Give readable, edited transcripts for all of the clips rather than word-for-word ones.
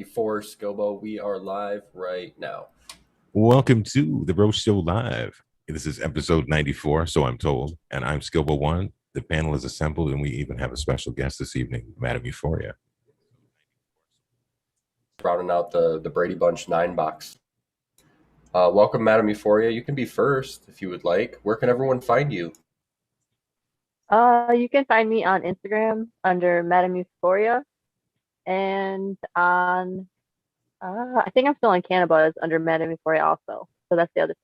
Before Scobo, we are live right now. Welcome to the Bro Show Live. This is episode 94, so I'm told, and I'm Skilbo One. The panel is assembled, and we even have a special guest this evening, Madam Euphoria. Rounding out the Brady Bunch 9-box. Welcome, Madam Euphoria. You can be first if you would like. Where can everyone find you? You can find me on Instagram under Madam Euphoria, and on I think I'm still on Cannabis under Madam Euphoria also. So that's the other.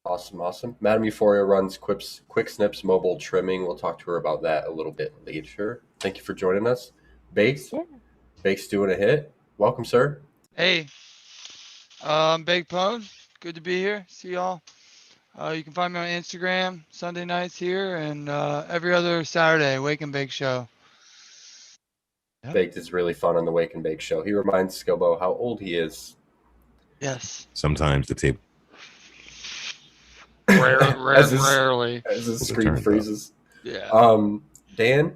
Awesome. Madam Euphoria runs Quick Snips Mobile Trimming. We'll talk to her about that a little bit later. Thank you for joining us. Bakes? Yeah. Bakes doing a hit. Welcome, sir. Hey, Big Pone, good to be here. See y'all. You can find me on Instagram Sunday nights here and every other Saturday, Wake and Bake Show. Yep. Baked is really fun on the Wake and Bake Show. He reminds Scobo how old he is. Yes. Sometimes the tape. Rarely. As his screen freezes. Yeah. Dan,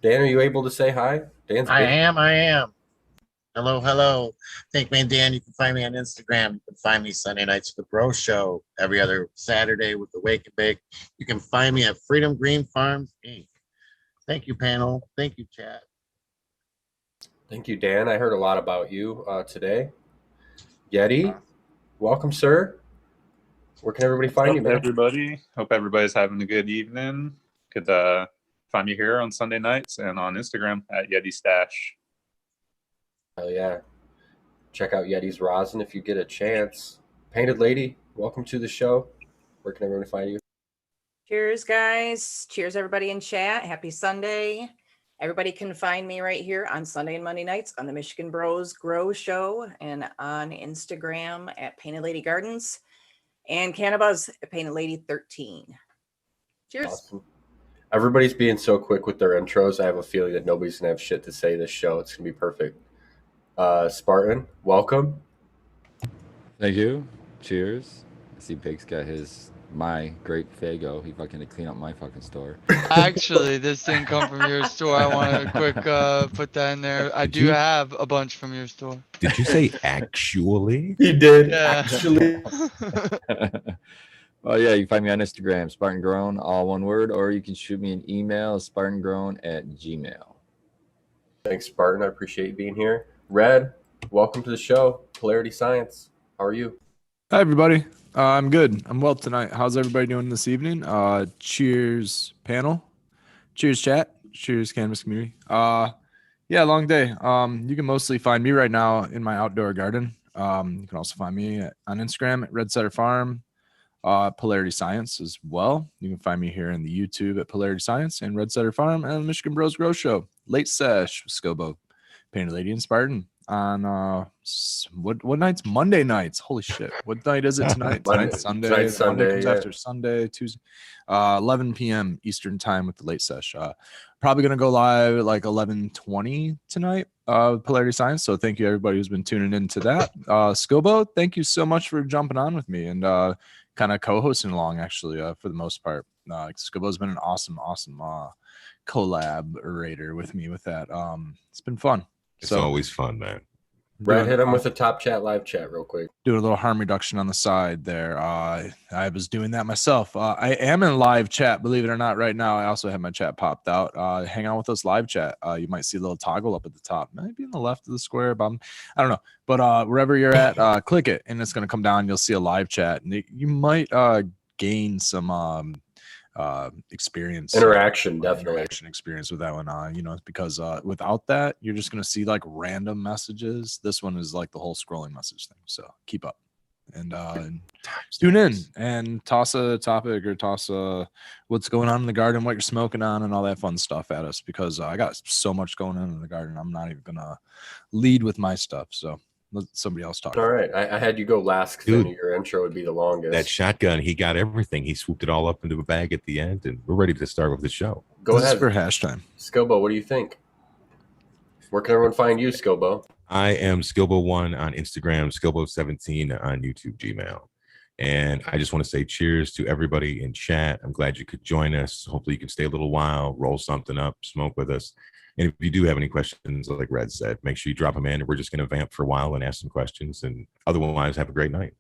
are you able to say hi? I am. Hello. Thank me and Dan. You can find me on Instagram. You can find me Sunday nights for the Bro Show. Every other Saturday with the Wake and Bake. You can find me at Freedom Green Farms Inc. Thank you, panel. Thank you, chat. Thank you, Dan. I heard a lot about you today. Yeti, welcome, sir. Where can everybody find you, man? Everybody. Hope everybody's having a good evening. Could find me here on Sunday nights and on Instagram at Yeti Stash. Hell yeah. Check out Yeti's rosin if you get a chance. Painted Lady, welcome to the show. Where can everyone find you? Cheers, guys. Cheers, everybody in chat. Happy Sunday. Everybody can find me right here on Sunday and Monday nights on the Michigan Bros Grow Show and on Instagram at Painted Lady Gardens and Cannabis at Painted Lady 13. Cheers. Awesome. Everybody's being so quick with their intros. I have a feeling that nobody's going to have shit to say this show. It's going to be perfect. Spartan, welcome. Thank you. Cheers. I see Big's got my great Fago. He fucking to clean up my fucking store. Actually, this didn't come from your store. I want to quick put that in there. I do have a bunch from your store. Did you say actually? He did, Yeah. actually. Oh yeah, you can find me on Instagram, Spartan Grown, all one word, or you can shoot me an email, spartangrown@gmail. Thanks, Spartan. I appreciate you being here. Red, welcome to the show. Polarity Science. How are you? Hi, everybody. I'm good. I'm well tonight. How's everybody doing this evening? Cheers, panel. Cheers, chat. Cheers, cannabis community. Yeah, long day. You can mostly find me right now in my outdoor garden. You can also find me on Instagram at Red Setter Farm, Polarity Science as well. You can find me here in the YouTube at Polarity Science and Red Setter Farm and the Michigan Bros Grow Show. Late sesh with Scobo, Painted Lady, and Spartan on what nights? Monday nights. Holy shit! What night is it tonight? Tonight's Sunday. Monday comes after Sunday. Tuesday, 11 p.m. Eastern time with the late sesh. Probably gonna go live at like 11:20 tonight. Polarity Science. So thank you everybody who's been tuning into that. Scobo, thank you so much for jumping on with me and kind of co-hosting along. Actually, for the most part, Scobo's been an awesome collaborator with me with that. It's been fun. It's always fun, man. Brad, hit him with a top chat, live chat real quick. Doing a little harm reduction on the side there. I was doing that myself. I am in live chat, believe it or not, right now. I also have my chat popped out. Hang on with us live chat. You might see a little toggle up at the top. Maybe in the left of the square, but I don't know. But wherever you're at, click it, and it's going to come down. You'll see a live chat. And you might gain some experience, definitely experience with that one. Because without that, you're just gonna see like random messages. This one is like the whole scrolling message thing. So keep up and tune in and toss a topic or toss what's going on in the garden, what you're smoking on, and all that fun stuff at us. Because I got so much going on in the garden, I'm not even gonna lead with my stuff. So let somebody else talk. All right. I had you go last because I knew your intro would be the longest. That shotgun, he got everything. He swooped it all up into a bag at the end, and we're ready to start with the show. Go ahead. For hash time. Scobo, what do you think? Where can everyone find you, Scobo? I am Skilbo1 on Instagram, Skilbo17 on YouTube, Gmail. And I just want to say cheers to everybody in chat. I'm glad you could join us. Hopefully you can stay a little while, roll something up, smoke with us. And if you do have any questions, like Red said, make sure you drop them in. We're just going to vamp for a while and ask some questions. And otherwise, have a great night.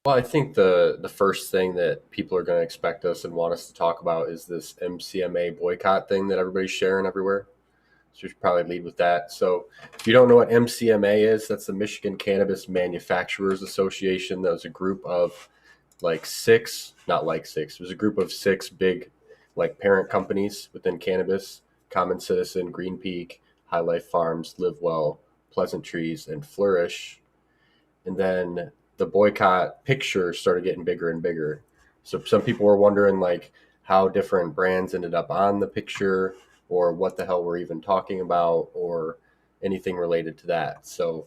Well, I think the first thing that people are going to expect us and want us to talk about is this MCMA boycott thing that everybody's sharing everywhere. So we should probably lead with that. So if you don't know what MCMA is, that's the Michigan Cannabis Manufacturers Association. That was a group of it was a group of six big parent companies within cannabis: Common Citizen, Green Peak, High Life Farms, Live Well, Pleasant Trees, and Flourish. And then the boycott picture started getting bigger and bigger. So some people were wondering how different brands ended up on the picture, or what the hell we're even talking about, or anything related to that. So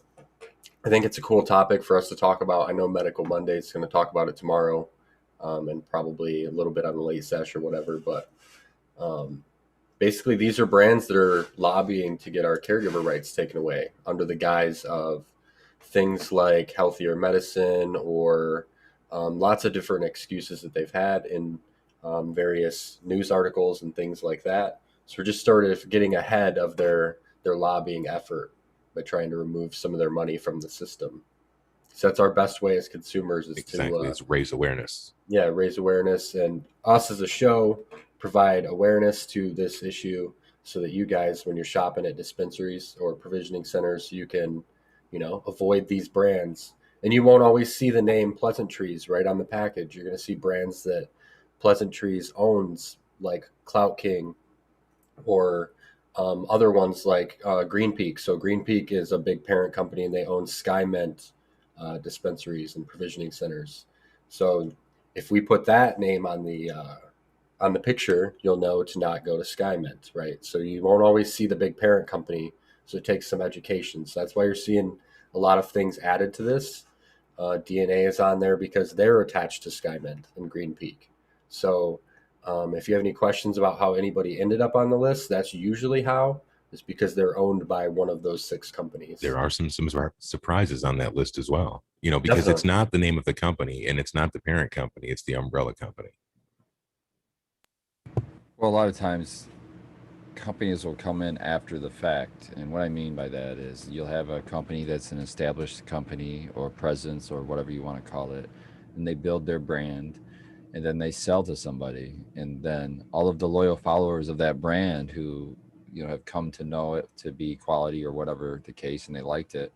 I think it's a cool topic for us to talk about. I know Medical Monday is going to talk about it tomorrow, and probably a little bit on the late sesh or whatever. But basically, these are brands that are lobbying to get our caregiver rights taken away under the guise of things like healthier medicine, or lots of different excuses that they've had in various news articles and things like that. So we're just started getting ahead of their lobbying effort by trying to remove some of their money from the system. So that's our best way as consumers is Exactly. It's raise awareness. Yeah, raise awareness, and us as a show provide awareness to this issue so that you guys, when you're shopping at dispensaries or provisioning centers, you can, avoid these brands. And you won't always see the name Pleasant Trees right on the package. You're going to see brands that Pleasant Trees owns, like Clout King, or other ones like Green Peak. So Green Peak is a big parent company, and they own SkyMint dispensaries and provisioning centers. So if we put that name on the picture, you'll know to not go to SkyMint, right? So you won't always see the big parent company. So it takes some education. So that's why you're seeing a lot of things added to this. DNA is on there because they're attached to SkyMint and Green Peak. So if you have any questions about how anybody ended up on the list, that's usually how. It's because they're owned by one of those six companies. There are some surprises on that list as well, because Definitely. It's not the name of the company, and it's not the parent company. It's the umbrella company. Well, a lot of times companies will come in after the fact. And what I mean by that is you'll have a company that's an established company or presence or whatever you want to call it, and they build their brand, and then they sell to somebody. And then all of the loyal followers of that brand who, have come to know it to be quality or whatever the case, and they liked it,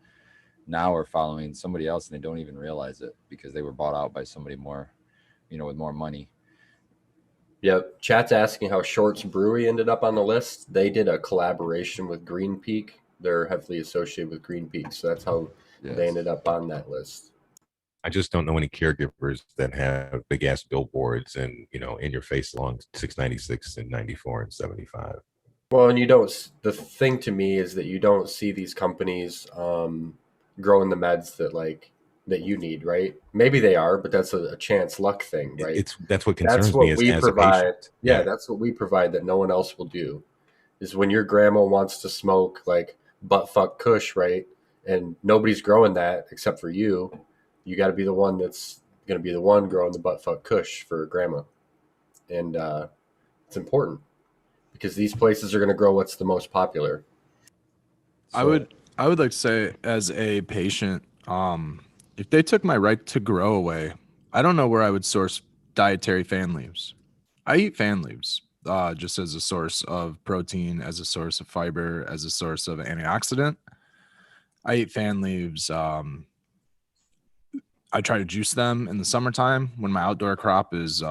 now are following somebody else, and they don't even realize it because they were bought out by somebody more, with more money. Yep. Chat's asking how Shorts Brewery ended up on the list. They did a collaboration with Green Peak. They're heavily associated with Green Peak, so that's how they ended up on that list. I just don't know any caregivers that have big ass billboards and, in your face along 696 and 94 and 75. Well, and the thing to me is that you don't see these companies growing the meds that you need, right? Maybe they are, but that's a chance luck thing, right? That's what concerns me as provide. a patient. Yeah, that's what we provide that no one else will do. Is when your grandma wants to smoke butt fuck Kush, right? And nobody's growing that except for you. You got to be the one that's going to be the one growing the butt fuck Kush for grandma, and it's important because these places are going to grow what's the most popular. So, I would like to say, as a patient, if they took my right to grow away, I don't know where I would source dietary fan leaves. I eat fan leaves just as a source of protein, as a source of fiber, as a source of antioxidant. I eat fan leaves. I try to juice them in the summertime when my outdoor crop is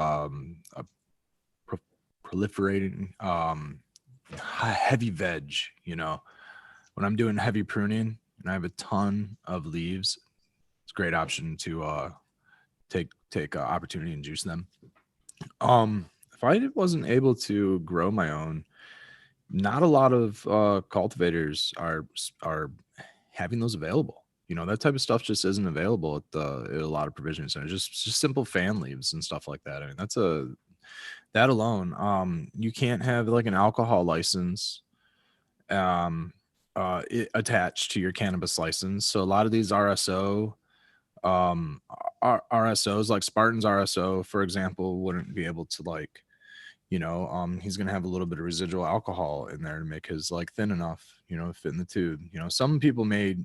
proliferating heavy veg, when I'm doing heavy pruning and I have a ton of leaves, it's a great option to take opportunity and juice them. If I wasn't able to grow my own, not a lot of cultivators are having those available. That type of stuff just isn't available at a lot of provisioning centers. Just simple fan leaves and stuff like that. I mean, that alone. You can't have an alcohol license attached to your cannabis license. So a lot of these RSOs like Spartan's RSO, for example, wouldn't be able to he's going to have a little bit of residual alcohol in there to make his like thin enough, fit in the tube. Some people may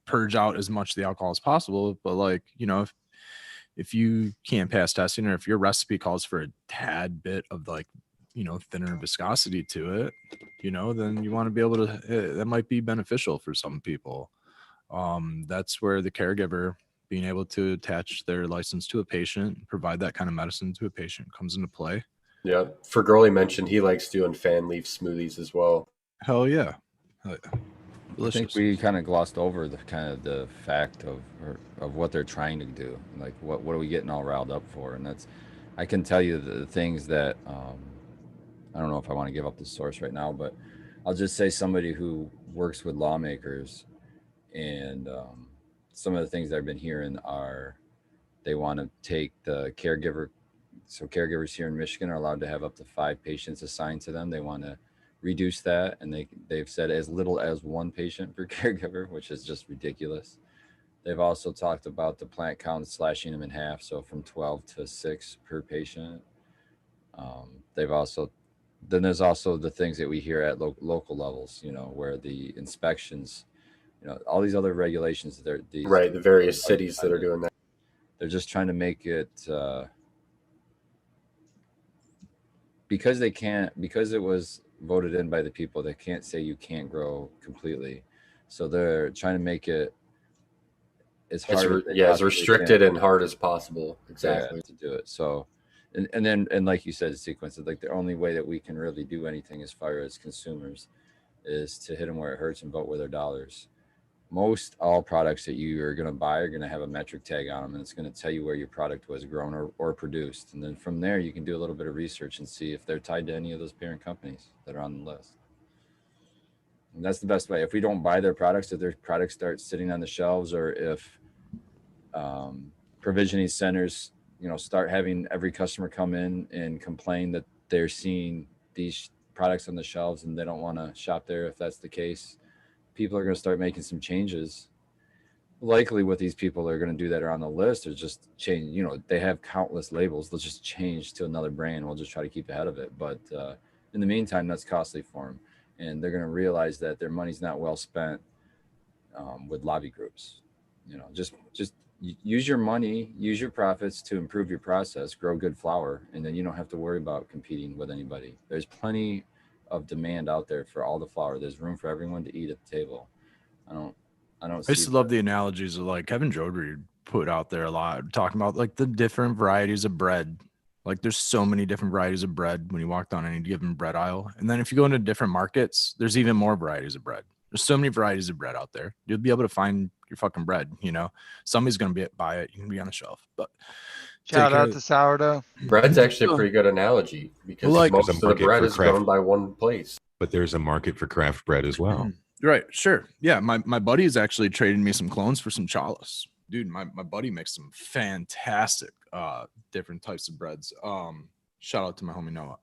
purge out as much of the alcohol as possible, but like, if you can't pass testing, or if your recipe calls for a tad bit of like, thinner viscosity to it, then you want to be able to, that might be beneficial for some people. That's where the caregiver being able to attach their license to a patient, provide that kind of medicine to a patient comes into play. Yeah. For Girlie mentioned he likes doing fan leaf smoothies as well. Hell yeah. I think we kind of glossed over the fact of what they're trying to do. Like what are we getting all riled up for? And that's, I can tell you the things that, I don't know if I want to give up the source right now, but I'll just say somebody who works with lawmakers, and some of the things that I've been hearing are they want to take the caregiver. So caregivers here in Michigan are allowed to have up to 5 patients assigned to them. They want to reduce that, and they've said as little as 1 patient per caregiver, which is just ridiculous. They've also talked about the plant count, slashing them in half, so from 12 to 6 per patient. Then there's also the things that we hear at local levels, where the inspections, all these other regulations, the various cities that are doing that. They're just trying to make it because it was voted in by the people. They can't say you can't grow completely, so they're trying to make it as hard as restricted and hard as possible. Exactly, to do it. So and like you said, the sequence is like the only way that we can really do anything as far as consumers is to hit them where it hurts and vote with their dollars. Most all products that you are going to buy are going to have a metric tag on them, and it's going to tell you where your product was grown or produced. And then from there, you can do a little bit of research and see if they're tied to any of those parent companies that are on the list. And that's the best way. If we don't buy their products, if their products start sitting on the shelves, or if provisioning centers, start having every customer come in and complain that they're seeing these products on the shelves and they don't want to shop there, if that's the case, people are going to start making some changes. Likely what these people are going to do that are on the list is just change, they have countless labels. They'll just change to another brand. We'll just try to keep ahead of it. But in the meantime, that's costly for them. And they're going to realize that their money's not well spent with lobby groups. Just use your money, use your profits to improve your process, grow good flour, and then you don't have to worry about competing with anybody. There's plenty of demand out there for all the flour. There's room for everyone to eat at the table. I used to love the analogies of like Kevin Jodrey put out there a lot, talking about like the different varieties of bread. Like there's so many different varieties of bread when you walk down any given bread aisle. And then if you go into different markets, there's even more varieties of bread. There's so many varieties of bread out there. You'll be able to find your fucking bread, somebody's going to buy it. You can be on the shelf, but shout out to sourdough. Bread's actually a pretty good analogy because most of the bread is grown by one place. But there's a market for craft bread as well. Right. Sure. Yeah. My buddy is actually trading me some clones for some chalice. Dude, my buddy makes some fantastic different types of breads. Shout out to my homie Noah.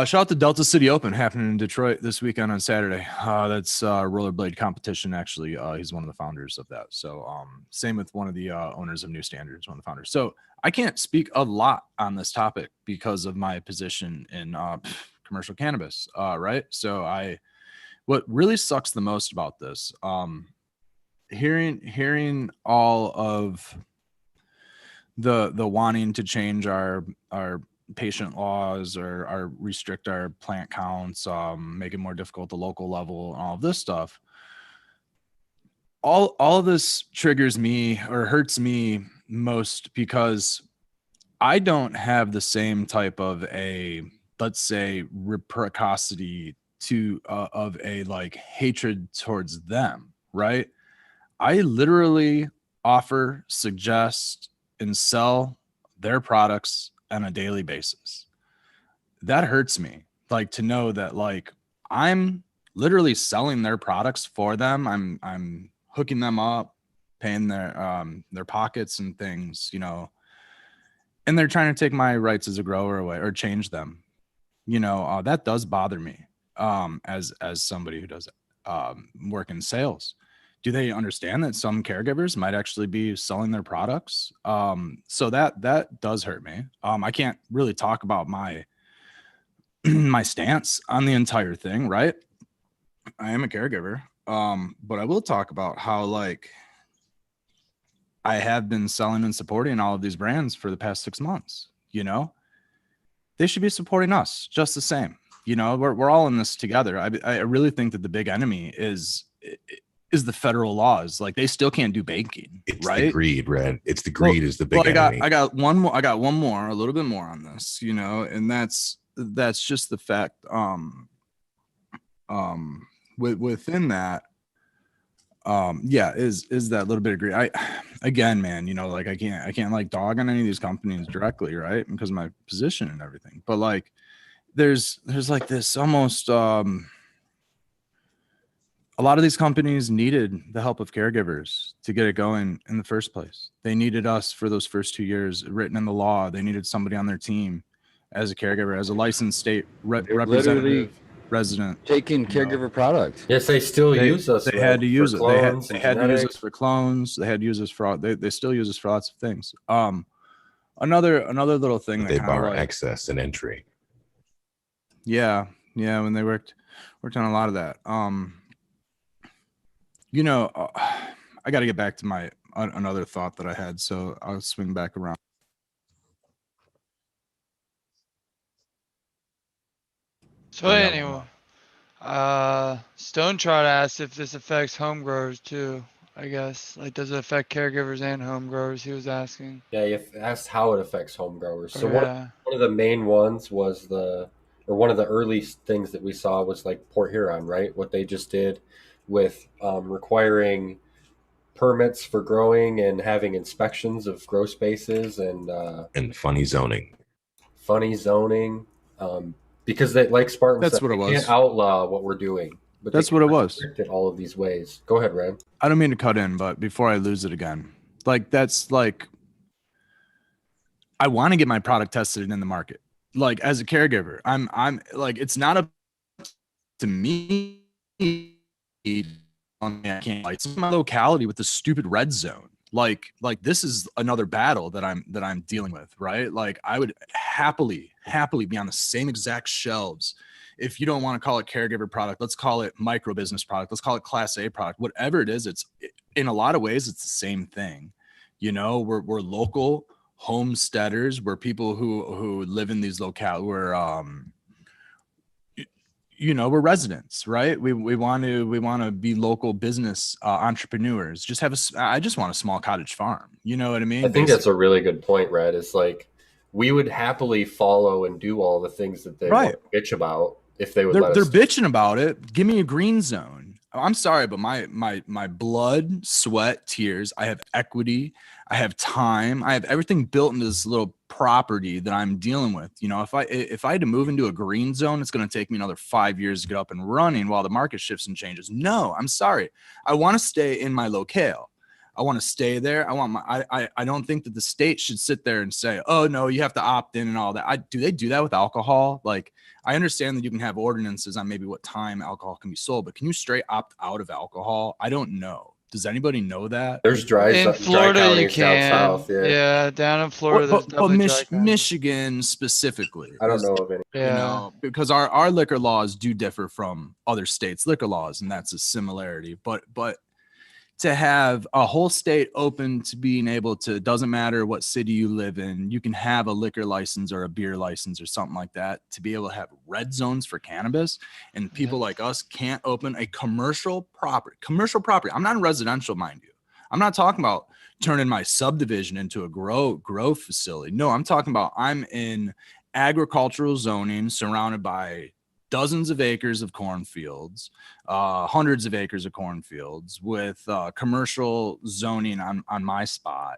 Shout out to Delta City Open happening in Detroit this weekend on Saturday. That's rollerblade competition. Actually, he's one of the founders of that. So same with one of the owners of New Standards, one of the founders. So I can't speak a lot on this topic because of my position in commercial cannabis. Right. So what really sucks the most about this, hearing all of the wanting to change our patient laws or restrict our plant counts, make it more difficult at the local level, and all of this stuff. All of this triggers me or hurts me most because I don't have the same type of let's say, reciprocity of a like hatred towards them, right? I literally offer, suggest, and sell their products on a daily basis. That hurts me, like, to know that like I'm literally selling their products for them. I'm hooking them up, paying their pockets and things, and they're trying to take my rights as a grower away or change them. That does bother me as somebody who does work in sales, do they understand that some caregivers might actually be selling their products? So that does hurt me. I can't really talk about my my stance on the entire thing, right? I am a caregiver. But I will talk about how like I have been selling and supporting all of these brands for the past 6 months. You know, they should be supporting us just the same. You know, we're all in this together. I really think that the big enemy is the federal laws. Like they still can't do banking, It's right? the greed, Red. It's the greed is the big I enemy. got one more. I got one more, a little bit more on this, you know, and that's just the fact. Within that, yeah, is that little bit of greed. Again, man, you know, like I can't like dog on any of these companies directly, right? Because of my position and everything. But like, there's like this almost. A lot of these companies needed the help of caregivers to get it going in the first place. They needed us for those first 2 years, written in the law. They needed somebody on their team as a caregiver, as a licensed state representative, resident. Taking caregiver product. Yes, they still use us. They had to use it. They had to use us genetics. for clones. They had to use us for. They still use us for lots of things. Another little thing They that bar like, access and entry. Yeah, when they worked on a lot of that. You know, I got to get back to my another thought that I had, so I'll swing back around. So anyway, Stone Trot asked if this affects home growers too. I guess, like, does it affect caregivers and home growers? He was asking. Yeah, you asked how it affects home growers. So Yeah. one of the main ones was one of the early things that we saw was like Port Huron, right? What they just did with requiring permits for growing and having inspections of grow spaces and funny zoning. Because they, like Spartan That's said, what it was. Can't outlaw what we're doing. But That's what it was. In all of these ways. Go ahead, Rand. I don't mean to cut in, but before I lose it again, like that's like, I want to get my product tested in the market. Like as a caregiver, I'm like, it's not up to me. I can't like my locality with the stupid red zone. Like this is another battle that I'm dealing with, right? Like I would happily be on the same exact shelves. If you don't want to call it caregiver product, let's call it micro business product. Let's call it class A product. Whatever it is, it's in a lot of ways it's the same thing. You know, we're local homesteaders. We're people who live in these locales. We're residents, right? We want to be local business entrepreneurs. I just want a small cottage farm. You know what I mean? I think that's a really good point, Red. It's like we would happily follow and do all the things that they want to bitch about if they would. They're bitching about it. Give me a green zone. I'm sorry, but my blood, sweat, tears. I have equity. I have time. I have everything built into this little property that I'm dealing with. You know, if I had to move into a green zone, it's going to take me another 5 years to get up and running while the market shifts and changes. No, I'm sorry. I want to stay in my locale. I want to stay there. I don't think that the state should sit there and say, oh no, you have to opt in and all that. Do they do that with alcohol? Like, I understand that you can have ordinances on maybe what time alcohol can be sold, but can you straight opt out of alcohol? I don't know. Does anybody know that? There's in Florida, dry you can. down south, yeah, down in Florida. But Michigan specifically, I don't know of any. Yeah. You know, because our liquor laws do differ from other states' liquor laws, and that's a similarity. But to have a whole state open to being able to, doesn't matter what city you live in, you can have a liquor license or a beer license or something like that, to be able to have red zones for cannabis, and people like us can't open a commercial property. I'm not in residential, mind you. I'm not talking about turning my subdivision into a grow facility. No, I'm talking about I'm in agricultural zoning surrounded by dozens of acres of cornfields, hundreds of acres of cornfields with commercial zoning on my spot.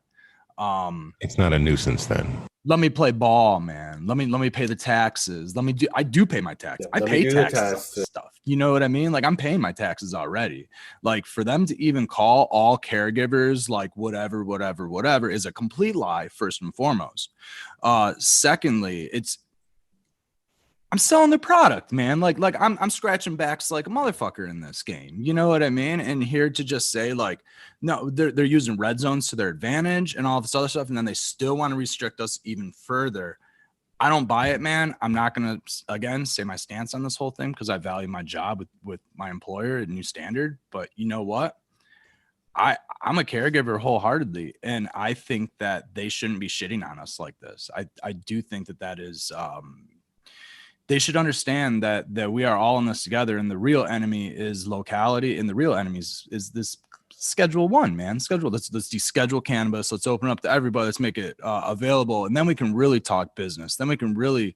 It's not a nuisance then. Let me play ball, man. Let me pay the taxes. I do pay my taxes. I pay taxes on stuff. You know what I mean? Like I'm paying my taxes already. Like for them to even call all caregivers like whatever is a complete lie, first and foremost. Secondly, I'm selling the product, man. Like I'm scratching backs like a motherfucker in this game. You know what I mean? And here to just say like, no, they're using red zones to their advantage and all this other stuff, and then they still want to restrict us even further. I don't buy it, man. I'm not gonna again say my stance on this whole thing because I value my job with my employer at New Standard. But you know what? I'm a caregiver wholeheartedly, and I think that they shouldn't be shitting on us like this. I do think that is they should understand that we are all in this together, and the real enemy is locality, and the real enemy is this Schedule 1, man. Let's deschedule cannabis. Let's open up to everybody. Let's make it available, and then we can really talk business. Then we can really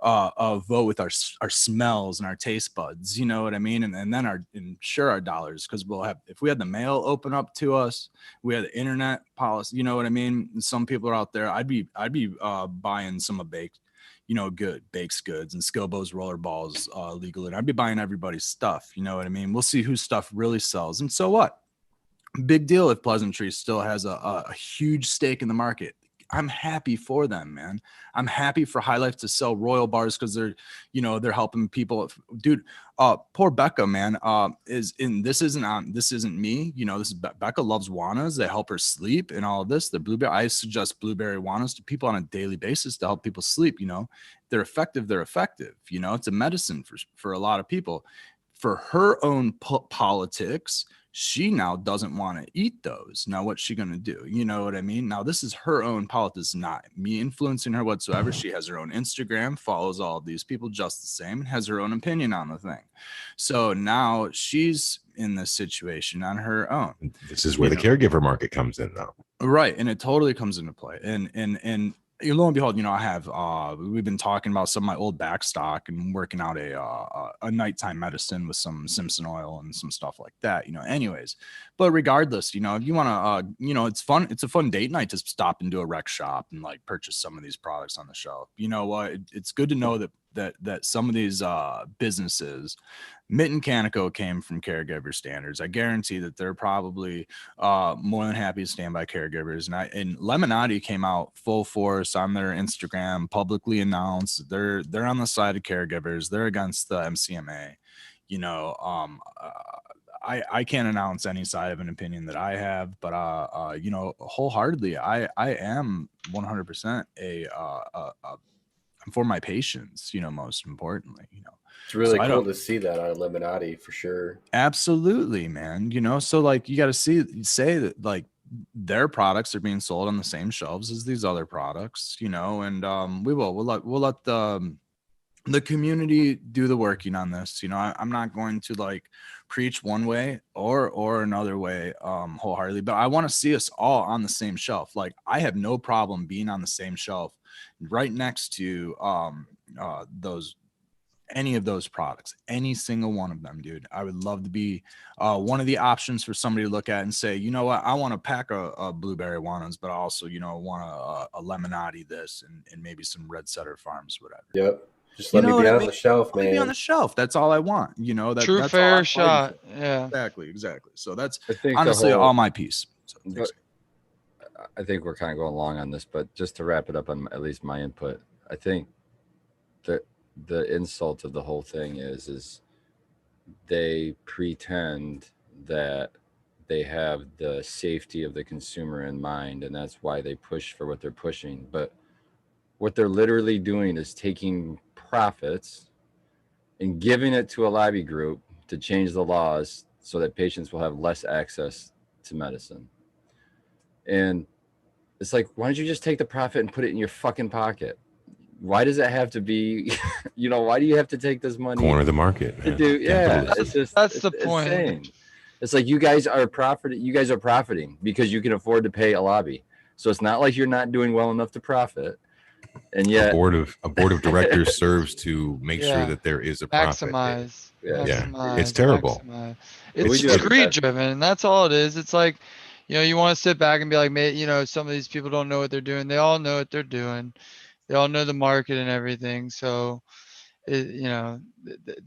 vote with our smells and our taste buds. You know what I mean? And then our dollars, because we'll have, if we had the mail open up to us, we had the internet policy. You know what I mean? Some people are out there. I'd be buying some of baked goods and Skilbo's roller balls legally. And I'd be buying everybody's stuff. You know what I mean? We'll see whose stuff really sells. And so what? Big deal if Pleasantry still has a huge stake in the market. I'm happy for them, man. I'm happy for High Life to sell Royal bars because they're helping people. Dude, poor Becca, man, this isn't me. This is Becca loves Juanas. They help her sleep and all of this. The blueberry, I suggest blueberry Juanas to people on a daily basis to help people sleep. They're effective. It's a medicine for a lot of people. For her own politics, she now doesn't want to eat those. Now, what's she going to do? You know what I mean? Now, this is her own politics, not me influencing her whatsoever. She has her own Instagram, follows all of these people just the same, and has her own opinion on the thing. So now she's in this situation on her own. This is where the caregiver market comes in, though. Right. And it totally comes into play. And lo and behold, I have we've been talking about some of my old back stock and working out a nighttime medicine with some Simpson oil and some stuff like that, anyways. But regardless, if you want to it's fun, it's a fun date night to stop into a rec shop and like purchase some of these products on the shelf. You know what? It's good to know that some of these businesses, Mitt and Canico, came from caregiver standards. I guarantee that they're probably more than happy to stand by caregivers. And Lemonade came out full force on their Instagram, publicly announced they're on the side of caregivers. They're against the MCMA. I can't announce any side of an opinion that I have, but wholeheartedly, I am 100% I'm for my patients, most importantly, It's really cool to see that on Lemonade for sure. Absolutely, man. So like you got to say that like their products are being sold on the same shelves as these other products, and we'll let the community do the working on this. I'm not going to like preach one way or another way wholeheartedly, but I want to see us all on the same shelf. Like I have no problem being on the same shelf right next to any of those products, any single one of them, dude. I would love to be one of the options for somebody to look at and say, you know what, I want a pack of blueberry Juanas, but I also, want a Lemonade this and maybe some Red Setter Farms, whatever. Yep. Just let me be on the shelf, man. Let me be on the shelf. That's all I want. That's fair shot. Yeah. Exactly. So that's think honestly all my piece. So, I think we're kind of going along on this, but just to wrap it up on at least my input, I think that the insult of the whole thing is they pretend that they have the safety of the consumer in mind, and that's why they push for what they're pushing. But what they're literally doing is taking profits and giving it to a lobby group to change the laws so that patients will have less access to medicine. And it's like, why don't you just take the profit and put it in your fucking pocket? Why does it have to be, why do you have to take this money? Corner the market. That's the point. Insane. It's like you guys are profiting because you can afford to pay a lobby. So it's not like you're not doing well enough to profit. And yet a board of directors serves to make sure that there is a profit. Maximize. It's terrible. It's greed driven, and that's all it is. It's like, you want to sit back and be like, some of these people don't know what they're doing. They all know what they're doing. They all know the market and everything. So, they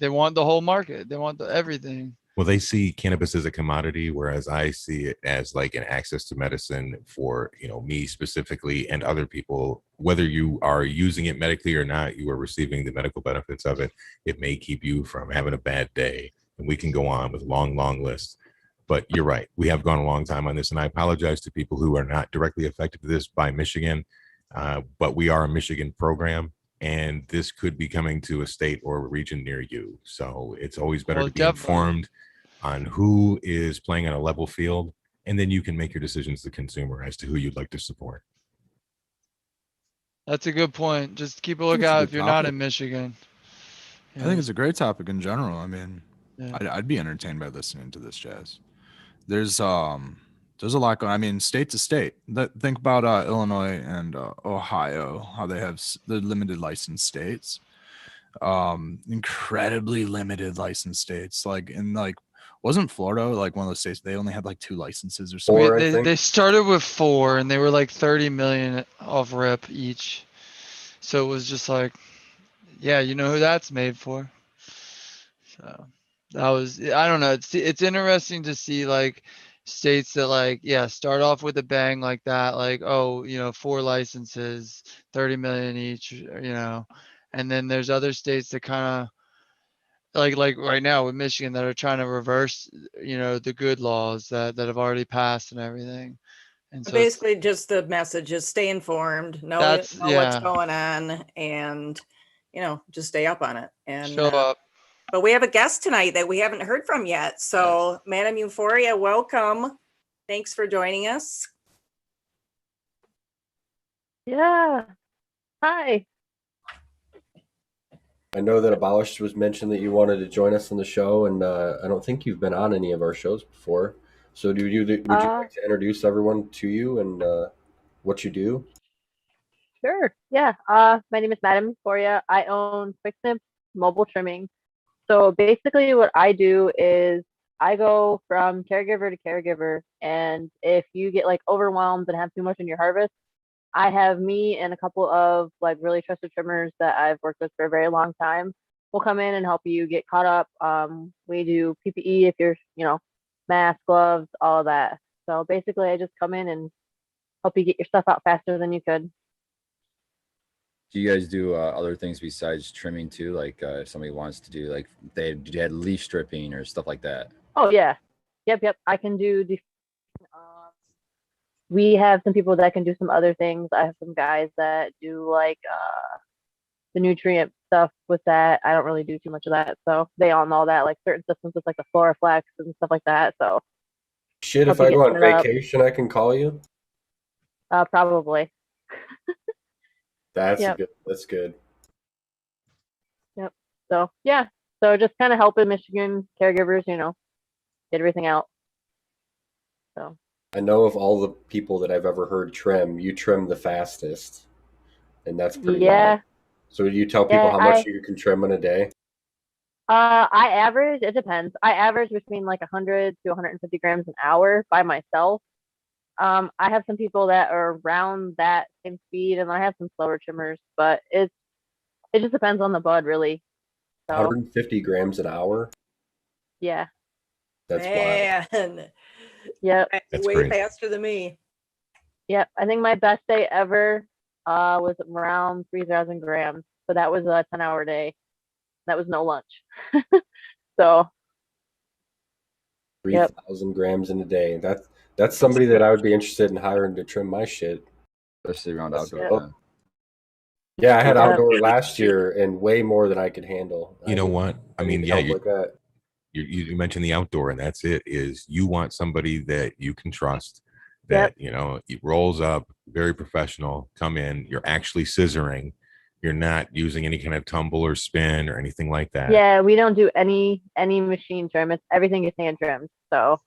want the whole market. They want everything. Well, they see cannabis as a commodity, whereas I see it as like an access to medicine for, me specifically and other people. Whether you are using it medically or not, you are receiving the medical benefits of it. It may keep you from having a bad day. And we can go on with long lists. But you're right. We have gone a long time on this. And I apologize to people who are not directly affected by this by Michigan. But we are a Michigan program. And this could be coming to a state or a region near you. So it's always better Well, to be definitely. informed on who is playing on a level field, and then you can make your decisions, the consumer, as to who you'd like to support. That's a good point. Just keep a I think it's a lookout good if you're not topic. in Michigan. I think it's a great topic in general. I mean, Yeah. I'd be entertained by listening to this jazz. There's a lot going. I mean, state to state. Think about Illinois and Ohio, how they have the limited license states. Incredibly limited license states. Wasn't Florida like one of those states they only had like 2 licenses or something? Four, I think. They started with 4 and they were like 30 million off rip each. So it was just like, yeah, you know who that's made for. So that was, I don't know. It's interesting to see like states that like, yeah, start off with a bang like that, like, 4 licenses, 30 million each, and then there's other states that kind of like right now with Michigan that are trying to reverse, the good laws that have already passed and everything. And so Basically, just the message is stay informed, know what's going on, and just stay up on it. And show up. But we have a guest tonight that we haven't heard from yet. So, yes. Madam Euphoria, welcome. Thanks for joining us. Yeah. Hi. I know that Abolished was mentioned that you wanted to join us on the show, and I don't think you've been on any of our shows before. So would you like to introduce everyone to you and what you do? Sure. Yeah. My name is Madam Euphoria. I own Quick Snip Mobile Trimming. So basically what I do is I go from caregiver to caregiver, and if you get like overwhelmed and have too much in your harvest, I have me and a couple of like really trusted trimmers that I've worked with for a very long time. We'll come in and help you get caught up. We do PPE if you're, mask, gloves, all of that. So basically I just come in and help you get your stuff out faster than you could. Do you guys do other things besides trimming too? Like if somebody wants to do like they had leaf stripping or stuff like that? Oh yeah. Yep. I can do we have some people that can do some other things. I have some guys that do like the nutrient stuff with that. I don't really do too much of that. So they all know that, like certain systems with like the Floraflex and stuff like that. So shit, if I go on vacation, I can call you? Probably. That's good. Yep. So yeah. So just kind of helping Michigan caregivers, get everything out. So I know of all the people that I've ever heard trim, you trim the fastest. And that's pretty loud. So do you tell people how much you can trim in a day? I average, it depends. I average between like 100 to 150 grams an hour by myself. I have some people that are around that same speed, and I have some slower trimmers, but it just depends on the bud, really. So, 150 grams an hour? Yeah. That's wild. Yep. That's way great. Faster than me. Yep. I think my best day ever was around 3,000 grams, but that was a 10-hour day. That was no lunch. So 3,000 grams in a day. That's somebody that I would be interested in hiring to trim my shit. Especially around outdoor. Yeah, I had outdoor last year and way more than I could handle. You know what? I mean, yeah, you mentioned the outdoor, and that's it. Is you want somebody that you can trust, that it rolls up, very professional. Come in, you're actually scissoring. You're not using any kind of tumble or spin or anything like that. Yeah, we don't do any machine trim. It's everything is hand trimmed. So,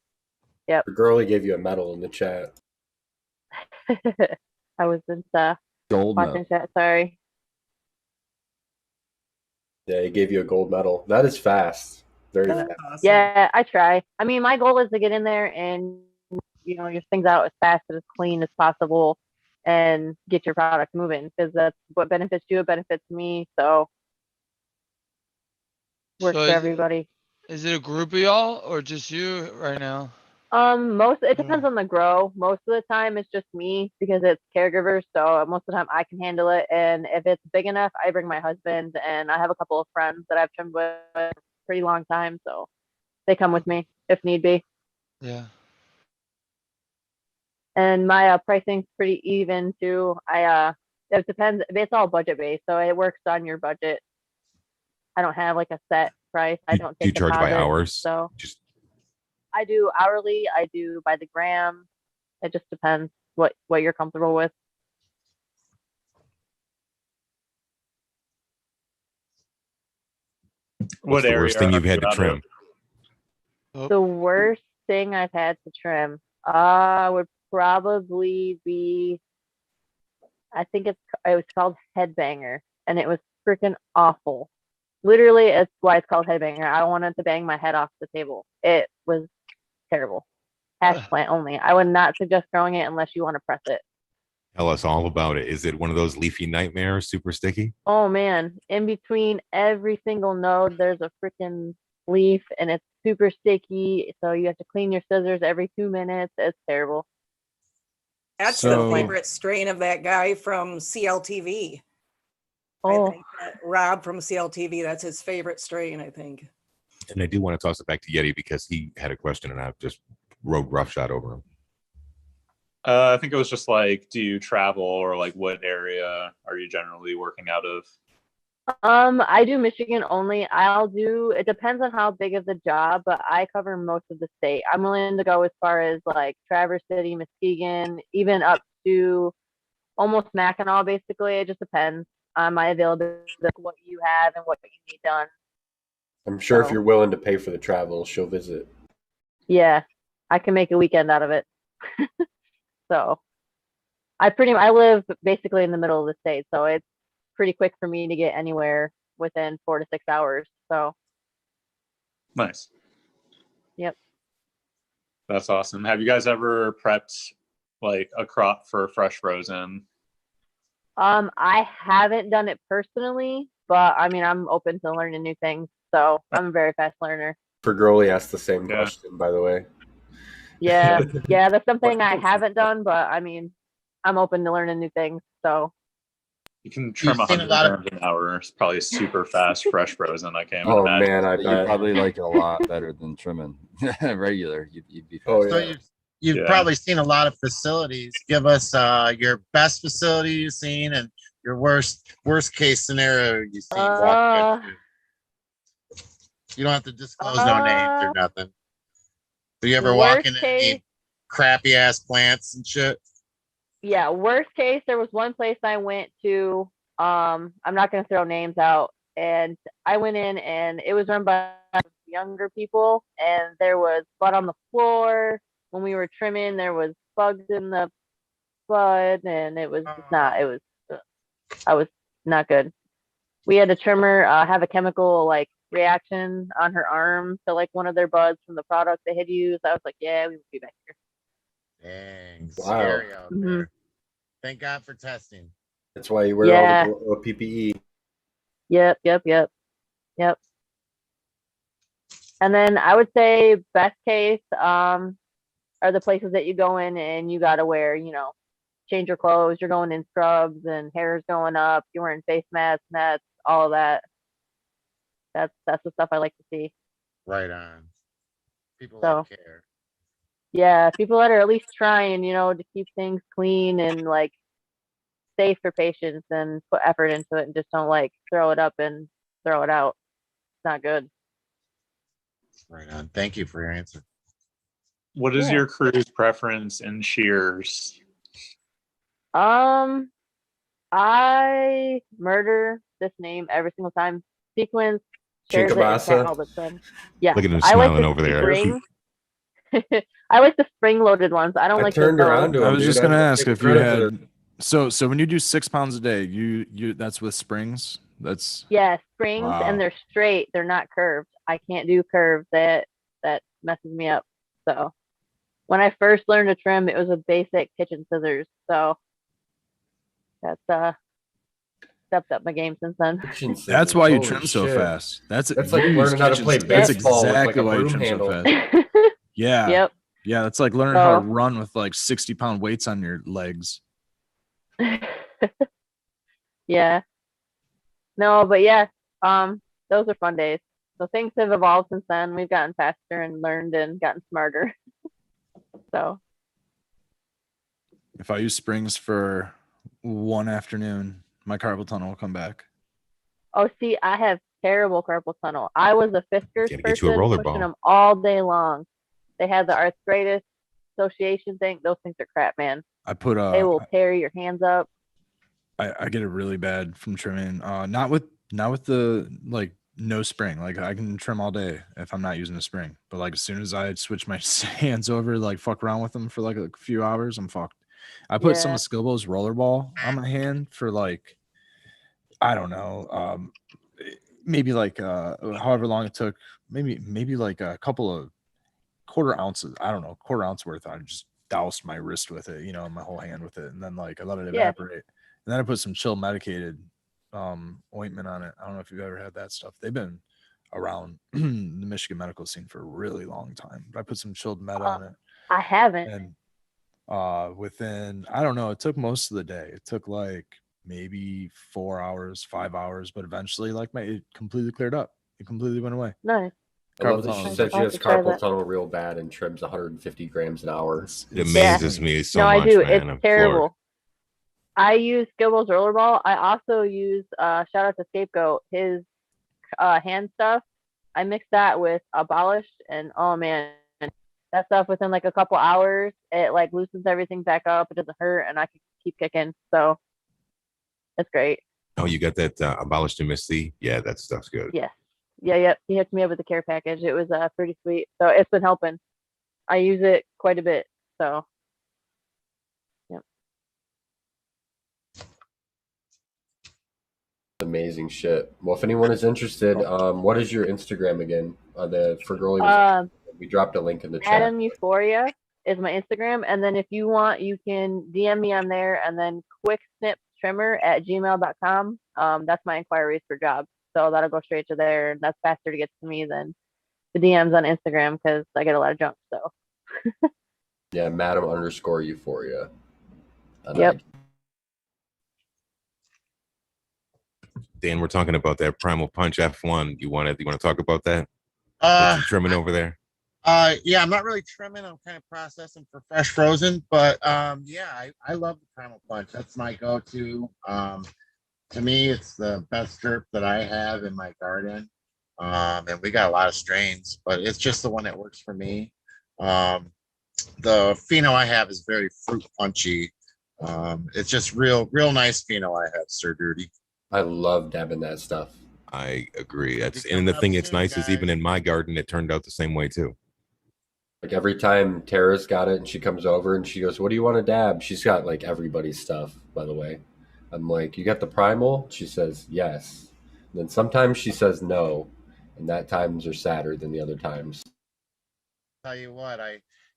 yep. The girlie gave you a medal in the chat. I wasn't gold watching chat. Sorry. Yeah, he gave you a gold medal. That is fast. Very fast. Awesome. Yeah, I try. I mean, my goal is to get in there and your things out as fast and as clean as possible, and get your product moving, because that's what benefits you. It benefits me. So works for everybody. Is it a group of y'all or just you right now? It depends on the grow. Most of the time it's just me because it's caregivers, so most of the time I can handle it. And if it's big enough, I bring my husband, and I have a couple of friends that I've trimmed with for a pretty long time, so they come with me if need be. Yeah. And my pricing's pretty even too. It depends. It's all budget based, so it works on your budget. I don't have like a set price. I don't Do you take charge by deposits, hours? so Just I do hourly. I do by the gram. It just depends what you're comfortable with. what's the worst thing area you've are had you to out trim? of? The worst thing I've had to trim would probably be, I think it was called Headbanger, and it was freaking awful. Literally, it's why it's called Headbanger. I wanted to bang my head off the table. It was terrible. Hash plant only. I would not suggest growing it unless you want to press it. Tell us all about it. Is it one of those leafy nightmares, super sticky? Oh man, in between every single node, there's a freaking leaf, and it's super sticky. So you have to clean your scissors every 2 minutes. It's terrible. That's So- the favorite strain of that guy from CLTV. I Oh, think that Rob from CLTV, that's his favorite strain, I think. And I do want to toss it back to Yeti because he had a question and I've just rode roughshod over him. I think it was just like, do you travel, or like what area are you generally working out of? I do Michigan only. It depends on how big of the job, but I cover most of the state. I'm willing to go as far as like Traverse City, Muskegon, even up to almost Mackinac, basically. It just depends on my availability, what you have and what you need done. I'm sure if So- you're willing to pay for the travel, she'll visit. Yeah, I can make a weekend out of it. So I live basically in the middle of the state, so it's pretty quick for me to get anywhere within 4 to 6 hours. So Nice. Yep. That's awesome. Have you guys ever prepped like a crop for fresh frozen? I haven't done it personally, but I mean I'm open to learning new things. So I'm a very fast learner. For Growly asked the same Yeah. question, by the way. Yeah, yeah, that's something I haven't done, but I mean I'm open to learning new things. So You can trim You've seen a 100 lot of- grams an hour. It's probably super fast fresh frozen. I can't Oh imagine. man, I But you bet. probably like it a lot better than trimming regular. You'd be Oh, fast. So yeah. you've Yeah. probably seen a lot of facilities. Give us your best facility you've seen and your worst case scenario you've seen. Walk through. You don't have to disclose no names or nothing. Do you ever walk Worst into case- any crappy ass plants and shit? Yeah, worst case, there was one place I went to. I'm not gonna throw names out, and I went in and it was run by younger people, and there was blood on the floor. When we were trimming, there was bugs in the bud, and it was just not. It was, I was not good. We had a trimmer have a chemical like reaction on her arm to like one of their buds from the product they had used. I was like, yeah, we would be back here. Dang, Wow. scary out Mhm. there. Thank God for testing. That's why you wear Yeah. all the PPE. Yep. And then I would say best case are the places that you go in and you gotta wear, change your clothes. You're going in scrubs and hair's going up. You're wearing face masks, nets, all of that. That's the stuff I like to see. Right on. People So- that care. Yeah, people that are at least trying, to keep things clean and like safe for patients and put effort into it and just don't like throw it up and throw it out. It's not good. Right on. Thank you for your answer. What is Yeah. your crew's preference in shears? I murder this name every single time. Sequence shares it and Chinkabasa? Pat all the time. Yeah, Look at him I like smiling the over there. spring. I like the spring-loaded ones. I don't I like turned the around to him. I was dude. just gonna I'm ask taking if you credit for had. So when you do 6 pounds a day, you that's with springs. That's Yeah, springs Wow. and they're straight. They're not curved. I can't do curves. That messes me up. So when I first learned to trim, it was with basic kitchen scissors. So that's stepped up my game since then. Kitchen That's scissors, why you holy trim so shit. fast. That's like you use learning how to kitchen play scissors. That's baseball with, like, exactly a why you broom trim handle. so fast. Yeah. Yep. Yeah, that's like learning how to So- run with like 60-pound weights on your legs. Yeah. No, but yeah, those are fun days. So things have evolved since then. We've gotten faster and learned and gotten smarter. So If I use springs for one afternoon, my carpal tunnel will come back. oh, see, I have terrible carpal tunnel. I was a Fiskars Gotta get you a person rollerball. pushing them all day long. They had the arthritis association thing. Those things are crap, man. I put They will tear your hands up. I get it really bad from trimming. Not with the like no spring. Like I can trim all day if I'm not using a spring. But like as soon as I switch my hands over, like fuck around with them for like a few hours, I'm fucked. I put some Yeah. of Skilbo's rollerball on my hand for like, I don't know, maybe like however long it took, maybe like a couple of quarter ounces. I don't know, quarter ounce worth. I just doused my wrist with it, my whole hand with it, and then like I let it Yeah. evaporate. And then I put some chill medicated ointment on it. I don't know if you've ever had that stuff. They've been around the Michigan medical scene for a really long time. But I put some chilled med on it. I haven't. And within, I don't know, it took most of the day. It took like maybe 4 hours, 5 hours, but eventually like it completely cleared up. It completely went away. Nice. I love Carpal that tunnel she is said she I'll has have to try carpal that. tunnel real bad and trims 150 grams an hour. It amazes me so No, much, I do. man. It's I'm floored. terrible. I use Skilbo's rollerball. I also use shout out to Scapegoat, his hand stuff. I mix that with abolished, and oh man, that stuff within like a couple hours, it like loosens everything back up. It doesn't hurt, and I can keep kicking. So it's great. Oh, you got that abolished MSC? Yeah, that stuff's good. Yes. Yeah. He hooked me up with the care package. It was pretty sweet. So it's been helping. I use it quite a bit. So yep. Amazing shit. Well, if anyone is interested, what is your Instagram again? For Girly, we dropped a link in the chat. Adam Euphoria is my Instagram, and then if you want, you can DM me on there, and then quicksnipstrimmer@gmail.com. That's my inquiries for jobs, so that'll go straight to there. That's faster to get to me than the DMs on Instagram because I get a lot of junk. So yeah, Madam_Euphoria. Yep. Dan, we're talking about that Primal Punch F1. You want to talk about that? What you trimming over there? Yeah, I'm not really trimming. I'm kind of processing for fresh frozen, but yeah, I love the Primal Punch. That's my go-to. To me, it's the best derp that I have in my garden. And we got a lot of strains, but it's just the one that works for me. The pheno I have is very fruit punchy. It's just real nice pheno I have, Sir Dirty. I love dabbing that stuff. I agree. And the thing that's nice is even in my garden, it turned out the same way too. Like every time Tara's got it and she comes over and she goes, "What do you want to dab?" She's got like everybody's stuff, by the way. I'm like, "You got the Primal?" She says, "Yes." And then sometimes she says no, and that times are sadder than the other times. Tell you what,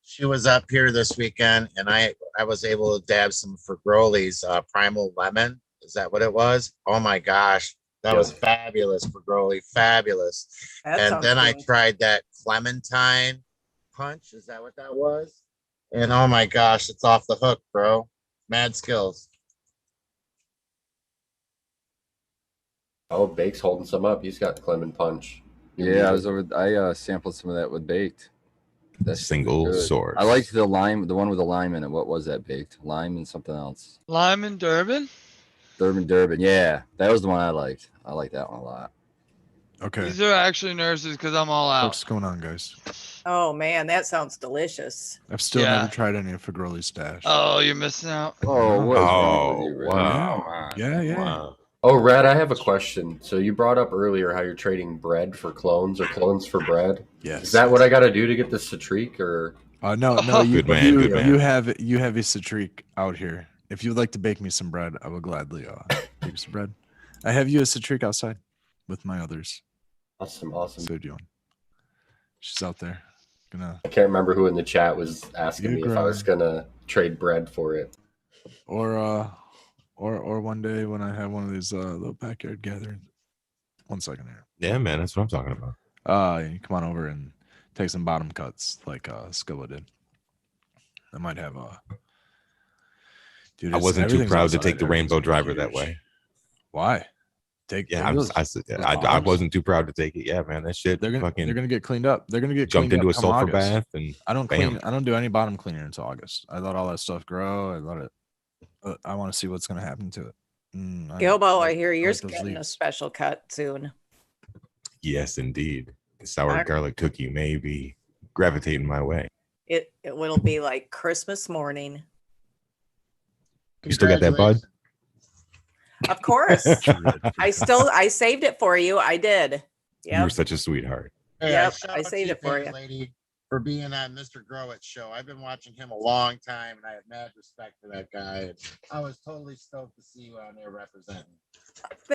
she was up here this weekend and I was able to dab some for Growley's Primal Lemon. Is that what it was? Oh my gosh. That was fabulous for Growley. Fabulous. And then I tried that Clementine Punch. Is that what that was? And oh my gosh, it's off the hook, bro. Mad skills. Oh, Bake's holding some up. He's got Clement Punch. Yeah, I sampled some of that with Baked. That's single source. I liked the lime, the one with the lime in it. What was that, Baked? Lime and something else. Lime and Durban? Durban. Yeah, that was the one I liked. I like that one a lot. Okay. These are actually nurses because I'm all out. What's going on, guys? Oh man, that sounds delicious. I've still never tried any of Fagroli's stash. Oh, you're missing out. Oh, what is wrong with you, Red? Wow. Yeah. Wow. Oh, Red, I have a question. So you brought up earlier how you're trading bread for clones or clones for bread. Yes. Is that what I got to do to get the Citrique or? No. Good man. You have a Citrique out here. If you'd like to bake me some bread, I will gladly bake you some bread. I have you a Citrique outside with my others. Awesome. So doing. She's out there. I can't remember who in the chat was asking me if I was gonna trade bread for it. Or Or one day when I have one of these little backyard gatherings. 1 second here. Yeah, man, that's what I'm talking about. You come on over and take some bottom cuts like Skilla did. I might have dude. I wasn't too everything's proud to outside take the there. Rainbow It's Driver that huge. way. Why? Take those I bombs? wasn't too proud to take it. Yeah, man, that shit. They're gonna get cleaned up. They're gonna get jumped cleaned into up a come sulfur August. bath and I don't bam. I don't do any bottom cleaner until August. I let all that stuff grow. I let it. I want to see what's gonna happen to it. Gilbo, I hear yours those getting a leaves. special cut soon. Yes, indeed. The sour I- garlic cookie may be gravitating my way. It will be like Christmas morning. You still got that, bud? Of course. I saved it for you. I did. You were Yep. such a sweetheart. Hey, Yep, shout I out to saved it for Paige you. Lady, for being on Mr. Growit's show. I've been watching him a long time, and I have mad respect for that guy. And I was totally stoked to see you on there representing.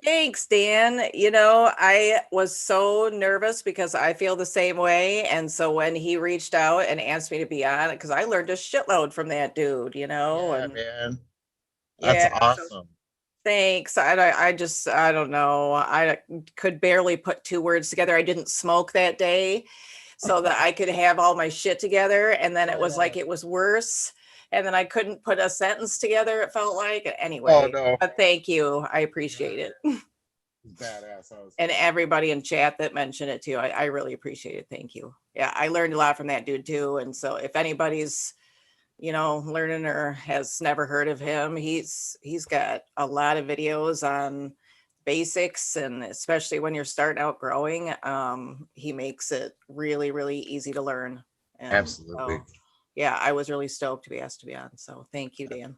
Thanks, Dan. You know, I was so nervous because I feel the same way. And so when he reached out and asked me to be on it, because I learned a shitload from that dude, you know. Yeah, and man. That's yeah, so awesome. thanks. I don't know. I could barely put 2 words together. I didn't smoke that day so that I could have all my shit together. And then it was like it was worse. And then I couldn't put a sentence together, it felt like. Anyway, Oh, no. but thank you. I appreciate it. Badass. And everybody in chat that mentioned it too. I really appreciate it. Thank you. Yeah, I learned a lot from that dude too. And so if anybody's, you know, learning or has never heard of him, he's got a lot of videos on basics, and especially when you're starting out growing, he makes it really, really easy to learn. And Absolutely. so, yeah, I was really stoked to be asked to be on. So thank you, Dan.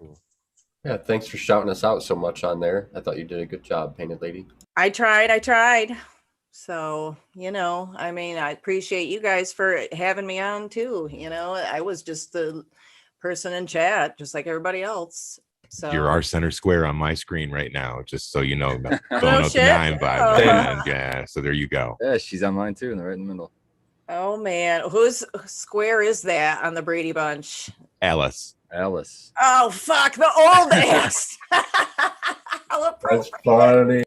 Yeah, thanks for shouting us out so much on there. I thought you did a good job, Painted Lady. I tried. So, you know, I mean, I appreciate you guys for having me on too. You know, I was just the person in chat, just like everybody else. So You're our center square on my screen right now, just so you know. Filling No out the shit. 9 vibe. Oh. Man. Yeah, so there you go. Yeah, she's on mine too, right in the middle. Oh man, whose square is that on the Brady Bunch? Alice. Oh fuck, the old ass. How That's appropriate. funny.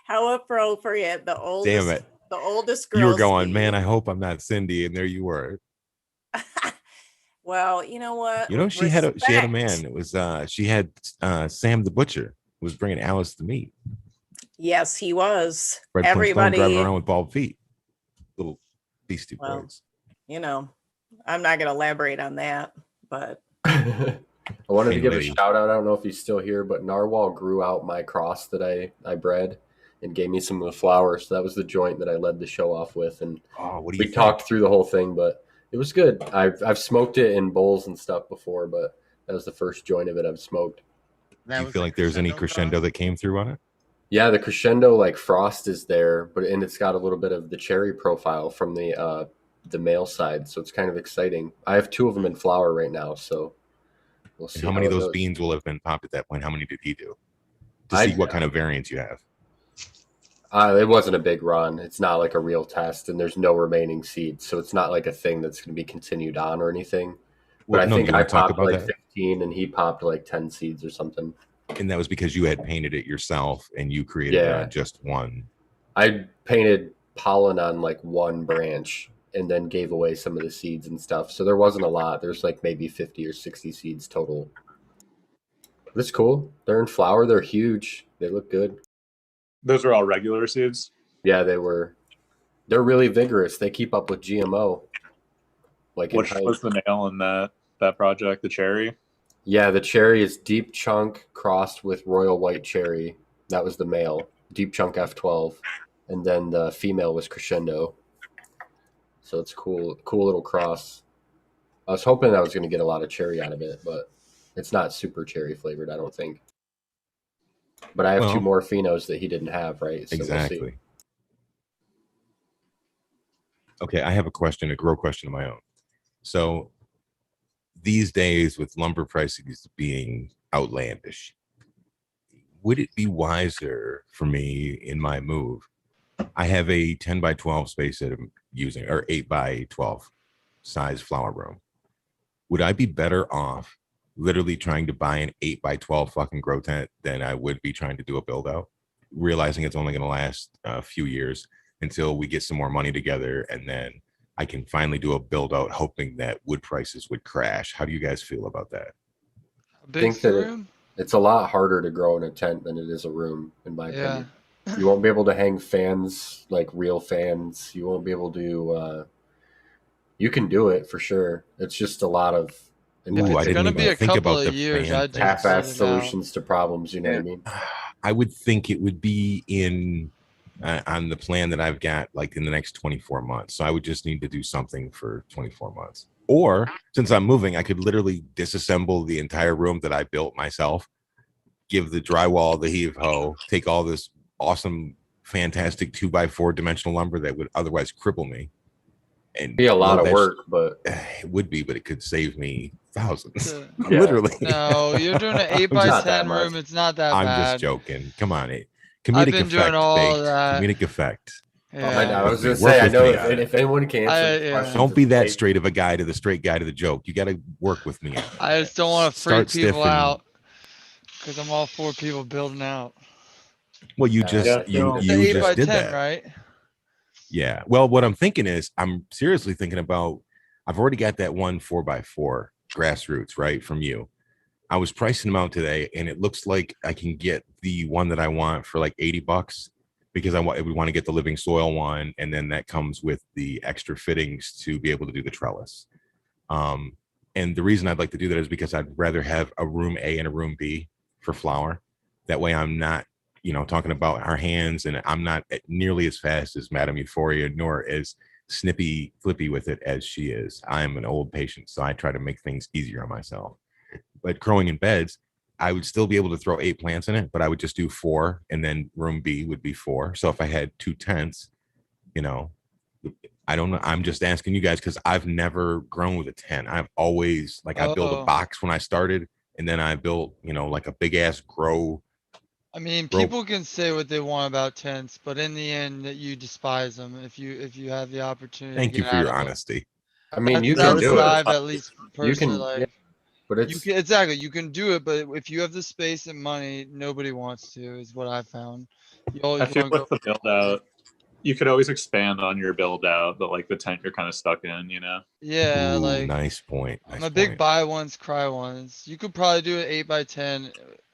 How appropriate. The oldest. Damn it. The oldest girl. You were going, man, I hope I'm not Cindy. And there you were. Well, you know what? You know, she had a man. It was she had Sam the Butcher who was bringing Alice the meat. Yes, he was. Red Flintstone Everybody driving around with bald feet. Little beastie Well, boys. you know, I'm not going to elaborate on that, but I wanted to give a Lady. shout out. I don't know if he's still here, but Narwhal grew out my cross that I bred and gave me some of the flowers. So that was the joint that I led the show off with. And Oh, what do you we think? talked through the whole thing, but it was good. I've smoked it in bowls and stuff before, but that was the first joint of it I've smoked. Do you feel like there's any crescendo that came through on it? Yeah, the crescendo like frost is there, and it's got a little bit of the cherry profile from the male side, so it's kind of exciting. I have 2 of them in flower right now, so we'll see. And how many of it those goes. beans will have been popped at that point? How many did he do? To I- see what kind of variants you have. It wasn't a big run. It's not like a real test, and there's no remaining seeds, so it's not like a thing that's going to be continued on or anything. But I think you I wanna talk popped about like that? 15, and he popped like 10 seeds or something. And that was because you had painted it yourself and you created Yeah. just one. I painted pollen on like one branch and then gave away some of the seeds and stuff. So there wasn't a lot. There's like maybe 50 or 60 seeds total. But it's cool. They're in flower. They're huge. They look good. Those are all regular seeds. Yeah, they were. They're really vigorous. They keep up with GMO. Like in Which height. was the male in that project? The cherry. Yeah, the cherry is Deep Chunk crossed with Royal White Cherry. That was the male. Deep Chunk F12. And then the female was Crescendo. So it's cool little cross. I was hoping I was going to get a lot of cherry out of it, but it's not super cherry flavored, I don't think. But I have Well, 2 more phenos that he didn't have, right? So exactly. We'll see. Okay, I have a grow question of my own. So these days with lumber prices being outlandish, would it be wiser for me in my move? I have a 10 by 12 space that I'm using, or 8 by 12 size flower room. Would I be better off literally trying to buy an 8x12 fucking grow tent than I would be trying to do a build out, realizing it's only going to last a few years until we get some more money together, and then I can finally do a build out, hoping that wood prices would crash. How do you guys feel about that? How I big's think the that room? it's a lot harder to grow in a tent than it is a room, in my Yeah. opinion. You won't be able to hang fans, like real fans. You won't be able to. You can do it for sure. It's just a lot of If Ooh, I it's inventing, didn't gonna even be a think couple about of the years, fan I'd thing. just build half-assed it out. solutions to problems. You know what I mean? I would think it would be in on the plan that I've got, like in the next 24 months. So I would just need to do something for 24 months. Or since I'm moving, I could literally disassemble the entire room that I built myself, give the drywall the heave ho, take all this awesome, fantastic 2x4 dimensional lumber that would otherwise cripple me, and Be a lot load of that work, but it would be, but it could save me thousands. So- yeah, Literally. No, you're doing an 8 I'm by just, not that 10 room. much. It's not that I'm just bad. joking. Come on, I've comedic been doing effect all baked. that. Comedic effect. I Yeah. was going to Work say, I with know me if, on it. if anyone can answer Yeah. questions, Don't be it's that Jake. straight of a guy to the straight guy to the joke. You got to work with me. I just don't want to freak Start stiff people and out because I'm all for people building out. well, you Yeah, just Yeah, you It's you an 8 just by did 10, that. right? Yeah. Well, what I'm thinking is I'm seriously thinking about. I've already got that one 4x4 grassroots right from you. I was pricing them out today, and it looks like I can get the one that I want for like $80 because we want to get the living soil one, and then that comes with the extra fittings to be able to do the trellis. And the reason I'd like to do that is because I'd rather have a room A and a room B for flower. That way, I'm not, talking about our hands, and I'm not nearly as fast as Madam Euphoria, nor as snippy flippy with it as she is. I am an old patient, so I try to make things easier on myself. But growing in beds, I would still be able to throw 8 plants in it, but I would just do 4, and then room B would be 4. So if I had 2 tents, you know, I don't know. I'm just asking you guys because I've never grown with a tent. I've always I built a Oh. box when I started, and then I built, like a big ass grow. I mean, Bro. people can say what they want about tents, but in the end, that you despise them if you have the opportunity Thank to you get for out your of them. honesty. I mean, you Yeah, can That's do what it. I've at least You personally can, like. yeah, but You it's can exactly you can do it, but if you have the space and money, nobody wants to. Is what I found. You I always feel want to with go. the build out, you could always expand on your build out, but like the tent you're kind of stuck in, Yeah, Ooh, like nice point. I'm Nice a big point. buy once, cry once. You could probably do an 8 by 10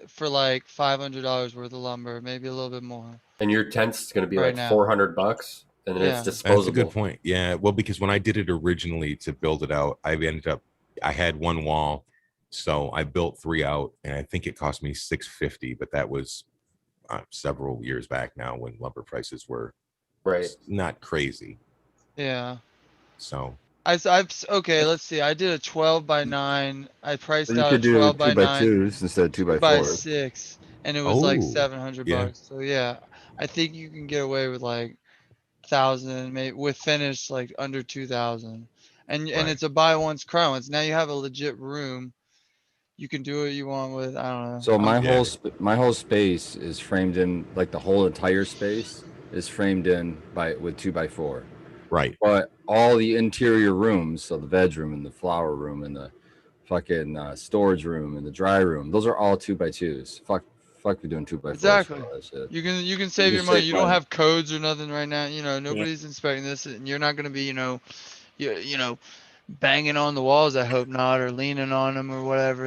for like $500 worth of lumber, maybe a little bit more and your tent's going to be right like now. $400, and then it's Yeah. That's a good disposable. point. Yeah. Well, because when I did it originally to build it out, I had one wall. So I built 3 out, and I think it cost me $650, but that was several years back now when lumber prices were Right. not crazy. Yeah. So Okay, let's see. I did a 12 by 9. I priced So you out a could do 12 2 by by 9, 2s instead of 2 by 2 by 4s. 6, and it was like oh 700 yeah, bucks. So yeah, I think you can get away with like 1,000, maybe with finish like under 2,000. And right. it's a buy once, cry once. Now you have a legit room. You can do what you want with. I don't know. So my Yeah. my whole space is framed in, like the whole entire space is framed in with 2 by 4. Right. But all the interior rooms, so the veg room and the flower room and the fucking storage room and the dry room, those are all 2 by 2s. Fuck, we doing 2 by 4s Exactly. for all that shit. You can save your just money. save You don't money. have codes or nothing right now. Nobody's inspecting this, and you're not going to be, banging on the walls. I hope not, or leaning on them or whatever.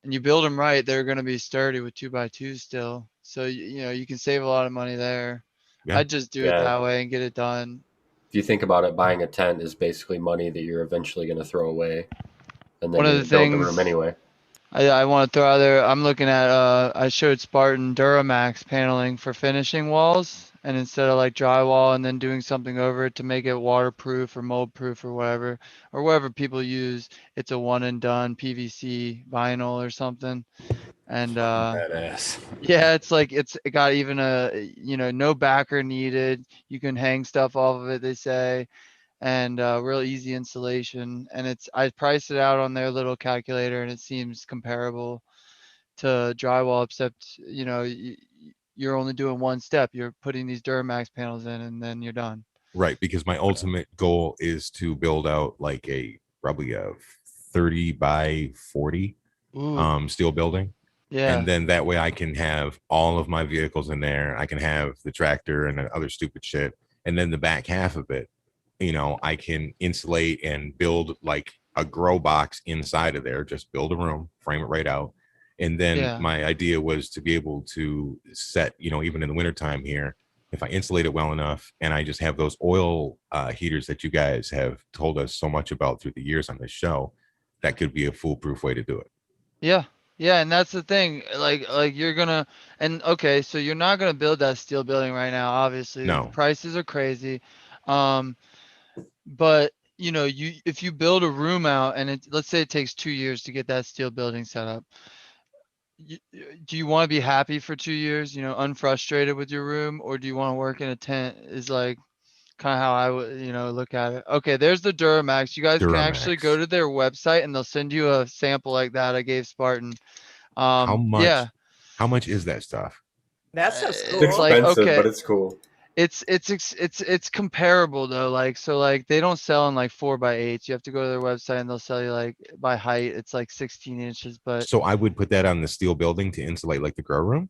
And you build them right, they're going to be sturdy with 2 by 2s still. So you can save a lot of money there. Yeah. I'd just do it Yeah. that way and get it done. If you think about it, buying a tent is basically money that you're eventually going to throw away, and then One you're of going the to build the room things anyway. I want to throw out there, I'm looking at, I showed Spartan Duramax paneling for finishing walls. And instead of like drywall and then doing something over it to make it waterproof or mold proof or whatever people use, it's a one and done PVC vinyl or something. And Badass. yeah, it got even no backer needed. You can hang stuff off of it, they say, and real easy installation. And I priced it out on their little calculator, and it seems comparable to drywall, except you're only doing one step. You're putting these Duramax panels in, and then you're done. Right. Because my ultimate goal is to build out like probably a 30 by 40 Ooh, steel building. yeah. And then that way I can have all of my vehicles in there. I can have the tractor and other stupid shit. And then the back half of it, I can insulate and build like a grow box inside of there, just build a room, frame it right out. And then Yeah. my idea was to be able to set, even in the wintertime here, if I insulate it well enough and I just have those oil heaters that you guys have told us so much about through the years on this show, that could be a foolproof way to do it. Yeah. Yeah, and that's the thing. Like you're gonna and okay, so you're not gonna build that steel building right now, obviously. The No. prices are crazy. But you if you build a room out and let's say it takes 2 years to get that steel building set up. Do you want to be happy for 2 years, unfrustrated with your room, or do you want to work in a tent? Is like kind of how I would, look at it. Okay, there's the Duramax. You guys can actually go Duramax. to their website and they'll send you a sample like that I gave Spartan. How much? Yeah, How much is that stuff? That's so It's It's cool. like expensive, okay, but it's cool. it's comparable though. Like so, like they don't sell in like 4x8s. You have to go to their website and they'll sell you like by height. It's like 16 inches, but So I would put that on the steel building to insulate like the grow room.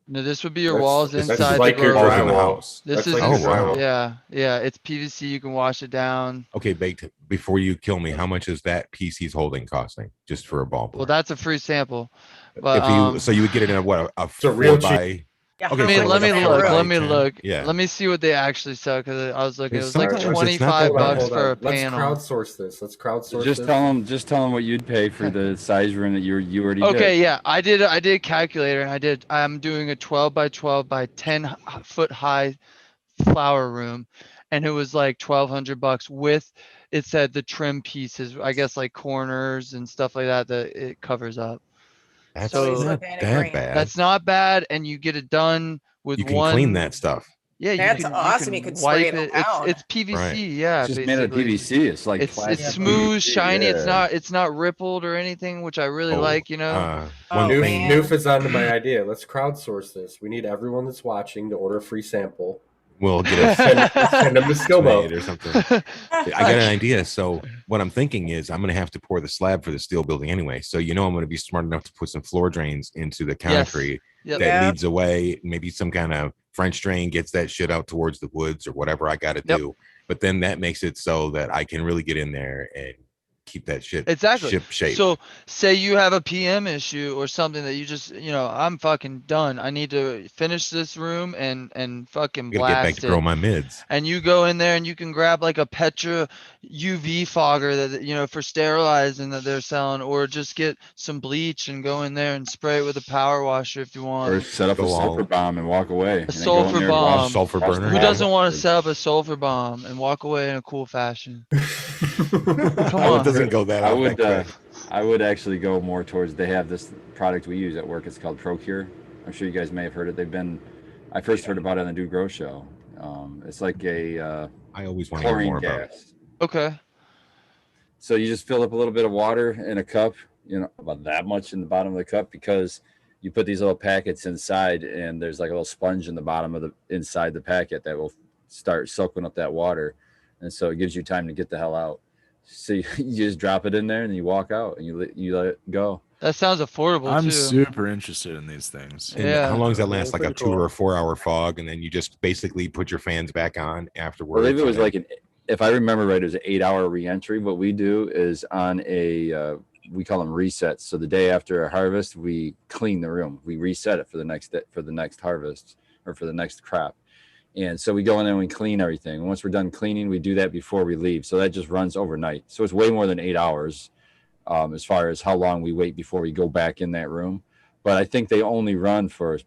no, this would be your That's- walls that's inside the like your grow Walls room. in the drywall. house. This That's is like Oh, your wow. drywall. yeah. It's PVC. You can wash it down. Okay, Baked, before you kill me, how much is that piece he's holding costing? Just for a ballpark. Well, that's a free sample. But If you so you would get it in a So real 4x. Yeah, Okay, how so much let is me that look. room? Let me 10, look. yeah. Let me see what they actually sell because I was looking. It was like Sometimes it's not 25 that Hold on, bad. bucks hold for a on. Let's panel. crowdsource this. Let's crowdsource Just this. tell them what you'd pay for the size room that you already Okay, did. yeah, I did calculator and I'm doing a 12 by 12 by 10 foot high flower room, and it was like $1,200 with it said the trim pieces, I guess like corners and stuff like that it covers up. That's So he's So not looking at a that grand. bad. that's not bad, and you get it done with You can one. clean that stuff. Yeah, That's you awesome. can You could spray wipe it it. around. It's PVC, Right. yeah, It's just made of basically. PVC. It's like It's plastic smooth, PVC, shiny. yeah. It's not rippled or anything, which I really Oh, like, Oh, one Noof, thing. man. Noof is onto my idea. Let's crowdsource this. We need everyone that's watching to order a free sample. We'll get a Send them to Skilbo. made or something. I got an idea. So what I'm thinking is I'm going to have to pour the slab for the steel building anyway. So I'm going to be smart enough to put some floor drains into the Yes. concrete Yep. that Yeah. leads away. Maybe some kind of French drain gets that shit out towards the woods or whatever I got to Yep. do. But then that makes it so that I can really get in there and keep that shit Exactly. ship shape. So say you have a PM issue or something that you just, I'm fucking done. I need to finish this room and fucking I gotta get back blast to grow it. my mids. And you go in there and you can grab like a Petra UV fogger that, for sterilizing that they're selling, or just get some bleach and go in there and spray it with a power washer if you Or want. set up a Go all- sulfur bomb and walk away. And then go in sulfur there and wash- bomb. Sulfur wash the burner. Who water. doesn't want to set up a sulfur bomb and walk away in a cool fashion? Come Oh, on. it doesn't go that I out would that quick. I would actually go more towards, they have this product we use at work. It's called ProCure. I'm sure you guys may have heard it. I first heard about it on the Dude Grow show. It's like a I always want to hear chlorine more about it. gas. Okay. So you just fill up a little bit of water in a cup, about that much in the bottom of the cup, because you put these little packets inside and there's like a little sponge in the bottom of inside the packet that will start soaking up that water. And so it gives you time to get the hell out. So you just drop it in there and you walk out and you let it go. That sounds affordable I'm too. super interested in these things. And Yeah. how long does that Yeah, last? Like a pretty 2 cool. or 4 hour fog, and then you just basically put your fans back on I afterwards. believe it was and then- like if I remember right, it was an 8-hour reentry. What we do is on we call them resets. So the day after a harvest, we clean the room. We reset it for the next harvest or for the next crop. And so we go in there and we clean everything. And once we're done cleaning, we do that before we leave. So that just runs overnight. So it's way more than 8 hours as far as how long we wait before we go back in that room. But I think they only run for,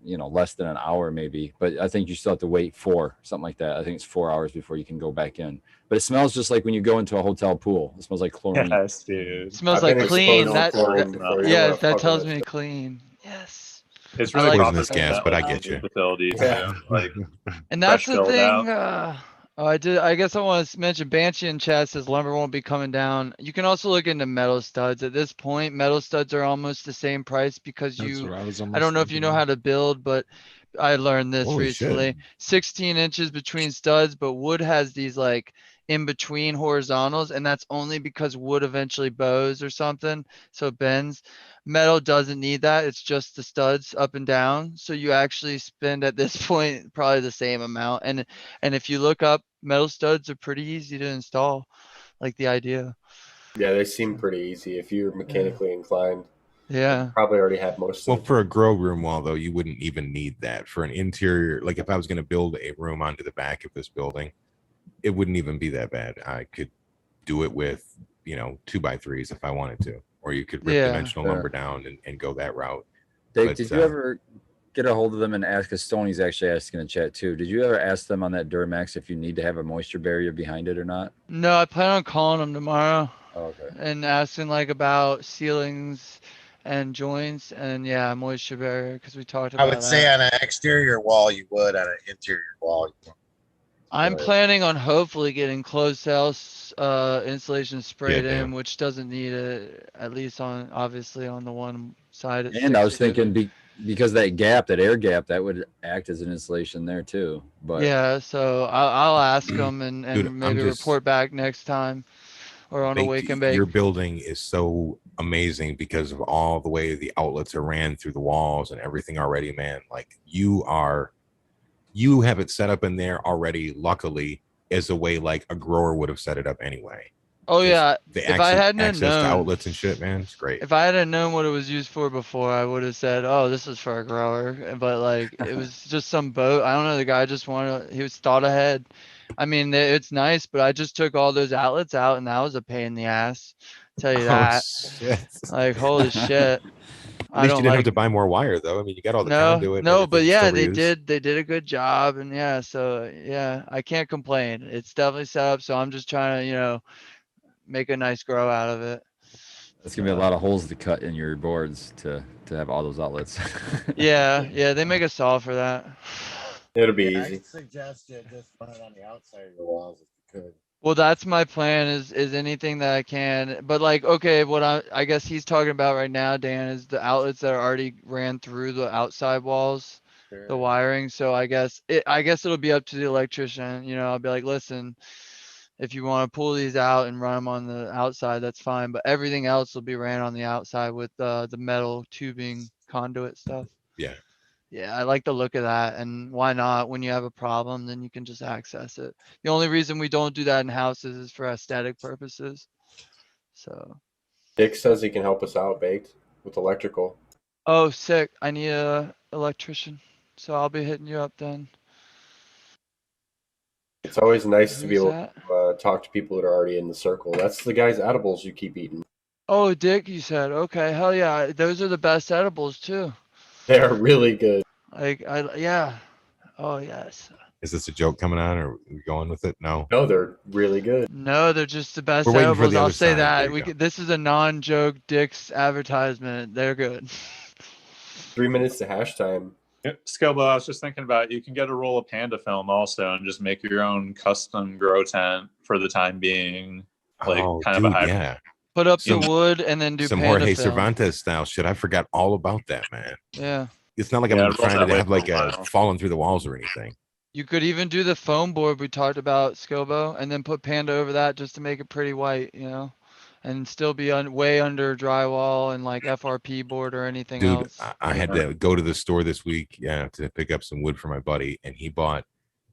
less than an hour maybe. But I think you still have to wait something like that. I think it's 4 hours before you can go back in. But it smells just like when you go into a hotel pool. It smells like chlorine. Yes, dude. It smells I've like been clean. exposed That, to chlorine that- before. You yeah, don't that fuck tells with me it. clean. Yes. It's I really like poisonous gas, but I get you. Facilities, Yeah. like And that's fresh the filled thing. out. I guess I want to mention Banshee in chat says lumber won't be coming down. You can also look into metal studs. At this point, metal studs are almost the same price because That's what I was I almost don't know if you know thinking. how to build, but I learned this Holy recently. shit. 16 inches between studs, but wood has these like in between horizontals, and that's only because wood eventually bows or something, so it bends. Metal doesn't need that. It's just the studs up and down. So you actually spend at this point probably the same amount. And if you look up, metal studs are pretty easy to install, like the idea. Yeah, they seem pretty easy if you're mechanically inclined. Yeah. Probably already have most Well, of it. for a grow room wall, though, you wouldn't even need that. For an interior, like if I was going to build a room onto the back of this building, it wouldn't even be that bad. I could do it with, 2x3s if I wanted to, or you could rip Yeah. dimensional lumber down and go that route. Dick, But, did you ever get a hold of them and ask? Because Stoney's actually asking in chat too. Did you ever ask them on that Duramax if you need to have a moisture barrier behind it or not? No, I plan on calling them tomorrow. Oh, okay. And asking like about ceilings and joints and yeah, moisture barrier, because we talked I about would say that. on an exterior wall you would, on an interior wall you wouldn't. I'm Right. planning on hopefully getting closed cell insulation sprayed Yeah, in, which doesn't need it, at least obviously on the one side. And I was thinking because that gap, that air gap, that would act as an insulation there too. But yeah, so I'll ask them and Dude, maybe report back next time or on a wake and bake. Your building is so amazing because of all the way the outlets are ran through the walls and everything already, man. Like you have it set up in there already, luckily, as a way like a grower would have set it up anyway. Oh yeah, The if I hadn't access to known outlets and shit, man, it's great. If I hadn't known what it was used for before, I would have said, "Oh, this is for a grower." But like, it was just some boat. I don't know. The guy just wanted. He was thought ahead. I mean, it's nice, but I just took all those outlets out, and that was a pain in the ass. Tell you that. Shit. Like, holy shit. At least you didn't have to buy more wire, though. I mean, you got all the conduit. No, but yeah, they did a good job, and yeah, so yeah, I can't complain. It's definitely set up, so I'm just trying to, make a nice grow out of it. It's gonna be a lot of holes to cut in your boards to have all those outlets. yeah, they make a saw for that. It'll be easy. I suggest you just run it on the outside of your walls if you could. Well, that's my plan is anything that I can. But like, okay, what I guess he's talking about right now, Dan, is the outlets that are already ran through the outside walls, the wiring. So I guess it'll be up to the electrician. I'll be like, listen, if you want to pull these out and run them on the outside, that's fine. But everything else will be ran on the outside with the metal tubing conduit stuff. Yeah. Yeah, I like the look of that. And why not? When you have a problem, then you can just access it. The only reason we don't do that in houses is for aesthetic purposes. So Dick says he can help us out, Baked, with electrical. Oh, sick. I need a electrician. So I'll be hitting you up then. It's always nice to be Who's able to talk to people that are already in the circle. That's the guy's edibles you keep eating. Oh, Dick, you said. Okay, hell yeah. Those are the best edibles too. They are really good. Yeah. Oh, yes. Is this a joke coming on, or are we going with it? No. No, they're really good. No, they're just the best We're waiting for edibles. the I'll other say side. There that. you go. This is a non-joke Dick's advertisement. They're good. 3 minutes to hash time. Yep. Scalbo, I was just thinking about you can get a roll of Panda film also and just make your own custom grow tent for the time being. Like of a hybrid. Yeah. Put up the wood and then do some Panda Jorge film. Cervantes style shit. I forgot all about that, man. Yeah. It's not like Yeah, I'm it rolls trying that to way have for a like a while. falling through the walls or anything. You could even do the foam board we talked about, Scobo, and then put Panda over that just to make it pretty white, and still be way under drywall and like FRP board or anything Dude, else. I had to go to the store this week, to pick up some wood for my buddy, and he bought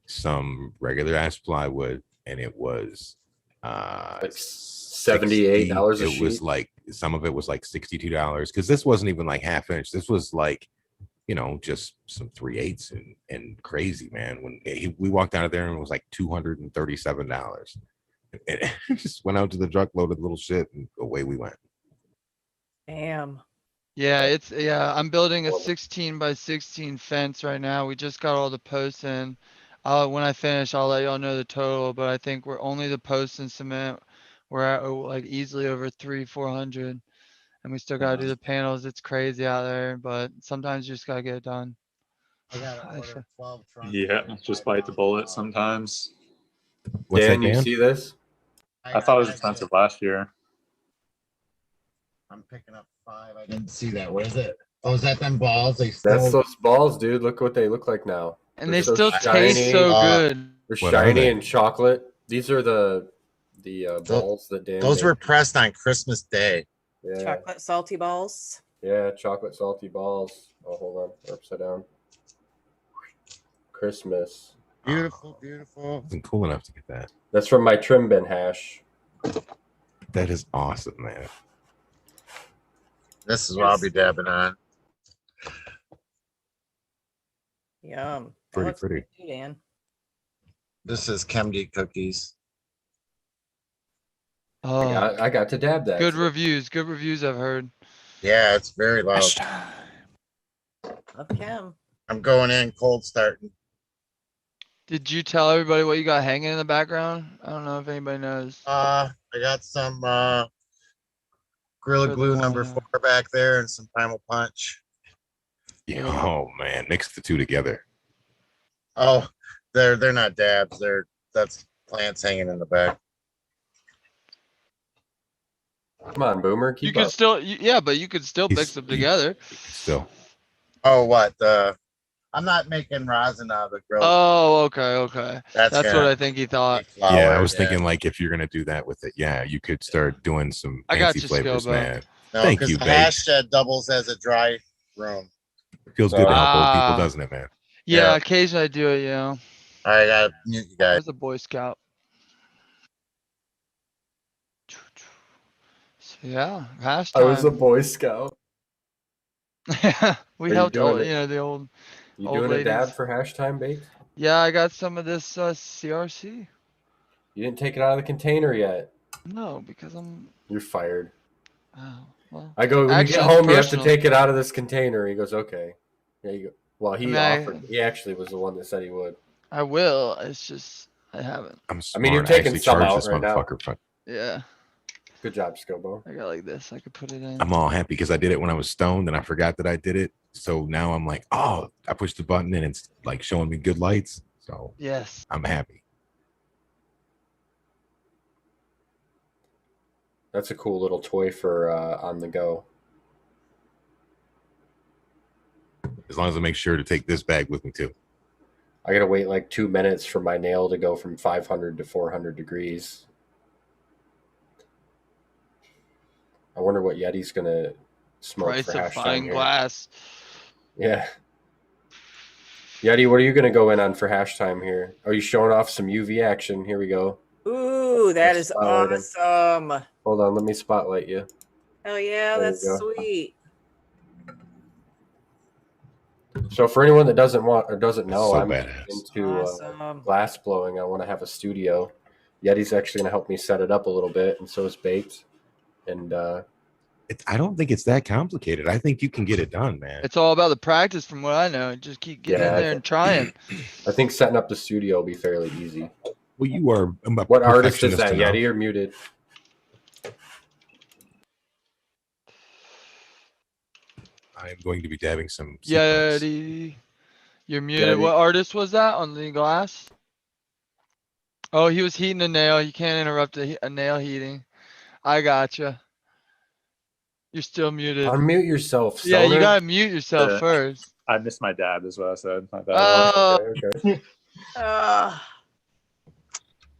some regular ass plywood, and it was like $78 a sheet. It was like some of it was like $62 because this wasn't even like half inch. This was like, just some 3/8 and crazy, man. When we walked out of there and it was like $237. And just went out to the truck, loaded little shit, and away we went. Damn. Yeah, I'm building a 16 by 16 fence right now. We just got all the posts in. When I finish, I'll let y'all know the total, but I think we're only the posts and cement. We're at like easily over 400, and we still gotta do the panels. It's crazy out there, but sometimes you just gotta get it done. I got to order 12 trunks. Yeah, just bite the bullet sometimes. What's Dan, that, you Dan? see this? I thought it was expensive last year. I'm picking up 5. I didn't see that. What is it? Oh, is that them balls? That's those balls, dude. Look what they look like now. And They're they still shiny. taste so good. They're What are shiny they? and chocolate. These are the balls that Dan. Those made. were pressed on Christmas Day. Yeah. Chocolate salty balls. Yeah, chocolate salty balls. Oh, hold on, they're upside down. Christmas. Beautiful, beautiful. Wasn't cool enough to get that. That's from my trim bin hash. That is awesome, man. This is what I'll be dabbing on. Yum. Pretty, looks pretty. good too, Dan. This is Chemdy cookies. Oh, I got to dab that. good reviews. Good reviews I've heard. Yeah, it's very loud. Love Kim. I'm going in cold starting. Did you tell everybody what you got hanging in the background? I don't know if anybody knows. I got some Gorilla For the Glue one, number yeah. 4 back there and some Primal Punch. Yeah, oh man, mix the two together. Oh, they're not dabs. That's plants hanging in the back. Come on, Boomer, You keep could up. still, yeah, but you could still He's- mix them together. Still, Oh, what? I'm not making rosin out of the Gorilla. Oh, okay. That's what gonna I think he thought. be flour, yeah, I was thinking like if you're gonna do that with it, yeah, you could start doing some I got fancy you, flavors, Scobo. man. No, Thank because you, the babe. hash shed doubles as a dry room. It feels good to help old people, Ah. doesn't it, man? Yeah, Yeah. occasionally I do it, you know. All right, I gotta mute you I guys. was a Boy Scout. So, yeah, hash I was a time. Boy Scout. We Are you helped, doing old, it? you know, the old. You Old doing a dab ladies. for hash time, Baked? Yeah, I got some of this CRC. You didn't take it out of the container yet. No, because I'm. You're fired. Oh, well. I go, when you Actually, get it's home, you have to personal. take it out of this container. He goes, okay. Yeah, you go. Well, he I mean, offered. He actually was the one that said he would. I will. It's just I haven't. I'm I smart. mean, you're I taking actually some charge out this right now. motherfucker. For, Yeah, Good job, Scobo. I got like this. I could put it in. I'm all happy because I did it when I was stoned and I forgot that I did it. So now I'm like, oh, I pushed the button and it's like showing me good lights. So Yes. I'm happy. That's a cool little toy for on the go. As long as I make sure to take this bag with me too. I gotta wait like 2 minutes for my nail to go from 500 to 400 degrees. I wonder what Yeti's gonna smoke Price for of hash time fine here. glass. Yeah. Yeti, what are you gonna go in on for hash time here? Are you showing off some UV action? Here we go. Ooh, that Let's is spotlight him. awesome. Hold on, let me spotlight you. Hell yeah, There you that's go. sweet. So for anyone that doesn't want or doesn't know, So I'm badass. into Awesome. glass blowing. I want to have a studio. Yeti's actually gonna help me set it up a little bit, and so is Baked. And I don't think it's that complicated. I think you can get it done, man. It's all about the practice, from what I know. Just keep getting Yeah, in there and trying. I think setting up the studio will be fairly easy. Well, you are a What artist is perfectionist that? enough. Yeti, you're muted. I am going to be dabbing some Yeah, sequins. you're muted. Yeti. What artist was that on the glass? Oh, he was heating a nail. You can't interrupt a nail heating. I gotcha. You're still muted. Unmute yourself, Yeah, you stoner. gotta mute yourself Yeah. first. I missed my dad as well. So my bad. Oh, Okay.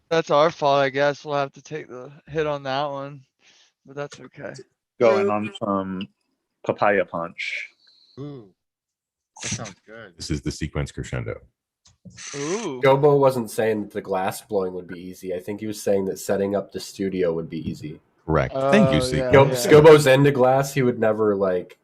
that's our fault, I guess. We'll have to take the hit on that one, but that's okay. Going on some papaya punch. Ooh, that sounds good. This is the sequence crescendo. Ooh. Gobo wasn't saying that the glass blowing would be easy. I think he was saying that setting up the studio would be easy. Correct. Thank you, Oh, sequence. yeah, Scobo's into glass. He would never make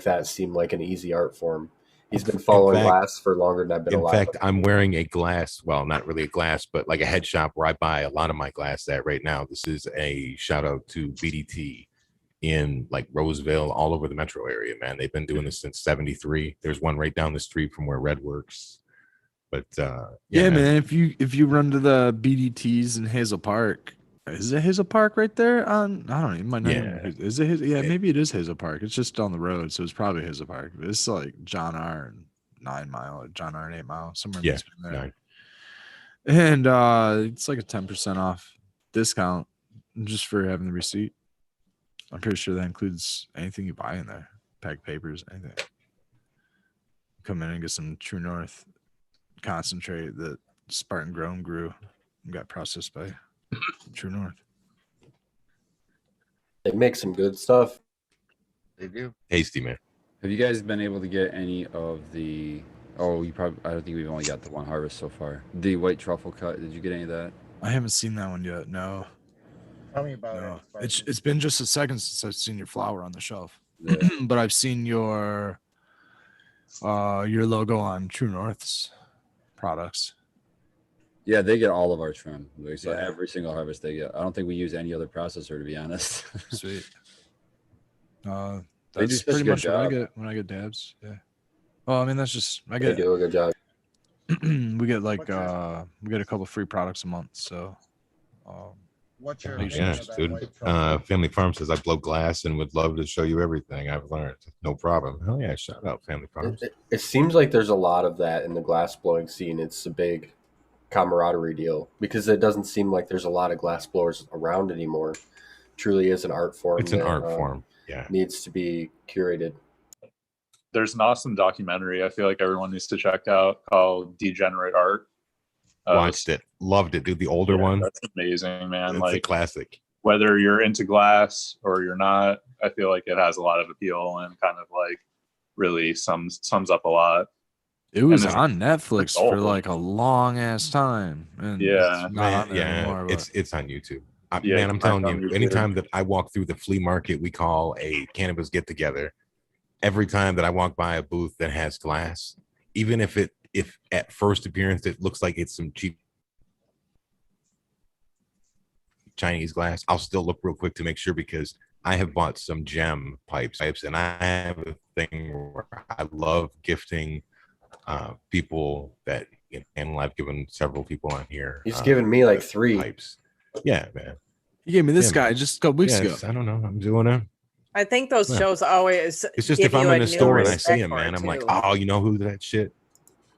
that seem like an easy art form. He's been following fact- glass for longer than I've been In alive. fact, I'm wearing a glass. Well, not really a glass, but like a head shop where I buy a lot of my glass at right now. This is a shout out to BDT in like Roseville, all over the metro area, man. They've been doing this since '73. There's one right down the street from where Red works. But Yeah, man. If you run to the BDTs in Hazel Park, is it Hazel Park right there? I don't know. It might not Yeah. even, is it? Yeah, maybe it is Hazel Park. It's just down the road, so it's probably Hazel Park. It's like John R. and 9 Mile, or John R. and 8 Mile, somewhere in Yeah, between there. 9. And it's like a 10% off discount just for having the receipt. I'm pretty sure that includes anything you buy in there, packed papers, anything. Come in and get some True North concentrate that Spartan Grown grew and got processed by True North. They make some good stuff. They do. Tasty, man. Have you guys been able to get any of the? Oh, you probably. I don't think we've only got the one harvest so far. The white truffle cut. Did you get any of that? I haven't seen that one yet. No. Tell me about No. it. It's been just a second since I've seen your flower on the shelf. Yeah. But I've seen your logo on True North's products. Yeah, they get all of our trim. So Yeah. every single harvest they get. I don't think we use any other processor, to be honest. Sweet. They do That's such a pretty good much what I job. get when I get dabs. Yeah. Well, I mean, that's just I They get do a good job. we get like What's your- we get a couple free products a month. So What's your Oh, opinion yeah, of that dude. white truffle? Family Farm says I blow glass and would love to show you everything I've learned. No problem. Hell yeah, shout out Family Farms. It seems like there's a lot of that in the glass blowing scene. It's a big camaraderie deal because it doesn't seem like there's a lot of glass blowers around anymore. Truly is an art form. It's an that, art form. Yeah. needs to be curated. There's an awesome documentary I feel like everyone needs to check out called Degenerate Art. Watched it. Loved it, dude. The older one. That's amazing, man. It's a Like classic. whether you're into glass or you're not, I feel like it has a lot of appeal and kind of like really sums up a lot. it was it's- on Netflix it's for old. like a long ass time. And Yeah. it's not Man, on there anymore. But it's on YouTube. Yeah, Man, I'm you can telling find it you, on YouTube. anytime that I walk through the flea market we call a cannabis get together, every time that I walk by a booth that has glass, even if at first appearance it looks like it's some cheap Chinese glass, I'll still look real quick to make sure because I have bought some gem pipes and I have a thing where I love gifting people that, and I've given several people on here. He's given me like 3. pipes. Yeah, man. you gave me this Yeah, guy man. just a couple weeks ago. Yes, I don't know. I'm doing a. I think those Yeah. shows always. It's just give if I'm you in a new store and I see respect him, for man, it, I'm like, too. oh, you know who that shit?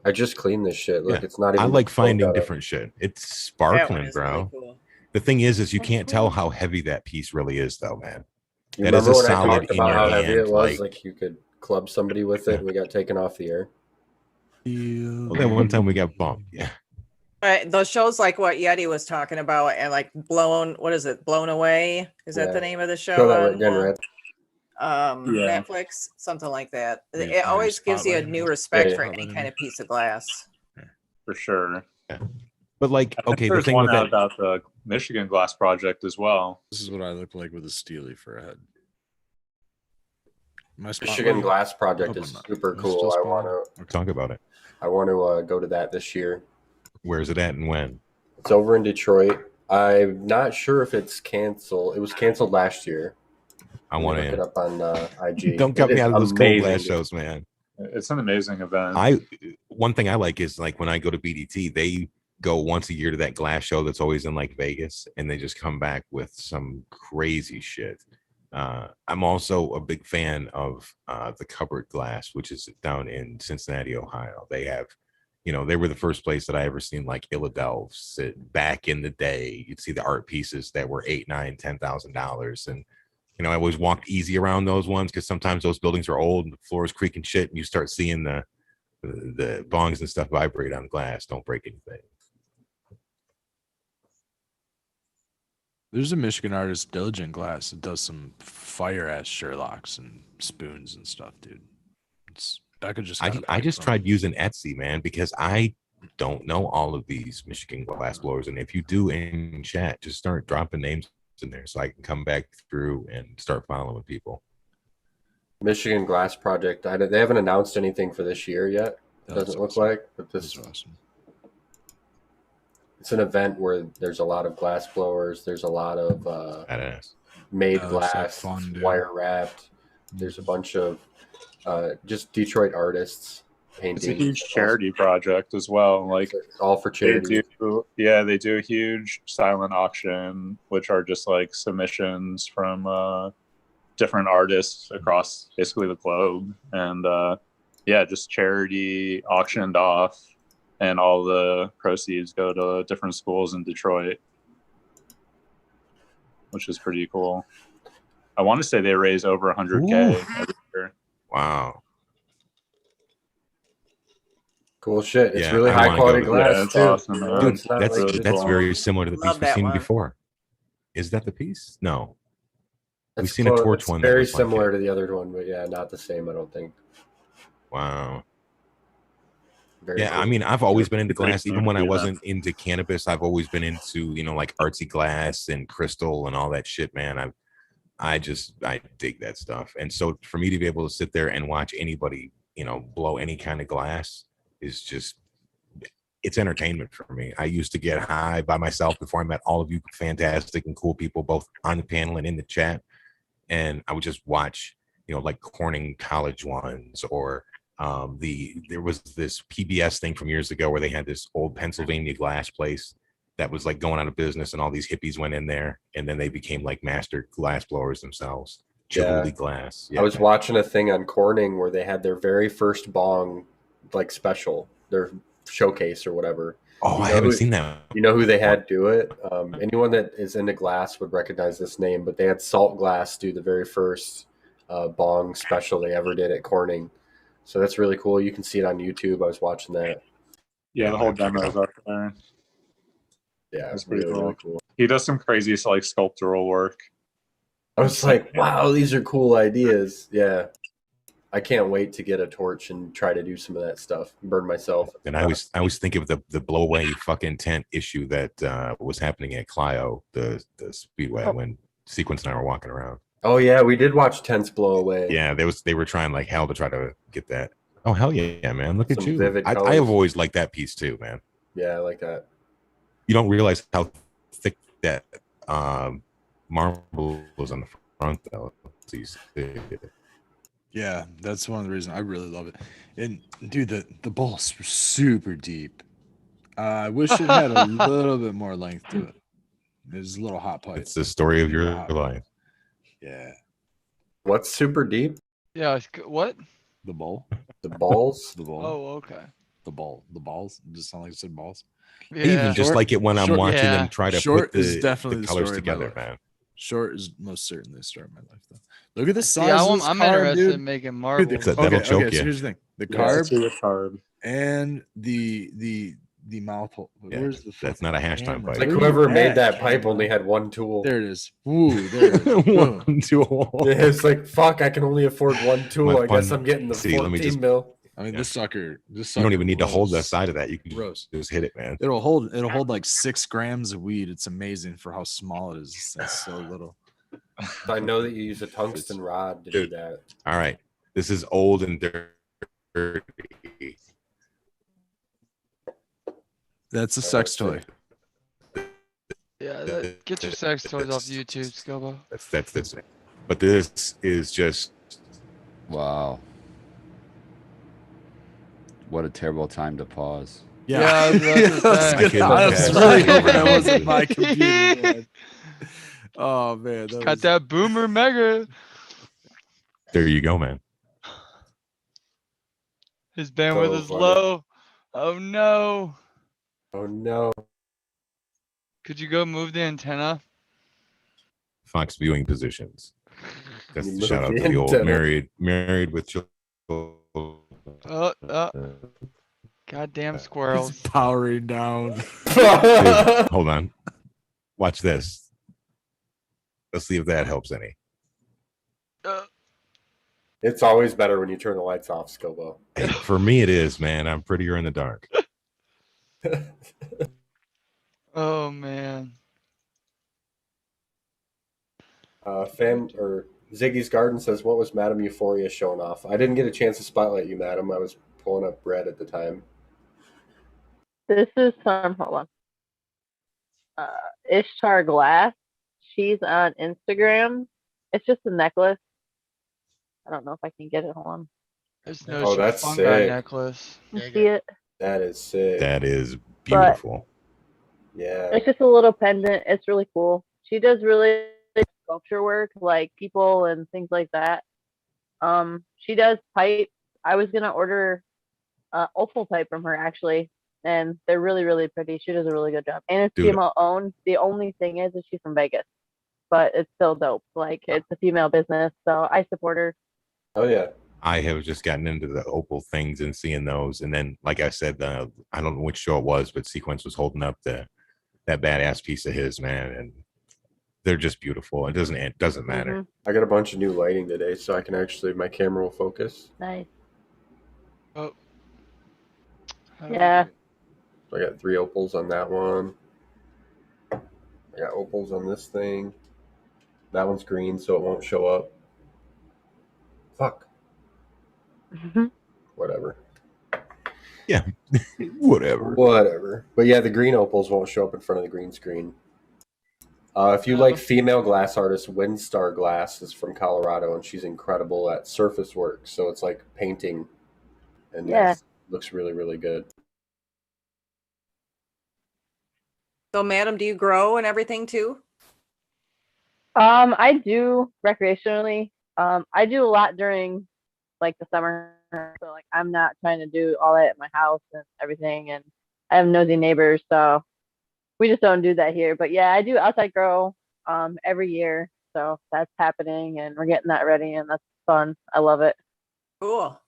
I just cleaned this shit. Look, Yeah. it's not even. I like finding got up. different shit. It's That one sparkling, is bro. really cool. The thing is you can't tell how heavy that piece really is, though, man. You That is remember a when I solid talked in about your how heavy hand, it was? like- Like you could club somebody with it, and we got taken off the air. Well, that one time we got bumped. Yeah. Those shows like what Yeti was talking about and like blown. What is it? Blown Away? Is that Yeah. the name of the show? Show that on, again, Red. Yeah. Netflix, something like that. Yeah, It always gives you a spotlight. new respect Yeah, for yeah. any kind of piece of glass. For sure. But like, I think okay, the there's thing one with out that, about the Michigan Glass Project as well. This is what I look like with a Steely for a head. My Michigan Glass Project is super cool. I want talk about it. to go to that this year. Where's it at and when? It's over in Detroit. I'm not sure if it's canceled. It was canceled last year. I Let me want look it to. up on IG. Don't cut It me is out of those cold amazing, glass dude. shows, man. It's an amazing event. One thing I like is like when I go to BDT, they go once a year to that glass show that's always in like Vegas, and they just come back with some crazy shit. I'm also a big fan of the Cupboard Glass, which is down in Cincinnati, Ohio. They have, they were the first place that I ever seen like Illadelphs sit back in the day. You'd see the art pieces that were $8,000, $9,000, $10,000, and I always walked easy around those ones because sometimes those buildings are old and the floor is creaking shit, and you start seeing the bongs and stuff vibrate on glass. Don't break anything. There's a Michigan artist, Diligent Glass, that does some fire ass Sherlocks and spoons and stuff, dude. It's Becca just. got it I back just from- tried using Etsy, man, because I don't know all of these Michigan glass blowers, and if you do in chat, just start dropping names in there so I can come back through and start following people. Michigan Glass Project. They haven't announced anything for this year yet. That's Doesn't look awesome. like, but That's this awesome. it's an event where there's a lot of glass blowers. There's a lot of Badass. made Yeah, looks like glass, fun, dude. wire wrapped. There's a bunch of just Detroit artists painting. It's a huge charity project as well. Like It's all for charity. they do a huge silent auction, which are just like submissions from different artists across basically the globe, and just charity auctioned off, and all the proceeds go to different schools in Detroit, which is pretty cool. I want to say they raise over 100K every year. Wow. Cool shit. It's Yeah, really I high wanna quality go. glass Yeah, it's too. awesome, man. Dude, It's not that's like really just- cool. very similar to the Love piece we've that seen one. before. Is that the piece? No. We've it's seen a close- torch it's one that very was like similar it. to the other one, but yeah, not the same. I don't think. Wow. Very Yeah, cool. I mean, I've always been into Pretty glass. Even when I yeah. wasn't into cannabis, I've always been into, like artsy glass and crystal and all that shit, man. I dig that stuff. And so for me to be able to sit there and watch anybody, blow any kind of glass is just, it's entertainment for me. I used to get high by myself before I met all of you fantastic and cool people, both on the panel and in the chat. And I would just watch, like Corning college ones, or there was this PBS thing from years ago where they had this old Pennsylvania glass place that was like going out of business, and all these hippies went in there, and then they became like master glass blowers themselves. Chihuly Glass. Yeah, I was watching a thing on Corning where they had their very first bong, like special, their showcase or whatever. Oh, I haven't seen that. You know who they had do it? Anyone that is into glass would recognize this name, but they had Salt Glass do the very first bong special they ever did at Corning. So that's really cool. You can see it on YouTube. I was watching that. Yeah, the whole demo is up there. Yeah, That's it's pretty really, cool. really cool. He does some crazy like sculptural work. I was like, wow, these are cool ideas. Yeah. I can't wait to get a torch and try to do some of that stuff. Burn myself. And I always think of the blow away fucking tent issue that was happening at Clio, the speedway, when Sequence and I were walking around. Oh yeah, we did watch tents blow away. Yeah, they were trying like hell to try to get that. Oh hell yeah, man! Look at Some you. vivid I colors. have always liked that piece too, man. Yeah, I like that. You don't realize how thick that marble was on the front though. Yeah, that's one of the reasons I really love it. And dude, the balls were super deep. I wish it had a little bit more length to it. There's a little hot pipe. It's the story of your life. Yeah. What's super deep? Yeah. What? The bowl. The balls? The bowl. Oh, okay. The ball. The balls. It just sound like it said balls. I even just like it when I'm watching yeah. them try to Short put is the definitely the colors story of my together, life. man. Short is most certainly the story of my life, though. Look at the See, size of this I'm carb, interested dude. in making Dude, marbles. That'll okay, choke okay. So you. here's the thing: the Yeah, carb it's a carb. and the mouth hole. Yeah, Where's the that's fucking not a hash time camera? pipe. Like Where whoever you made at, that pipe camera? only had one tool. There it is. Ooh, there it is. Boom. One tool. Yeah, it's like, fuck, I can only afford one tool. My I guess pun- I'm getting the See, let 14 me just- mil. I mean, Yeah. this sucker. You don't even need to hold the side of that. You can Gross. just hit it, man. It'll hold like 6 grams of weed. It's amazing for how small it is. That's so little. I know that you use a tungsten rod to do Dude. that. All right. This is old and dirty. That's a sex toy. Yeah, get your sex toys off YouTube, Scobo. That's this. But this is just Wow. What a terrible time to pause. Yeah, I was about to I say. was Okay. really hoping that wasn't my computer. Man. Oh man, that Got was, that boomer mega. there you go, man. His bandwidth So is funny. low. Oh no. Oh no. Could you go move the antenna? Fox viewing positions. That's You the moved shout out the to the old antenna. married with children. Goddamn he's squirrels. powering down. Dude, hold on. Watch this. Let's see if that helps any. It's always better when you turn the lights off, Scobo. Hey, for me, it is, man. I'm prettier in the dark. Oh man. Ziggy's Garden says, "What was Madam Euphoria showing off?" I didn't get a chance to spotlight you, Madam. I was pulling up bread at the time. This is some, hold on. Ishtar Glass. She's on Instagram. It's just a necklace. I don't know if I can get it. Hold on. There's no Oh, that's fungi sick. necklace. You Dig see it? That is sick. That is beautiful. Yeah. It's just a little pendant. It's really cool. She does really sculpture work, like people and things like that. She does pipe. I was gonna order opal pipe from her actually, and they're really, really pretty. She does a really good job, and it's Dude. female owned. The only thing is she's from Vegas, but it's still dope. Like it's a female business, so I support her. Oh yeah. I have just gotten into the opal things and seeing those. And then, like I said, I don't know which show it was, but Sequence was holding up that badass piece of his, man. And they're just beautiful. It doesn't matter. I got a bunch of new lighting today, so I can actually, my camera will focus. Nice. Oh. Yeah. So I got 3 opals on that one. I got opals on this thing. That one's green, so it won't show up. Fuck. Whatever. Yeah. Whatever. But yeah, the green opals won't show up in front of the green screen. If you like female glass artist, Windstar Glass is from Colorado, and she's incredible at surface work. So it's like painting, and it looks really, really good. So, madam, do you grow and everything too? I do recreationally. I do a lot during like the summer. So like I'm not trying to do all that at my house and everything. And I have nosy neighbors, so we just don't do that here. But yeah, I do outside grow every year. So that's happening and we're getting that ready and that's fun. I love it. Cool.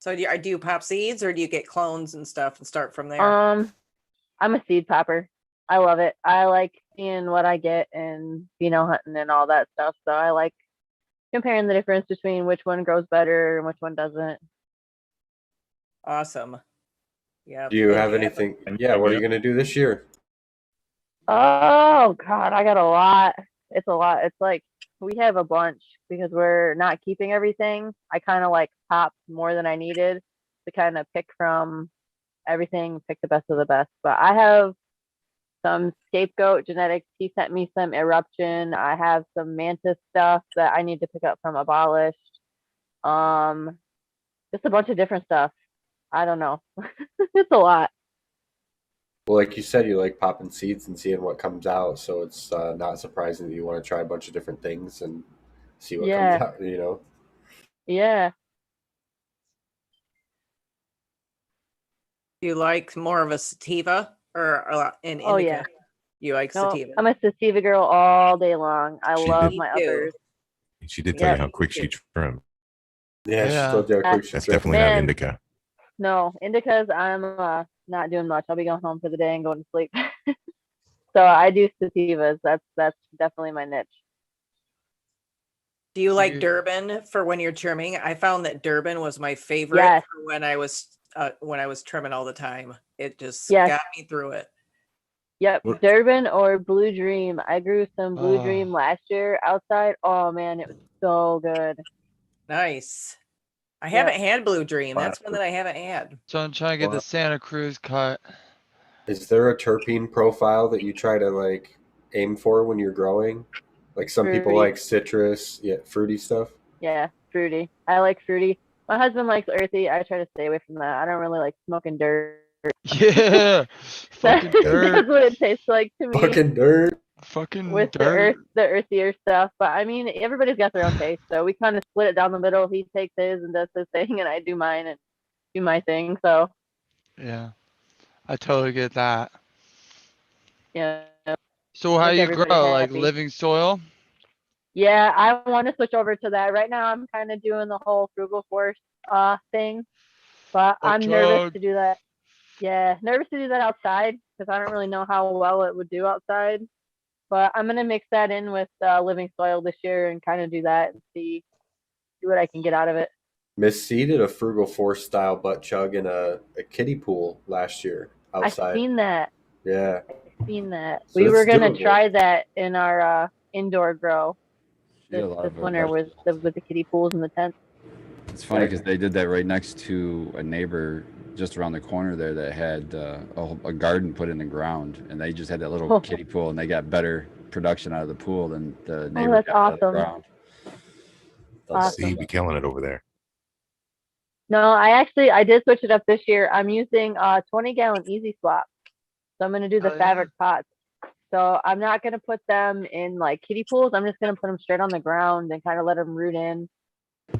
So do you pop seeds or do you get clones and stuff and start from there? I'm a seed popper. I love it. I like seeing what I get and hunting and all that stuff. So I like comparing the difference between which one grows better and which one doesn't. Awesome. Yeah. Do you have anything? Yeah, what are you going to do this year? Oh God, I got a lot. It's a lot. It's like we have a bunch because we're not keeping everything. I kind of like popped more than I needed to kind of pick from everything, pick the best of the best. But I have some scapegoat genetics. He sent me some eruption. I have some mantis stuff that I need to pick up from abolished. Just a bunch of different stuff. I don't know. It's a lot. Well, like you said, you like popping seeds and seeing what comes out. So it's not surprising that you want to try a bunch of different things and see what comes out, Yeah. Do you like more of a sativa or an indica? Oh yeah. You like sativa? I'm a sativa girl all day long. I love Me my too. uppers. And she did tell you how quick she trimmed. Yeah, she told you how quick she That's trimmed. definitely not indica. No, indicas, I'm not doing much. I'll be going home for the day and going to sleep. So I do sativas. That's definitely my niche. Do you like Durban for when you're trimming? I found that Durban was my favorite for when I was trimming all the time. It just got me through it. Yep, Durban or Blue Dream. I grew some Blue Dream last year outside. Oh man, it was so good. Nice. I haven't had Blue Dream. That's one that I haven't had. So I'm trying to get the Santa Cruz cut. Is there a terpene profile that you try to like aim for when you're growing? Like some people like citrus, fruity stuff. Yeah, fruity. I like fruity. My husband likes earthy. I try to stay away from that. I don't really like smoking dirt. Yeah, fucking dirt. That's what it tastes like to me. Fucking dirt. Fucking with dirt. the earthier stuff. But I mean, everybody's got their own taste, so we kind of split it down the middle. He takes his and does his thing, and I do mine and do my thing. So yeah, I totally get that. Yeah. So how you grow? Like living soil? Yeah, I want to switch over to that. Right now, I'm kind of doing the whole frugal force thing, but I'm nervous to do that. Yeah, nervous to do that outside because I don't really know how well it would do outside. But I'm gonna mix that in with living soil this year and kind of do that and see what I can get out of it. Miss C did a frugal force style butt chug in a kiddie pool last year outside. I've seen that. Yeah. I've seen that. So we were gonna try that in our indoor grow this winter with the kiddie pools and the tents. It's funny because they did that right next to a neighbor just around the corner there that had a garden put in the ground, and they just had that little kiddie pool, and they got better production out of the pool than the neighbor that's got out of the awesome. ground. Awesome. See, be killing it over there. No, I did switch it up this year. I'm using 20-gallon easy swap, so I'm gonna do the fabric pots. So I'm not gonna put them in like kiddie pools. I'm just gonna put them straight on the ground and kind of let them root in.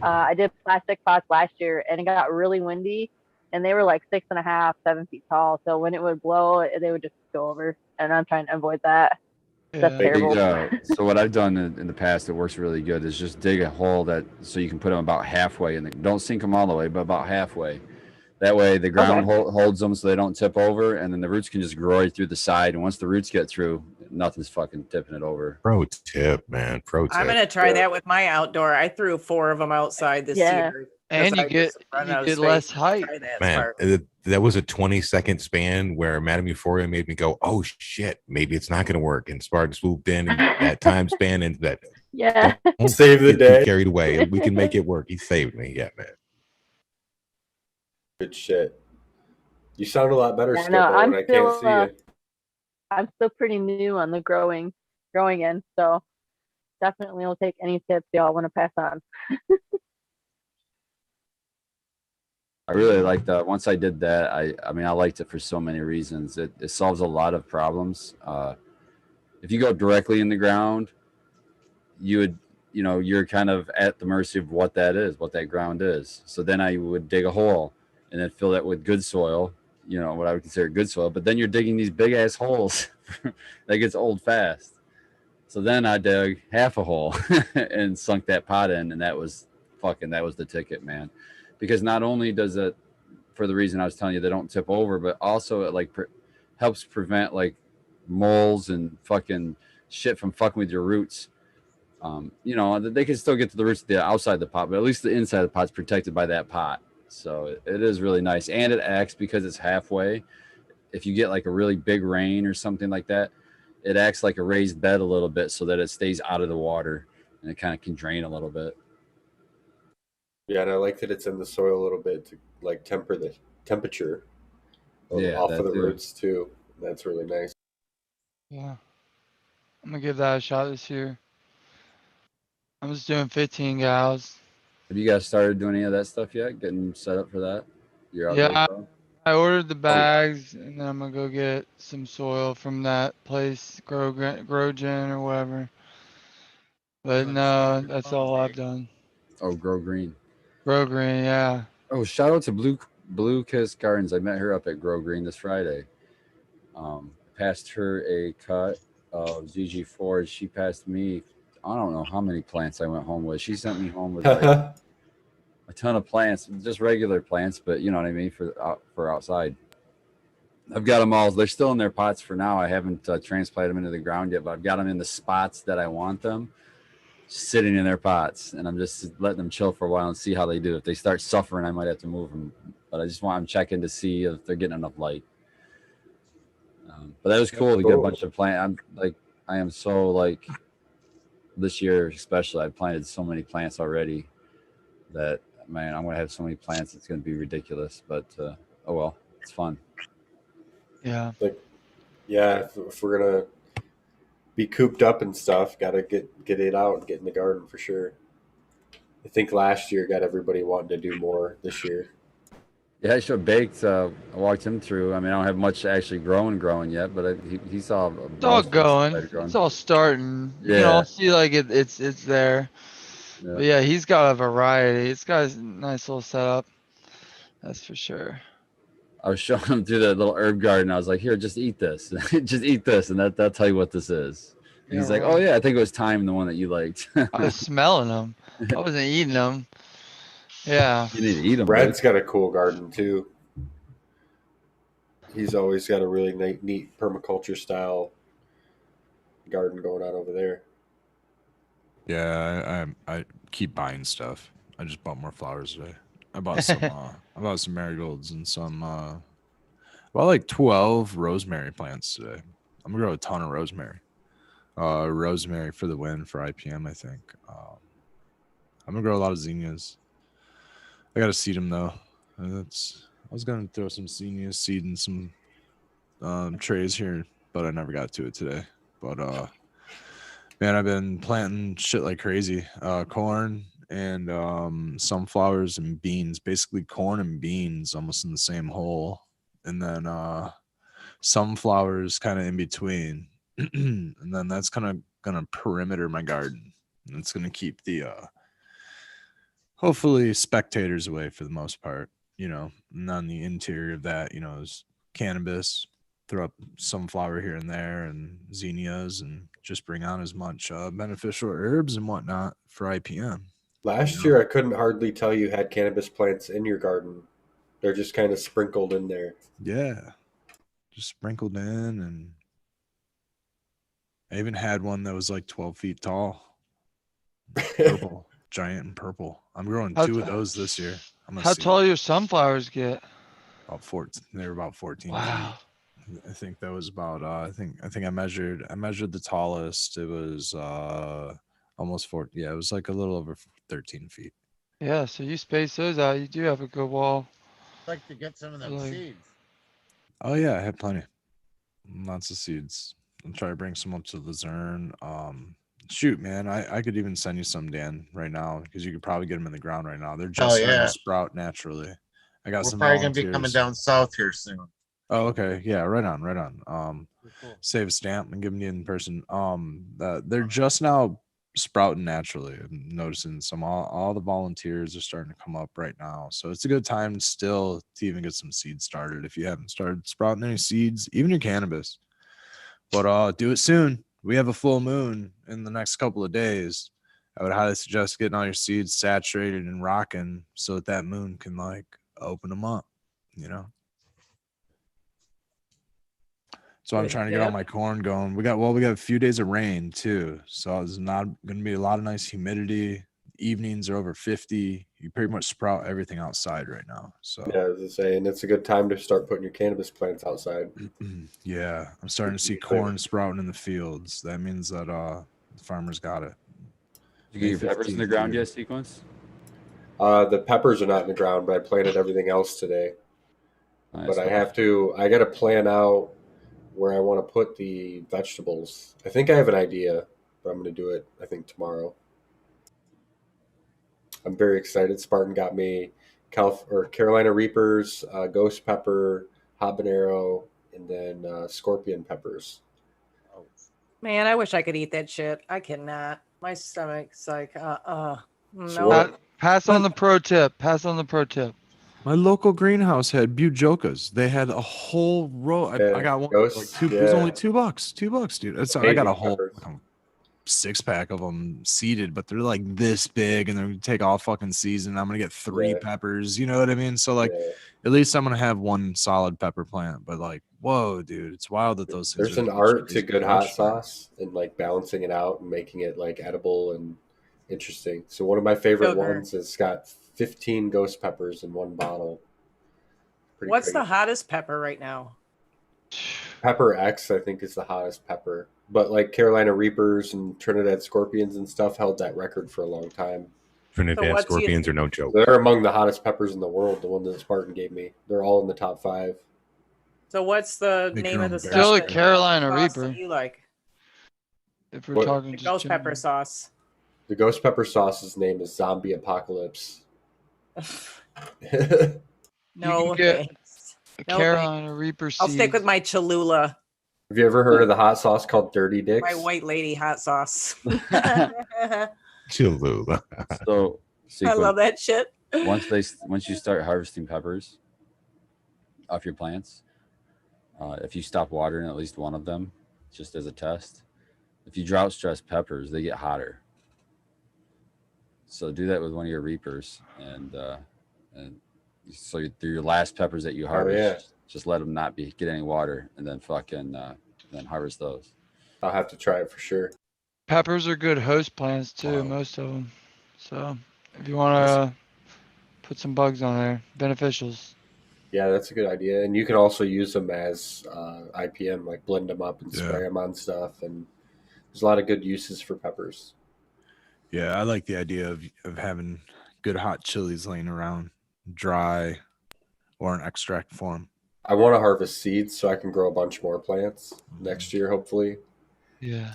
I did plastic pots last year, and it got really windy. And they were like 6.5, 7 feet tall. So when it would blow, they would just go over. And I'm trying to avoid that. That's Yeah. terrible. So what I've done in the past that works really good is just dig a hole that so you can put them about halfway and don't sink them all the way, but about halfway. That way the ground holds them so they don't tip over, and then the roots can just grow right through the side. And once the roots get through, nothing's fucking tipping it over. Pro tip, man. Pro tip. I'm gonna try that with my outdoor. I threw 4 of them outside this Yeah. year. And you get less height. Try that Man, smart. that was a 20-second span where Madam Euphoria made me go, "Oh shit, maybe it's not going to work." And Spartan swooped in and that time span and that Yeah. don't Save the get too day. carried away. We can make it work. He saved me. Yeah, man. Good shit. You sound a lot better, Yeah, Skippo, no, I'm and I can't still, see you. I'm still pretty new on the growing end, so definitely will take any tips y'all want to pass on. I really liked that. Once I did that, I mean, I liked it for so many reasons. It solves a lot of problems. If you go directly in the ground, you would, you're kind of at the mercy of what that ground is. So then I would dig a hole and then fill that with good soil, what I would consider good soil. But then you're digging these big ass holes that gets old fast. So then I dug half a hole and sunk that pot in, and that was the ticket, man. Because not only does it, for the reason I was telling you, they don't tip over, but also it helps prevent like moles and fucking shit from fucking with your roots. They can still get to the roots of the outside of the pot, but at least the inside of the pot's protected by that pot. So it is really nice, and it acts because it's halfway. If you get like a really big rain or something like that, it acts like a raised bed a little bit so that it stays out of the water and it kind of can drain a little bit. Yeah, and I like that it's in the soil a little bit to like temper the temperature Yeah, off that of the too. roots too. That's really nice. Yeah. I'm gonna give that a shot this year. I'm just doing 15 gals. Have you guys started doing any of that stuff yet? Getting set up for that? You're out Yeah, there, I ordered the bags, and then I'm gonna go get some soil from that place, GrowGen or whatever. But no, that's all I've done. Oh, Grow Green. Grow Green, yeah. Oh, shout out to Blue Kiss Gardens. I met her up at Grow Green this Friday. Passed her a cut of ZG4. She passed me, I don't know how many plants I went home with. She sent me home with like a ton of plants, just regular plants, but you know what I mean, for outside. I've got them all. They're still in their pots for now. I haven't transplanted them into the ground yet, but I've got them in the spots that I want them, sitting in their pots, and I'm just letting them chill for a while and see how they do. If they start suffering, I might have to move them, but I just want them checking to see if they're getting enough light. But that was cool to get a bunch of plants. I am so like this year especially. I planted so many plants already that man, I'm gonna have so many plants. It's gonna be ridiculous. But oh well, it's fun. Yeah. Yeah, if we're gonna be cooped up and stuff, gotta get it out and get in the garden for sure. I think last year got everybody wanting to do more this year. Yeah, I should baked. I walked him through. I mean, I don't have much actually growing yet, but he saw. It's all going. It's all starting. You can all see like it's there. Yeah. But yeah, he's got a variety. It's got a nice little setup. That's for sure. I was showing him through the little herb garden. I was like, "Here, just eat this. Just eat this, and that'll tell you what this is." And he's like, "Oh yeah, I think it was thyme, the one that you liked." I was smelling them. I wasn't eating them. Yeah. You need to eat them. Brad's got a cool garden too. He's always got a really neat permaculture style garden going on over there. Yeah, I keep buying stuff. I just bought more flowers today. I bought some marigolds and some about like 12 rosemary plants today. I'm gonna grow a ton of rosemary. Rosemary for the win for IPM, I think. I'm gonna grow a lot of zinnias. I gotta seed them though. I was gonna throw some zinnia seed in some trays here, but I never got to it today. But man, I've been planting shit like crazy. Corn and sunflowers and beans. Basically corn and beans almost in the same hole. And then sunflowers kind of in between. And then that's kind of gonna perimeter my garden. And it's gonna keep the hopefully spectators away for the most part, and on the interior of that, is cannabis, throw up sunflower here and there and zinnias and just bring on as much beneficial herbs and whatnot for IPM. Last year, I couldn't hardly tell you had cannabis plants in your garden. They're just kind of sprinkled in there. Yeah, just sprinkled in, and I even had one that was like 12 feet tall, purple, giant and purple. I'm growing How 2 of t- those this year. I'm gonna How see. tall your sunflowers get? About 14. They were about 14 Wow. feet. I think that was about. I think I measured the tallest. It was almost 4. Yeah, it was like a little over 13 feet. Yeah, so you space those out. You do have a good wall. I'd like to get some of them Like- seeds. Oh yeah, I had plenty. Lots of seeds. I'll try to bring some up to Luzerne. Shoot, man, I could even send you some, Dan, right now, because you could probably get them in the ground right now. They're just starting yeah. to sprout naturally. I got We're some probably gonna be coming volunteers. down south here soon. Oh, okay. Yeah, right on, right on. Cool. Save a stamp and give them to you in person. They're just now sprouting naturally. I'm noticing all the volunteers are starting to come up right now. So it's a good time still to even get some seeds started if you haven't started sprouting any seeds, even your cannabis. But do it soon. We have a full moon in the next couple of days. I would highly suggest getting all your seeds saturated and rocking so that moon can like open them up, you know. So I'm Good trying to get all tip. my corn going. We got a few days of rain too. So there's not going to be a lot of nice humidity. Evenings are over 50. You pretty much sprout everything outside right now. So Yeah, as I say, and it's a good time to start putting your cannabis plants outside. yeah, I'm starting to see corn sprouting in the fields. That means that the farmers got it. Did you get your peppers in the 15th ground year. yet, Sequence? The peppers are not in the ground, but I planted everything else today. Nice. But I got to plan out where I want to put the vegetables. I think I have an idea, but I'm going to do it, I think, tomorrow. I'm very excited. Spartan got me Carolina Reapers, ghost pepper, habanero, and then scorpion peppers. Man, I wish I could eat that shit. I cannot. My stomach's like, So no. what- Pass on the pro tip. Pass on the pro tip. My local greenhouse had bujokas. They had a whole row. I got one. ghosts, Like two, It was yeah. only $2, dude. I got Amazing a whole peppers. 6-pack of them seeded, but they're like this big, and they're gonna take all fucking season. I'm gonna get 3 Yeah. peppers. You know what I mean? So like, Yeah. at least I'm gonna have one solid pepper plant. But like, whoa, dude, it's wild that those things. There's are an such art to crazy good hot growth. sauce and like balancing it out and making it like edible and interesting. So one of my favorite Sugar. ones has got 15 ghost peppers in one bottle. Pretty What's the crazy. hottest pepper right now? Pepper X, I think, is the hottest pepper. But like Carolina Reapers and Trinidad Scorpions and stuff held that record for a long time. Trinidad what's the- scorpions are no joke. They're among the hottest peppers in the world, the one that Spartan gave me. They're all in the top 5. So what's the Make name your of the own stuff? Still a that- Carolina sauce that Reaper. you like? If we're What? talking The just ghost pepper general. sauce. The ghost pepper sauce's name is Zombie Apocalypse. No, can get thanks. A No, Carolina Reaper seeds. I'll stick with my Cholula, Have you ever heard of the hot sauce called Dirty Dicks? my white lady hot sauce. Cholula. So, I Sequence, love that shit. once you start harvesting peppers off your plants, if you stop watering at least one of them, just as a test, if you drought stress peppers, they get hotter. So do that with one of your reapers, and so through your last peppers that you harvest, yeah. just let them not get any water, and then then harvest those. I'll have to try it for sure. Peppers are good host plants too, Wow. most of them. So if you want to put some bugs on there, beneficials. Yeah, that's a good idea. And you can also use them as IPM, like blend them up and Yeah. spray them on stuff. And there's a lot of good uses for peppers. Yeah, I like the idea of having good hot chilies laying around, dry or in extract form. I want to harvest seeds so I can grow a bunch more plants next year, hopefully. Yeah.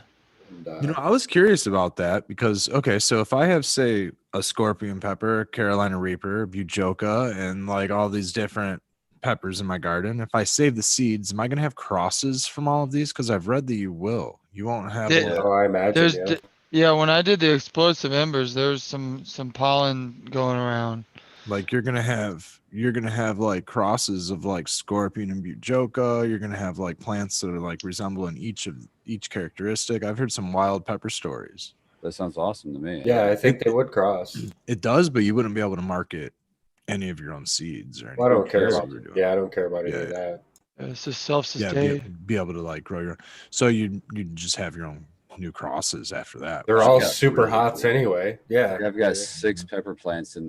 And, I was curious about that because, okay, so if I have, say, a scorpion pepper, Carolina Reaper, Bujoka, and like all these different peppers in my garden, if I save the seeds, am I going to have crosses from all of these? Because I've read that you will. You won't have. Yeah. like- oh, I imagine, There's yeah. yeah, when I did the explosive embers, there's some pollen going around. Like you're gonna have like crosses of like scorpion and bujoka. You're gonna have like plants that are like resembling each characteristic. I've heard some wild pepper stories. That sounds awesome to me. Yeah, I think they would cross. It does, but you wouldn't be able to market any of your own seeds or anything. Well, I don't care That's about. what we're doing. Yeah, I don't care about any Yeah. of that. It's just Yeah, self-sustained. be able to like grow your own. So you just have your own new crosses after that. They're which all is super really hots cool. anyway. Yeah. I've got 6 pepper plants in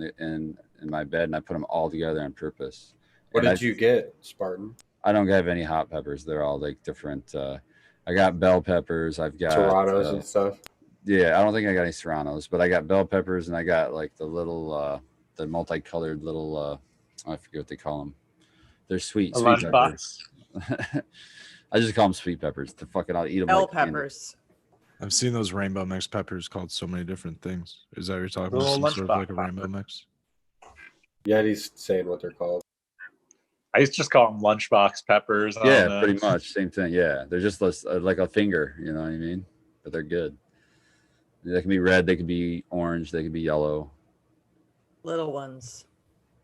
my bed, and I put them all together on purpose. What And did you get, Spartan? I don't have any hot peppers. They're all like different. I got bell peppers. I've got Serranos and stuff. Yeah, I don't think I got any serranos, but I got bell peppers, and I got like the little, the multicolored little. I forget what they call them. They're sweet peppers. I just call them sweet peppers. I'll eat them. Bell like candy. peppers. I've seen those rainbow mix peppers called so many different things. Is that what you're talking about? Little Some sort of like a lunchbox rainbow mix? Yeah, he's saying what they're called. I used to just call them lunchbox peppers. I Yeah, don't know. pretty much same thing. Yeah, they're just like a finger. You know what I mean? But they're good. They can be red. They can be orange. They can be yellow. Little ones.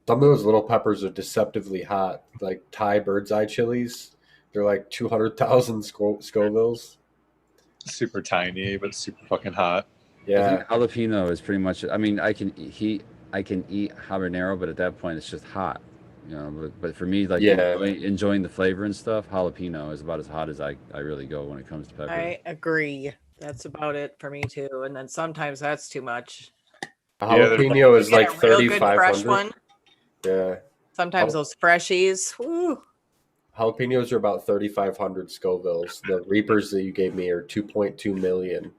Some of those little peppers are deceptively hot, like Thai bird's eye chilies. They're like 200,000 Scovilles. Super tiny, but super fucking hot. I Yeah. think jalapeno is pretty much. I mean, I can eat habanero, but at that point, it's just hot. You know, but for me, like Yeah. enjoying the flavor and stuff, jalapeno is about as hot as I really go when it comes to pepper. I agree. That's about it for me too. And then sometimes that's too much. A Yeah, there's jalapeno You is get like a real good fresh 3,500. one. Yeah. Sometimes those freshies. Woo. Jalapenos are about 3,500 Scovilles. The Reapers that you gave me are 2.2 million.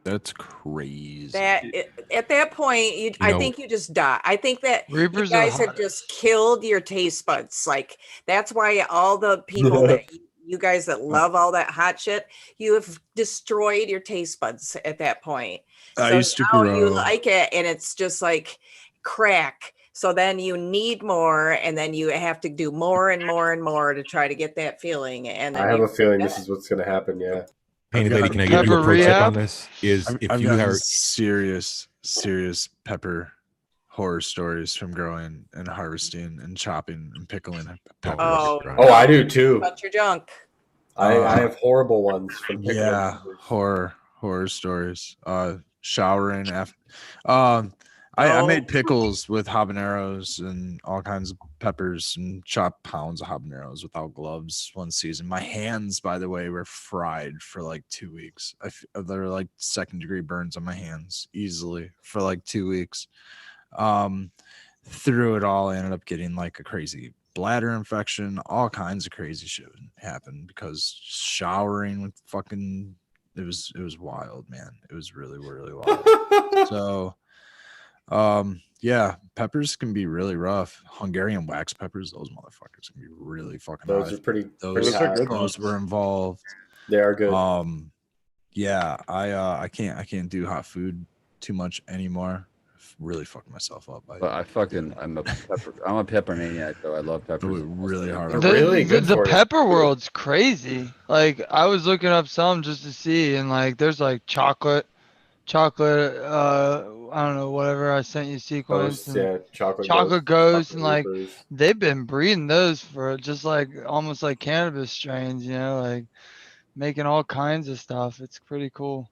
That's crazy. At that point, I think you just die. I think that Reapers you are guys have hottest. just killed your taste buds. Like that's why all the people that you guys that love all that hot shit, you have destroyed your taste buds at that point. I So used to now you grow. like it, and it's just like crack. So then you need more, and then you have to do more and more and more to try to get that feeling. And then I have you a feeling get this it. is what's going to happen. Yeah. Hey, I've lady, got can I give you a pepper pro tip rehab? on this? Is if I've you gotten are serious pepper horror stories from growing and harvesting and chopping and pickling peppers. Oh, Oh, I do too. Cut your junk. I have horrible ones from pickling Yeah, peppers. horror stories. Showering after. I made pickles with habaneros and all kinds of peppers and chopped pounds of habaneros without gloves one season. My hands, by the way, were fried for like 2 weeks. There were like 2nd-degree burns on my hands easily for like 2 weeks. Through it all, I ended up getting like a crazy bladder infection. All kinds of crazy shit happened because showering with fucking it was wild, man. It was really wild. So yeah, peppers can be really rough. Hungarian wax peppers, those motherfuckers can be really fucking Those hot. are pretty Those hot. those were involved. They are good. Yeah, I can't do hot food too much anymore. Really fucked myself up. But I'm a pepper maniac though. I love peppers. Really hard. They're really good The for you. pepper world's crazy. Like I was looking up some just to see, and like there's like chocolate. I don't know, whatever I sent you sequence. Those, yeah, chocolate ghosts, chocolate and like Reapers. they've been breeding those for just like almost like cannabis strains, you know, like making all kinds of stuff. It's pretty cool.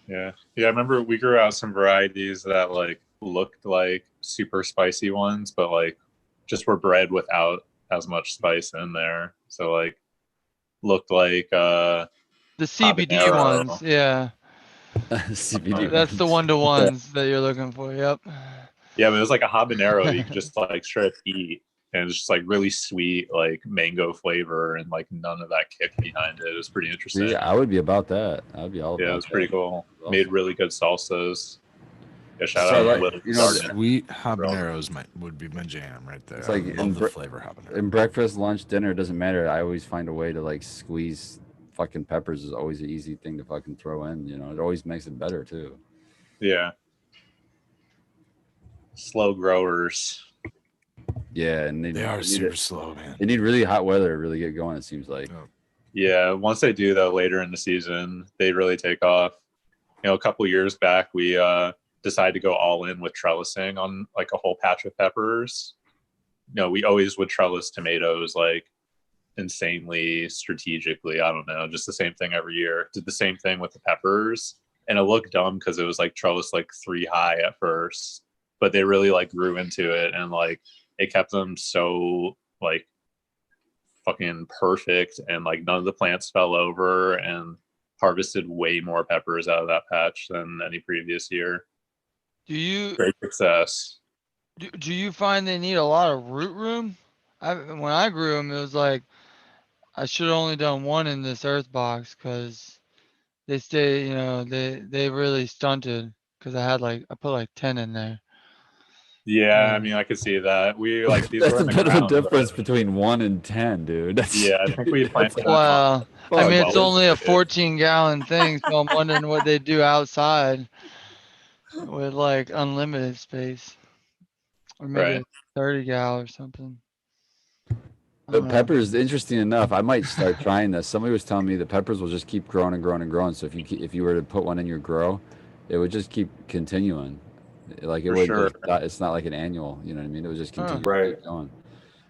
Yeah. I remember we grew out some varieties that like looked like super spicy ones, but like just were bred without as much spice in there. So like looked like The CBD Habanero. ones, yeah. CBD. That's the one-to-ones that you're looking for. Yep. Yeah, but it was like a habanero that you could just like straight up eat, and it's just like really sweet, like mango flavor, and like none of that kick behind it. It was pretty interesting. See, I would be about that. I'd be all about Yeah, it was pretty that. cool. Awesome. Made really good salsas. Yeah, shout So, out like, to Little you know, Garden. Sweet habaneros would be my jam right there. It's like I in love the bre- flavor habanero. In breakfast, lunch, dinner, it doesn't matter. I always find a way to like squeeze fucking peppers is always an easy thing to fucking throw in. You know, it always makes it better too. Yeah. Slow growers. Yeah, and They are need super it- slow, man. They need really hot weather to really get going. It seems like. Yeah, once they do though, later in the season, they really take off. You know, a couple years back, we decide to go all in with trellising on like a whole patch of peppers, we always would trellis tomatoes like insanely strategically. I don't know, just the same thing every year. Did the same thing with the peppers, and it looked dumb because it was like trellis like 3 high at first, but they really like grew into it, and like it kept them so like fucking perfect, and like none of the plants fell over, and harvested way more peppers out of that patch than any previous year. Great success. Do you find they need a lot of root room? When I grew them, it was like I should have only done 1 in this earth box because they stay, they really stunted because I put like 10 in there. Yeah, I mean, I could see that. We like these. That's were a in the bit of a ground, difference but between 1 and 10, dude. yeah, I think we planted that. Well, I mean, it's well, only a 14-gallon thing, so I'm wondering what they do outside with like unlimited space, or maybe Right. a 30-gal or something. But peppers, interesting enough, I might start trying this. Somebody was telling me the peppers will just keep growing and growing and growing. So if you were to put one in your grow, it would just keep continuing. Like it would. Sure. It's not like an annual. You know what I mean? It would just continue Right. going.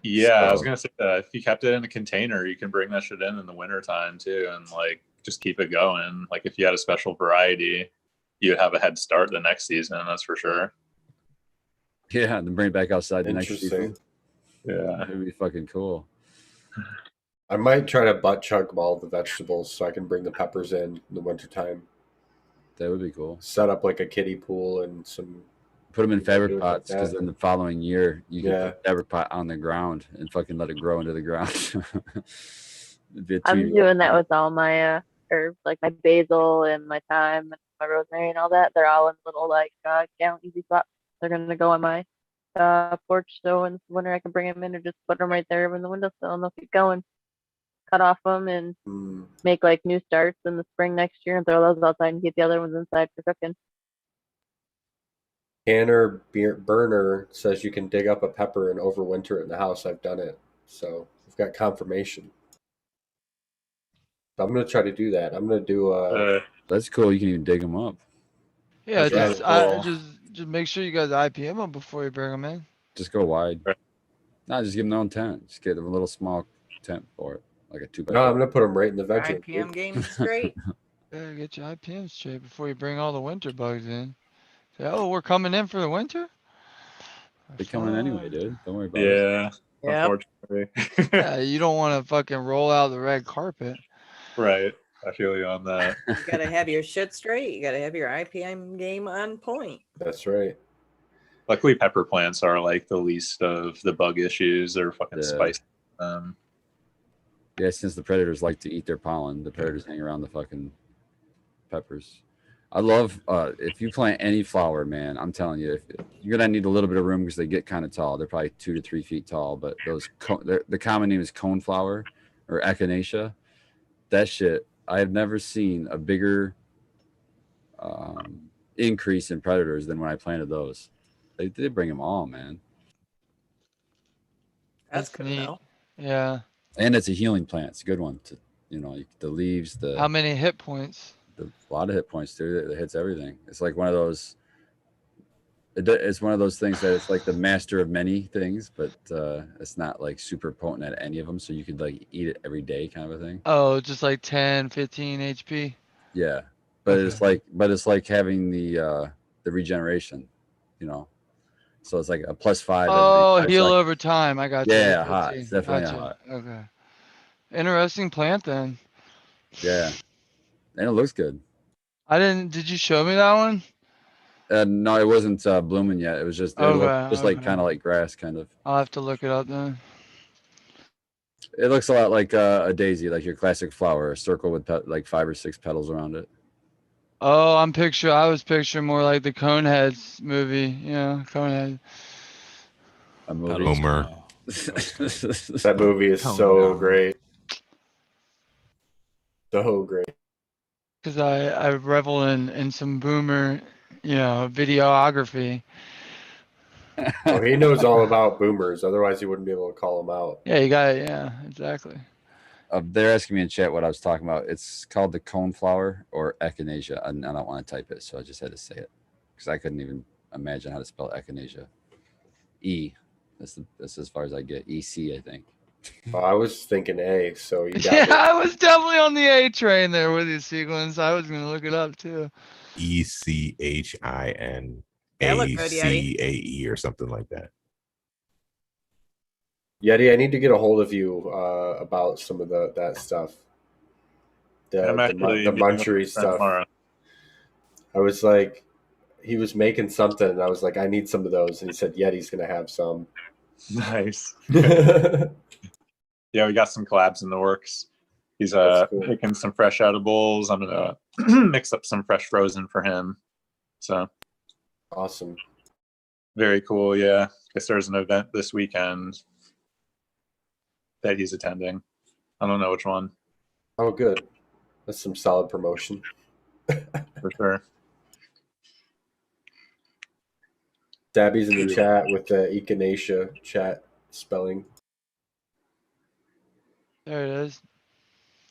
Yeah, So, I was gonna say that if you kept it in a container, you can bring that shit in the winter time too, and like just keep it going. Like if you had a special variety, you'd have a head start the next season. That's for sure. yeah, and then bring it back outside the next season. Yeah, it would be fucking cool. I might try to butt chug all the vegetables so I can bring the peppers in the wintertime. That would be cool. Set up like a kiddie pool and some. Put them in fabric like pots because then the following year you can put the fabric pot on the ground and fucking let it grow into the ground. I'm doing that with all my herbs, like my basil and my thyme and my rosemary and all that. They're all in little like gallon easy spots. They're gonna go on my porch, so in the winter I can bring them in or just put them right there in the windowsill and they'll keep going. Cut off them and make like new starts in the spring next year and throw those outside and keep the other ones inside for cooking. Tanner Burner says you can dig up a pepper and overwinter it in the house. I've done it, so I've got confirmation. So I'm gonna try to do that. I'm gonna do. That's cool. You can even dig them up. Yeah, That's just make sure you guys IPM them before you bring them in. Just go wide. No, just give them their own tent. Just get them a little small tent for it, like a 2x4. No, I'm gonna put them right in the veg. IPM game is great. Yeah, get your IPM straight before you bring all the winter bugs in. Say, oh, we're coming in for the winter? They're coming anyway, dude. Don't worry about it. Yeah. Unfortunately. Yeah, you don't want to fucking roll out the red carpet. Right. I feel you on that. You gotta have your shit straight. You gotta have your IPM game on point. That's right. Luckily, pepper plants are like the least of the bug issues. They're fucking spicy. Yeah, since the predators like to eat their pollen, the predators hang around the fucking peppers. I love if you plant any flower, man. I'm telling you, you're gonna need a little bit of room because they get kind of tall. They're probably 2 to 3 feet tall. But those the common name is coneflower or echinacea. That shit, I have never seen a bigger increase in predators than when I planted those. They did bring them all, man. That's good to know. Yeah. And it's a healing plant. It's a good one. The leaves. How many hit points? A lot of hit points, dude. It hits everything. It's like one of those. It's one of those things that it's like the master of many things, but it's not like super potent at any of them. So you could like eat it every day, kind of a thing. Oh, just like 10, 15 HP. Yeah, but it's like having the regeneration, So it's like a +5. Oh, heal over time. I got you. Yeah, hot. It's definitely hot. Okay. Interesting plant then. Yeah, and it looks good. Did you show me that one? No, it wasn't blooming yet. It was just like kind of like grass, kind of. I'll have to look it up then. It looks a lot like a daisy, like your classic flower, a circle with like 5 or 6 petals around it. Oh, I was picturing more like the Coneheads movie. Yeah, Conehead. A movie. Boomer. That movie is so great. So great. Because I revel in some boomer, videography. Oh, he knows all about boomers. Otherwise, he wouldn't be able to call them out. Yeah, you got it. Yeah, exactly. They're asking me in chat what I was talking about. It's called the coneflower or echinacea. I don't want to type it, so I just had to say it. because I couldn't even imagine how to spell echinacea. E. That's as far as I get. EC, I think. Oh, I was thinking A, so you got Yeah, me. I was definitely on the A train there with you, Sequence. I was gonna look it up too. ECHINACAE That looked good, Yeti. or something like that. Yeti, I need to get a hold of you about some of that stuff. I'm actually The meeting with munchery my friend stuff. tomorrow. I was like, he was making something, and I was like, I need some of those, and he said Yeti's gonna have some. Nice. That's Yeah, we got some collabs in the works. He's cool. making some fresh edibles. I'm gonna mix up some fresh frozen for him. So Awesome. very cool. Yeah, guess there's an event this weekend that he's attending. I don't know which one Oh, good. That's some solid promotion. for sure. Dabby's in the chat with the echinacea chat spelling. There it is.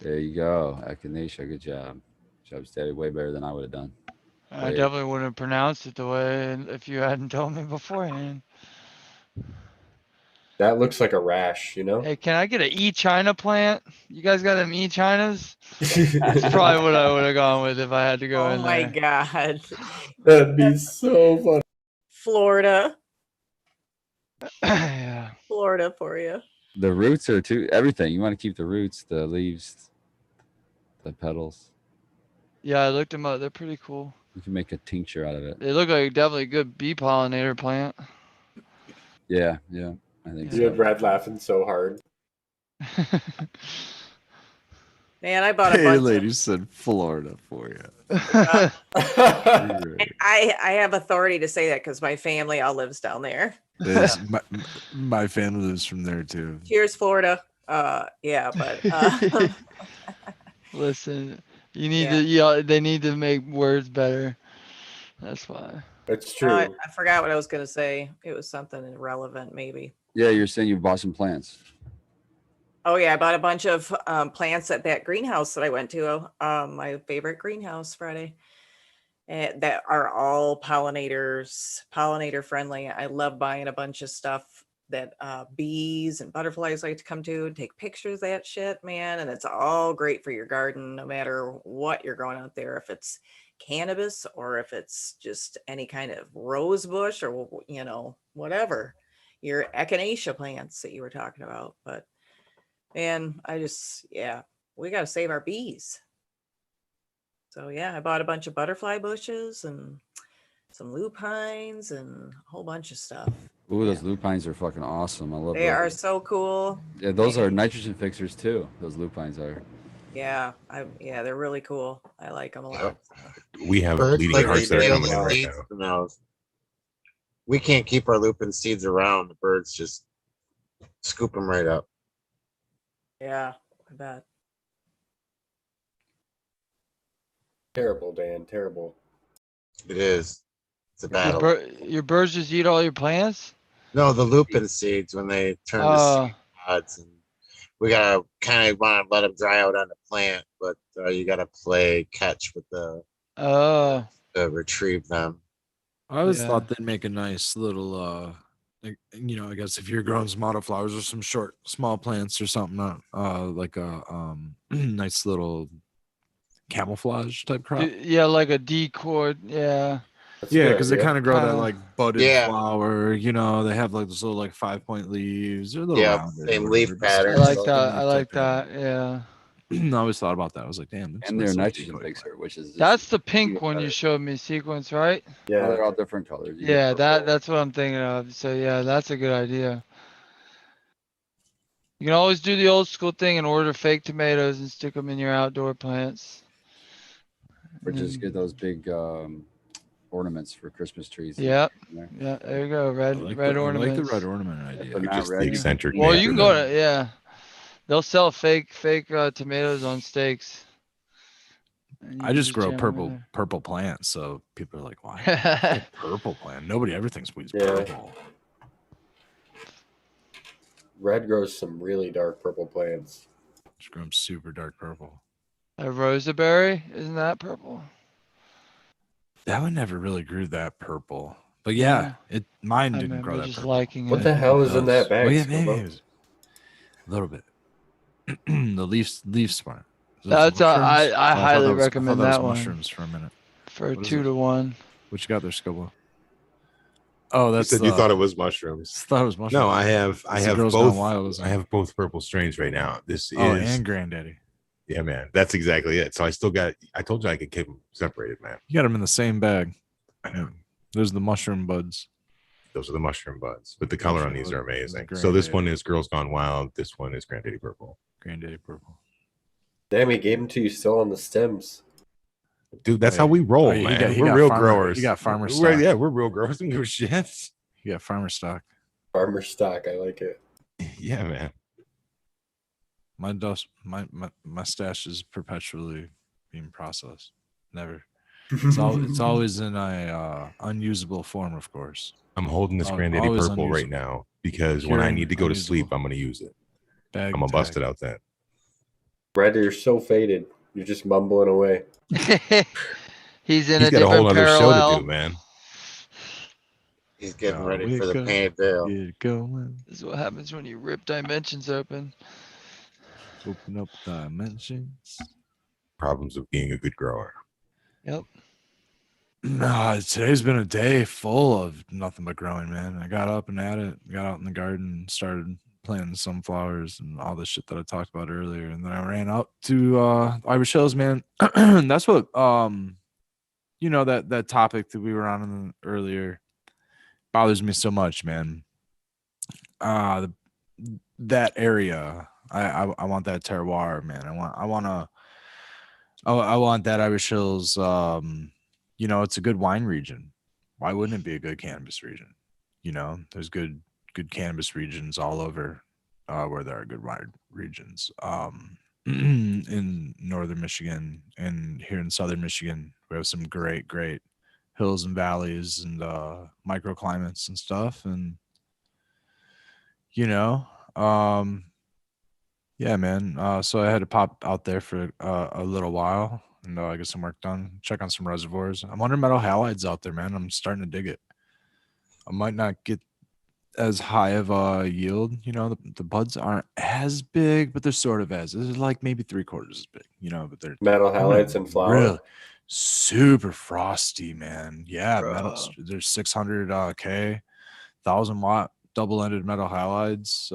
There you go. Echinacea. Good job. Job steady. Way better than I would have done. I Wait. definitely wouldn't have pronounced it the way if you hadn't told me beforehand. That looks like a rash, you know? Hey, can I get an E-China plant? You guys got them E-Chinas? That's probably what I would have gone with if I had to go Oh in my there. God. That'd be so funny. Florida. Yeah. Florida for you. The roots are too everything. You want to keep the roots, the leaves, the petals. Yeah, I looked them up. They're pretty cool. You can make a tincture out of it. They look like definitely a good bee pollinator plant. Yeah, I think You so. had Brad laughing so hard. Man, I bought a Hey, bunch lady said Florida for you. I have authority to say that because my family all lives down there. My family lives from there too. Cheers, Florida. Yeah, but Listen, you need to. They need to make words better. That's why. That's true. I forgot what I was gonna say. It was something irrelevant, maybe. Yeah, you're saying you bought some plants. Oh yeah, I bought a bunch of plants at that greenhouse that I went to. My favorite greenhouse Friday. That are all pollinator friendly. I love buying a bunch of stuff that bees and butterflies like to come to and take pictures of that shit, man. And it's all great for your garden, no matter what you're growing out there. If it's cannabis or if it's just any kind of rose bush or, whatever, your echinacea plants that you were talking about. But man, we got to save our bees. So yeah, I bought a bunch of butterfly bushes and some lupines and a whole bunch of stuff. Ooh, those lupines are fucking awesome. I love They those. are so cool. Yeah, those are nitrogen fixers too. Those lupines are. Yeah, they're really cool. I like them a lot. We have Birds bleeding like hearts they that are steal coming in the right seeds now. from those. We can't keep our lupin seeds around. The birds just scoop them right up. Yeah, I bet. Terrible, Dan. Terrible. It is. It's a battle. Your birds just eat all your plants? No, the lupin seeds when they turn to seed pods, and we gotta kind of want to let them dry out on the plant, but you gotta play catch with to retrieve them. I always thought they'd make a nice little, I guess if you're growing some autoflowers or some short, small plants or something, like a nice little camouflage type crop. Yeah, like a decoy. Yeah. Yeah, because they kind of grow that Kinda. like budded flower. They have like this little like 5-point leaves. They're a little rounded. same leaf pattern. I like that. I like that. Yeah. I always thought about that. I was like, damn. And they're nitrogen fixer, which is That's the pink one you showed me, Sequence, right? Yeah, they're all different colors. You get Yeah, purple. that's what I'm thinking of. So yeah, that's a good idea. You can always do the old school thing and order fake tomatoes and stick them in your outdoor plants. Or just get those big ornaments for Christmas trees. Yep. Yeah, there you go. Red ornaments. I like the red ornament idea. Just the eccentric Well, nature you can of go it. to they'll sell fake tomatoes on stakes. I just grow purple plants, so people are like, "Why purple plant? Nobody ever thinks weed's purple." Red grows some really dark purple plants. Just grow them super dark purple. A rosaberry, isn't that purple? That one never really grew that purple. But yeah, mine I didn't grow remember that just purple. liking What it. the hell is in that bag? Well, yeah, Scobo? maybe it was a little bit. The leaf spine. That's I Oh, highly I recommend thought that was one mushrooms for a minute. for a What is 2-to-1. What you got there, Scobo? Oh, You that's said you thought it was mushrooms. Thought it was mushrooms. No, I have Girls both. Gone Wild, isn't I it? have both purple strains right now. This Oh, is and Granddaddy. yeah, man. That's exactly it. So I still got. I told you I could keep them separated, man. You got them in the same bag. I know. Those are the mushroom buds. Those are the mushroom buds, but the color on Mushroom these bud. are amazing. Those are So this Granddaddy. one is Girls Gone Wild. This one is Granddaddy Purple. Granddaddy purple. Damn, he gave them to you still on the stems. Dude, that's Oh, how yeah. we roll, Oh, yeah, man. he We're got real farmer- growers. he got farmer We're- stock. Yeah, we're real growers. Don't give a shit. You got farmer stock. Farmer stock, I like it. Yeah, man. My stash is perpetually being processed. Never. It's always in a unusable form, of course. I'm holding this Granddaddy always Purple right unusable. now because Pure when I and need to go to unusable. sleep, I'm going to use it. Bag I'm going to bust tag. it out then. Brad, you're so faded. You're just mumbling away. He's in He's a got a whole different other show parallel. to do, man. He's getting Oh, ready we for the go- painted veil. Get going. This is what happens when you rip dimensions open. Open up dimensions. Problems of being a good grower. Yep. Nah, today's been a day full of nothing but growing, man. I got up and at it, got out in the garden, started planting sunflowers and all the shit that I talked about earlier. And then I ran up to Irish Hills, man. That's what that topic that we were on earlier bothers me so much, man. That area. I want that terroir, man. I want that Irish Hills. It's a good wine region. Why wouldn't it be a good cannabis region? There's good cannabis regions all over where there are good wine regions. In northern Michigan and here in southern Michigan, we have some great hills and valleys and microclimates and stuff. And yeah, man. So I had to pop out there for a little while and get some work done, check on some reservoirs. I'm under metal halides out there, man. I'm starting to dig it. I might not get as high of a yield. The buds aren't as big, but they're sort of as. They're like maybe 3/4 as big, but they're Metal halides and flower. really super frosty, man. Yeah, Bro. metal. There's 600 K, 1,000-watt double-ended metal halides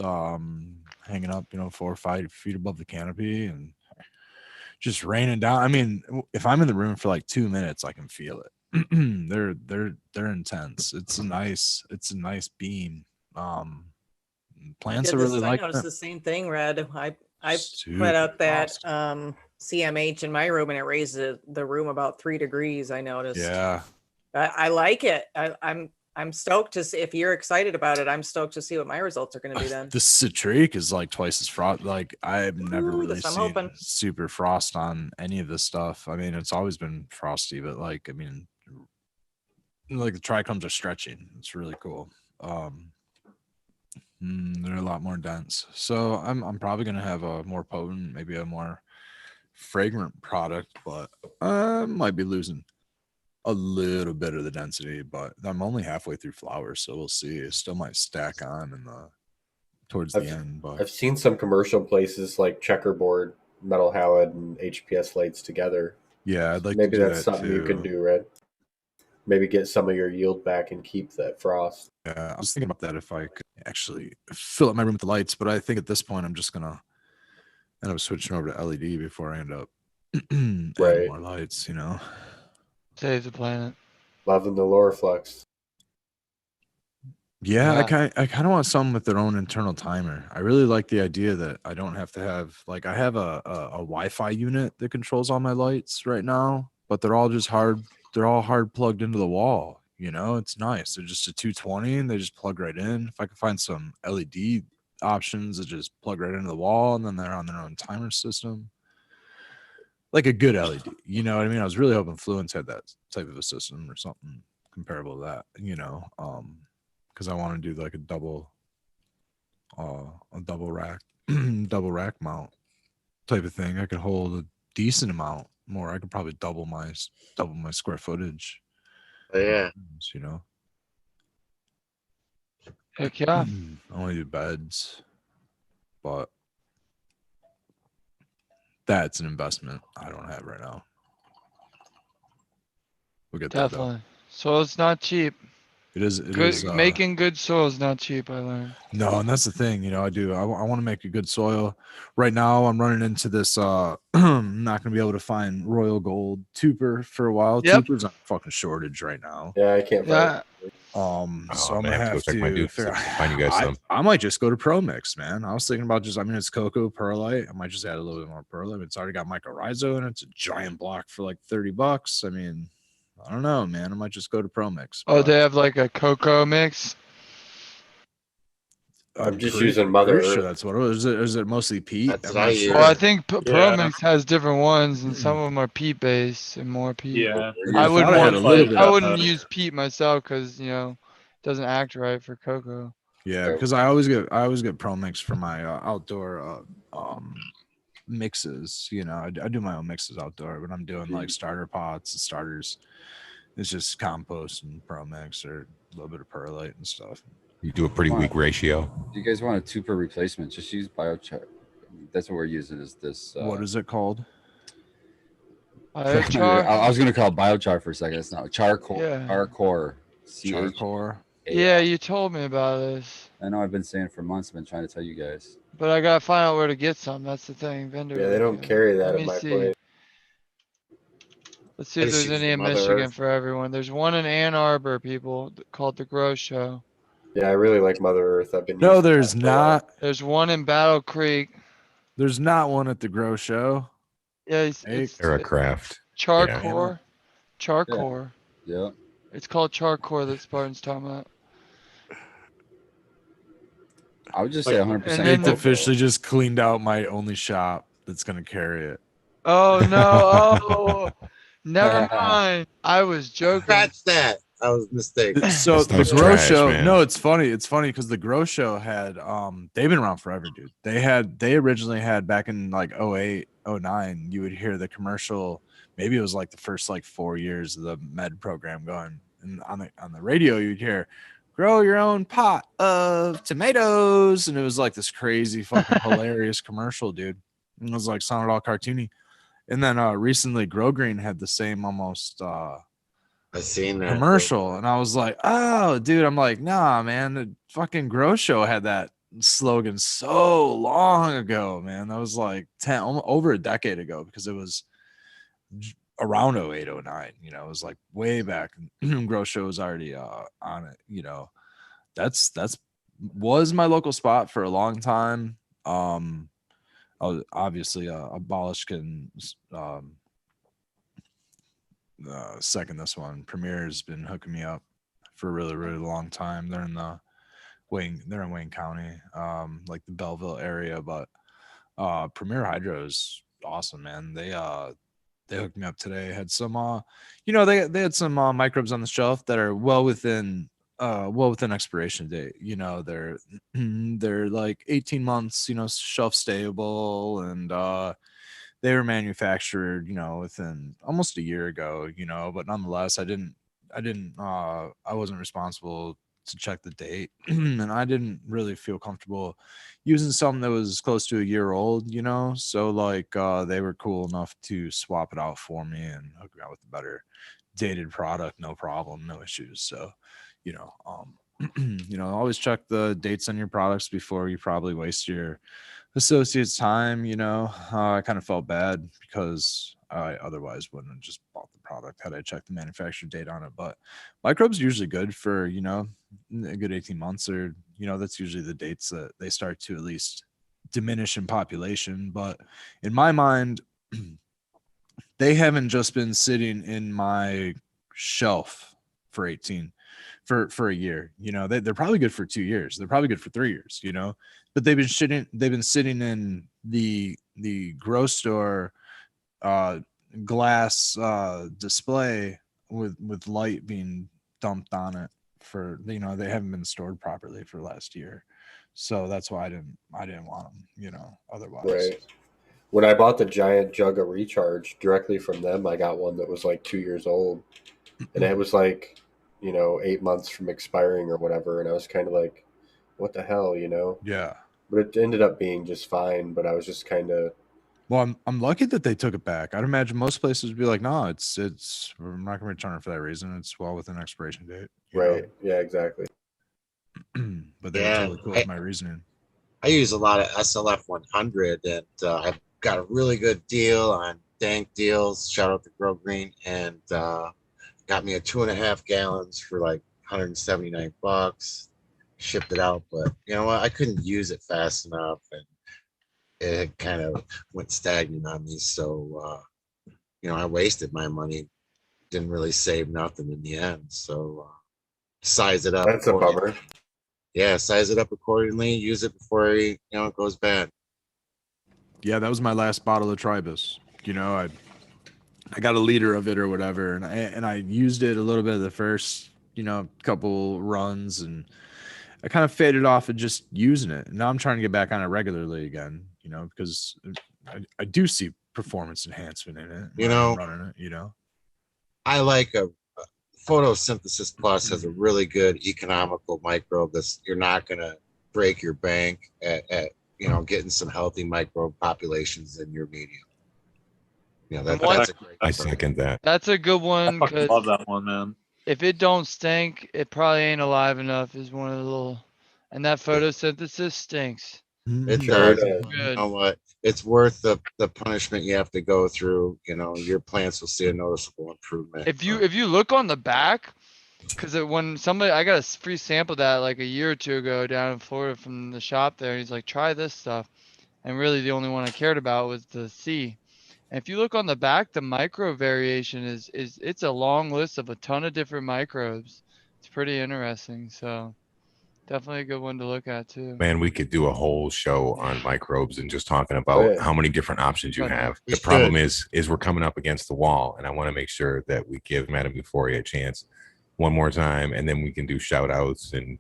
hanging up, 4 or 5 feet above the canopy and just raining down. I mean, if I'm in the room for like 2 minutes, I can feel it. they're intense. It's a nice beam. Plants are really I like noticed that. the same thing, Red. I Super put out that frosty. CMH in my room and it raised the room about 3 degrees. I noticed. Yeah. I like it. I'm stoked to see if you're excited about it. I'm stoked to see what my results are going to be then. The citrique is like twice as frost. Like I've never Ooh, really this I'm seen hoping. super frost on any of this stuff. I mean, it's always been frosty, but like the trichomes are stretching. It's really cool. They're a lot more dense. So I'm probably gonna have a more potent, maybe a more fragrant product, but I might be losing a little bit of the density, but I'm only halfway through flowers, so we'll see. It still might stack on towards the end. But I've seen some commercial places like checkerboard, metal halide, and HPS lights together. yeah, I'd like Maybe to do that's that something you can too. do, Red. Maybe get some of your yield back and keep that frost. Yeah, I was thinking about that if I could actually fill up my room with the lights, but I think at this point I'm just gonna end up switching over to LED before I end up adding Right. more lights. Save the planet. Loving the Loriflux. Yeah, Yeah. I kind of want some with their own internal timer. I really like the idea that I don't have to have I have a Wi-Fi unit that controls all my lights right now, but they're all just hard. They're all hard plugged into the wall. It's nice. They're just a 220 and they just plug right in. If I could find some LED options that just plug right into the wall and then they're on their own timer system, like a good LED. You know what I mean? I was really hoping Fluence had that type of a system or something comparable to that. Because I want to do like a double rack double rack mount type of thing. I could hold a decent amount more. I could probably double my square footage Yeah. You know. Heck yeah. I only do beds, but that's an investment I don't have right now. We'll get there though. Definitely. Soil's not cheap. It is. It Good is. making good soil is not cheap, I learned. No, and that's the thing. You know, I want to make a good soil. Right now, I'm running into this. I'm not going to be able to find royal gold tuber for a while. Yep. Tuber's on fucking shortage right now. Yeah, I can't find. Yeah. So I'm man, gonna I have to go have check my to dudes figure. and find you guys some. I might just go to Pro Mix, man. I was thinking about just. I mean, it's cocoa perlite. I might just add a little bit more perlite. It's already got mycorrhiza and it's a giant block for like $30. I mean, I don't know, man. I might just go to Pro Mix. Oh, but they have like a cocoa mix. I'm just using Mother pretty Earth. sure that's what it was. Is it mostly peat? That's I'm what not I sure. use. Well, I think Yeah. ProMix has different ones, and some of them are peat based and more peat. Yeah. I I wouldn't thought I had want. a little bit I of wouldn't peat. use peat myself because you know it doesn't act right for cocoa. Yeah, because I always get Pro Mix for my outdoor mixes. You know, I do my own mixes outdoor, but I'm doing like starter pots and starters. It's just compost and Pro Mix or a little bit of perlite and stuff. You do a pretty weak ratio. Do you guys want a tuber replacement? Just use biochar. That's what we're using. Is this? What is it called? Biochar. I was going to call it biochar for a second. It's not charcoal. Yeah. Charcoal. Charcoal. Yeah, you told me about this. I know. I've been saying it for months. I've been trying to tell you guys. But I gotta find out where to get some. That's the thing, vendor. Yeah, they don't carry that Let at me my see. place. Let's see if I just there's use any the in Mother Michigan Earth. for everyone. There's one in Ann Arbor, people, called the Grow Show. Yeah, I really like Mother Earth. I've been. No, using there's that for a while. not. There's one in Battle Creek. There's not one at the Grow Show. Yeah, it's Aircraft. Charcoal. Charcoal. Yeah. It's called Charcoal that Spartan's talking about. I would just say 100%. And then Nate officially just cleaned out my only shop that's gonna carry it. Oh no! Oh, never mind. I was joking. Scratch that. I was mistaken. So the That's Grow trash, Show. man. No, it's funny. It's funny because the Grow Show had they've been around forever, dude. They originally had back in like 08, 09, you would hear the commercial. Maybe it was like the first like 4 years of the med program going, and on the radio you'd hear, "Grow your own pot of tomatoes," and it was like this crazy fucking hilarious commercial, dude. And it was like sounded all cartoony. And then recently, Grow Green had the same almost I seen that commercial, and I was like, "Oh, dude!" I'm like, "Nah, man, the fucking Grow Show had that slogan so long ago, man. That was like over a decade ago because it was around 08, 09. You know, it was like way back. Grow Show was already on it. You know, that's was my local spot for a long time. I was obviously Abolish can second this one. Premier's been hooking me up for a really, really long time. They're in Wayne County, like the Belleville area, but Premier Hydro is awesome, man. They hooked me up today. Had some they had some microbes on the shelf that are well within expiration date. You know, they're like 18 months, you know, shelf stable, and they were manufactured, you know, within almost a year ago, you know, but nonetheless, I wasn't responsible to check the date, and I didn't really feel comfortable using something that was close to a year old, you know. So like they were cool enough to swap it out for me and hook me out with a better dated product, no problem, no issues. So, you know, you know, always check the dates on your products before you probably waste your associates' time. You know, I kind of felt bad because I otherwise wouldn't have just bought the product had I checked the manufacturer date on it. But microbes are usually good for, you know, a good 18 months, or, you know, that's usually the dates that they start to at least diminish in population. But in my mind, they haven't just been sitting in my shelf for a year. You know, they're probably good for 2 years. They're probably good for 3 years, you know, but they've been sitting in the grow store glass display with light being dumped on it for, you know, they haven't been stored properly for last year. So that's why I didn't want them, you know, otherwise. Right. When I bought the giant jug of recharge directly from them, I got one that was like 2 years old, and it was like 8 months from expiring or whatever. And I was kind of like, what the hell, Yeah. But it ended up being just fine. But I was just kind of, Well, I'm lucky that they took it back. I'd imagine most places would be like, no, it's we're not gonna return it for that reason. It's well within expiration date. right. Yeah, exactly. But they were Yeah, totally cool with my reasoning. I use a lot of SLF 100, and I've got a really good deal on Dank Deals. Shout out to Grow Green, and got me a 2.5 gallons for like $179. Shipped it out, but you know what? I couldn't use it fast enough, and it kind of went stagnant on me. So I wasted my money. Didn't really save nothing in the end. So size it up. That's a bummer. Yeah, size it up accordingly. Use it before it goes bad. Yeah, that was my last bottle of Tribus. I got a liter of it or whatever, and I used it a little bit of the first couple runs, and I kind of faded off of just using it. And now I'm trying to get back on it regularly again, because I do see performance enhancement in it. When I'm running it, I like a Photosynthesis Plus has a really good economical microbe that's you're not going to break your bank at getting some healthy microbe populations in your medium. That's a great. I second that. That's a good I one fucking because love that one, man. if it don't stink, it probably ain't alive enough. Is one of the little, and that photosynthesis stinks. It Sure does. does. You know what? It's worth the punishment you have to go through. Your plants will see a noticeable improvement. If you look on the back, because when I got a free sample of that like a year or two ago down in Florida from the shop there, he's like, try this stuff, and really the only one I cared about was the C. And if you look on the back, the micro variation is it's a long list of a ton of different microbes. It's pretty interesting. So definitely a good one to look at too. Man, we could do a whole show on microbes and just talking about how many different options you have. The problem is we're coming up against the wall, and I want to make sure that we give Madam Euphoria a chance one more time, and then we can do shout outs and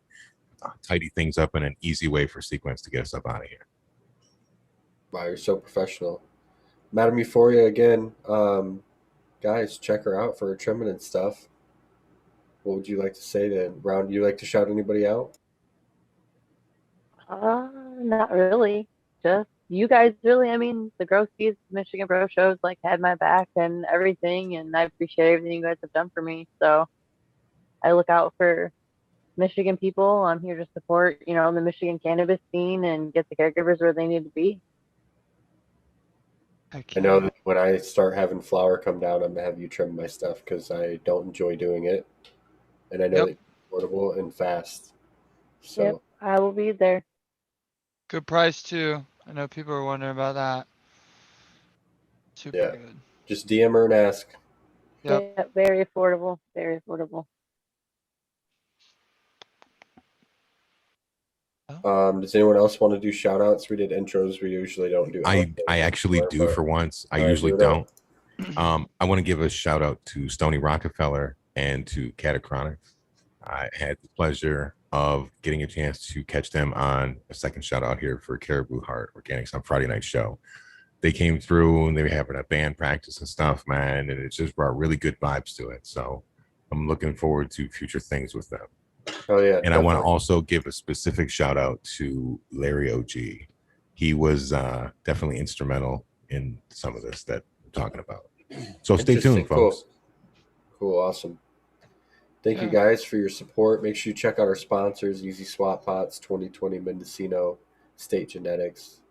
tidy things up in an easy way for Sequence to get us up out of here. Wow, you're so professional. Madam Euphoria again. Guys, check her out for her trimming and stuff. What would you like to say then? Round, you like to shout anybody out? Not really. Just you guys really. I mean, the Growskies, Michigan Bro shows had my back and everything, and I appreciate everything you guys have done for me. So I look out for Michigan people. I'm here to support, the Michigan cannabis scene and get the caregivers where they need to be. I know that when I start having flower come down, I'm gonna have you trim my stuff because I don't enjoy doing it, and I know that it's affordable and fast. So yep, I will be there. Good price too. I know people are wondering about that. Super good. Just DM her and ask. Yep. Yeah, very affordable. Very affordable. Does anyone else want to do shout outs? We did intros. We usually don't do. I actually do for once. I usually don't. I want to give a shout out to Stony Rockefeller and to Catachronics. I had the pleasure of getting a chance to catch them on a second shout out here for Caribou Heart Organics on Friday night show. They came through and they were having a band practice and stuff, man, and it just brought really good vibes to it. So I'm looking forward to future things with them. Oh yeah. And definitely. I want to also give a specific shout out to Larry OG. He was definitely instrumental in some of this that we're talking about. So stay tuned, folks. Cool. Awesome. Thank you guys for your support. Make sure you check out our sponsors, Easy Swap Pots, 2020 Mendocino, State Genetics.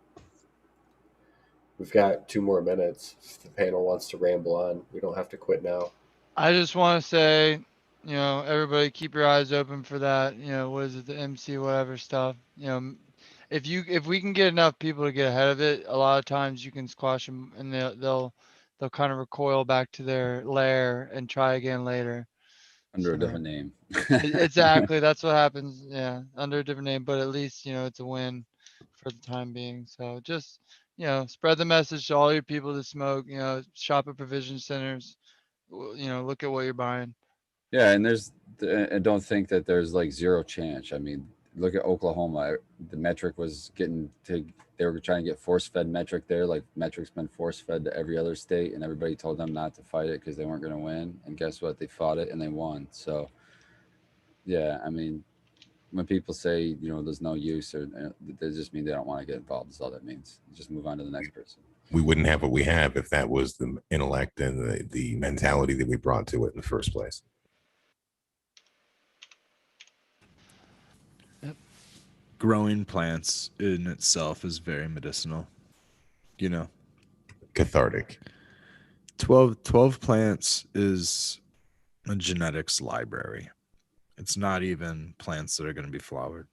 We've got 2 more minutes. If the panel wants to ramble on, we don't have to quit now. I just want to say, everybody keep your eyes open for that. What is it, the MC whatever stuff. If we can get enough people to get ahead of it, a lot of times you can squash them and they'll kind of recoil back to their lair and try again later. Under a different name. Exactly. That's what happens. Yeah. Under a different name, but at least, it's a win for the time being. So just, spread the message to all your people that smoke, shop at provision centers, look at what you're buying. Yeah. And I don't think that there's zero chance. I mean, look at Oklahoma. The metric was they were trying to get force-fed metric there. Metric's been force-fed to every other state, and everybody told them not to fight it because they weren't going to win. And guess what? They fought it and they won. So Yeah, I mean, when people say, there's no use, or they just mean they don't want to get involved. That's all that means. Just move on to the next person. We wouldn't have what we have if that was the intellect and the mentality that we brought to it in the first place. Growing plants in itself is very medicinal. Cathartic. 12 plants is a genetics library. It's not even plants that are going to be flowered.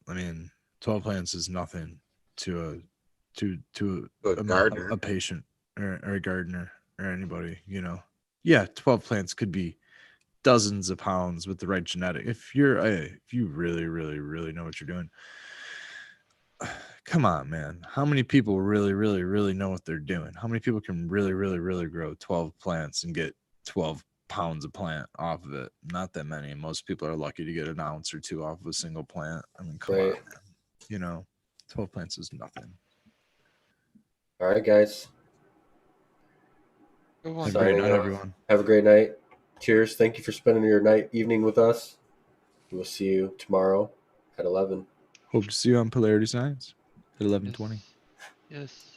I mean, 12 plants is nothing to A gardener. a patient or a gardener or anybody, Yeah, 12 plants could be dozens of pounds with the right genetic. If you really, really, really know what you're doing. Come on, man. How many people really, really, really know what they're doing? How many people can really, really, really grow 12 plants and get 12 pounds of plant off of it? Not that many. Most people are lucky to get an ounce or two off of a single plant. I mean, come on, man. 12 plants is nothing. All right, guys. Good Have one. a great Signing night, off. everyone. Have a great night. Cheers. Thank you for spending your evening with us. We'll see you tomorrow at 11. Hope to see you on Polarity Science at 11:20. Yes.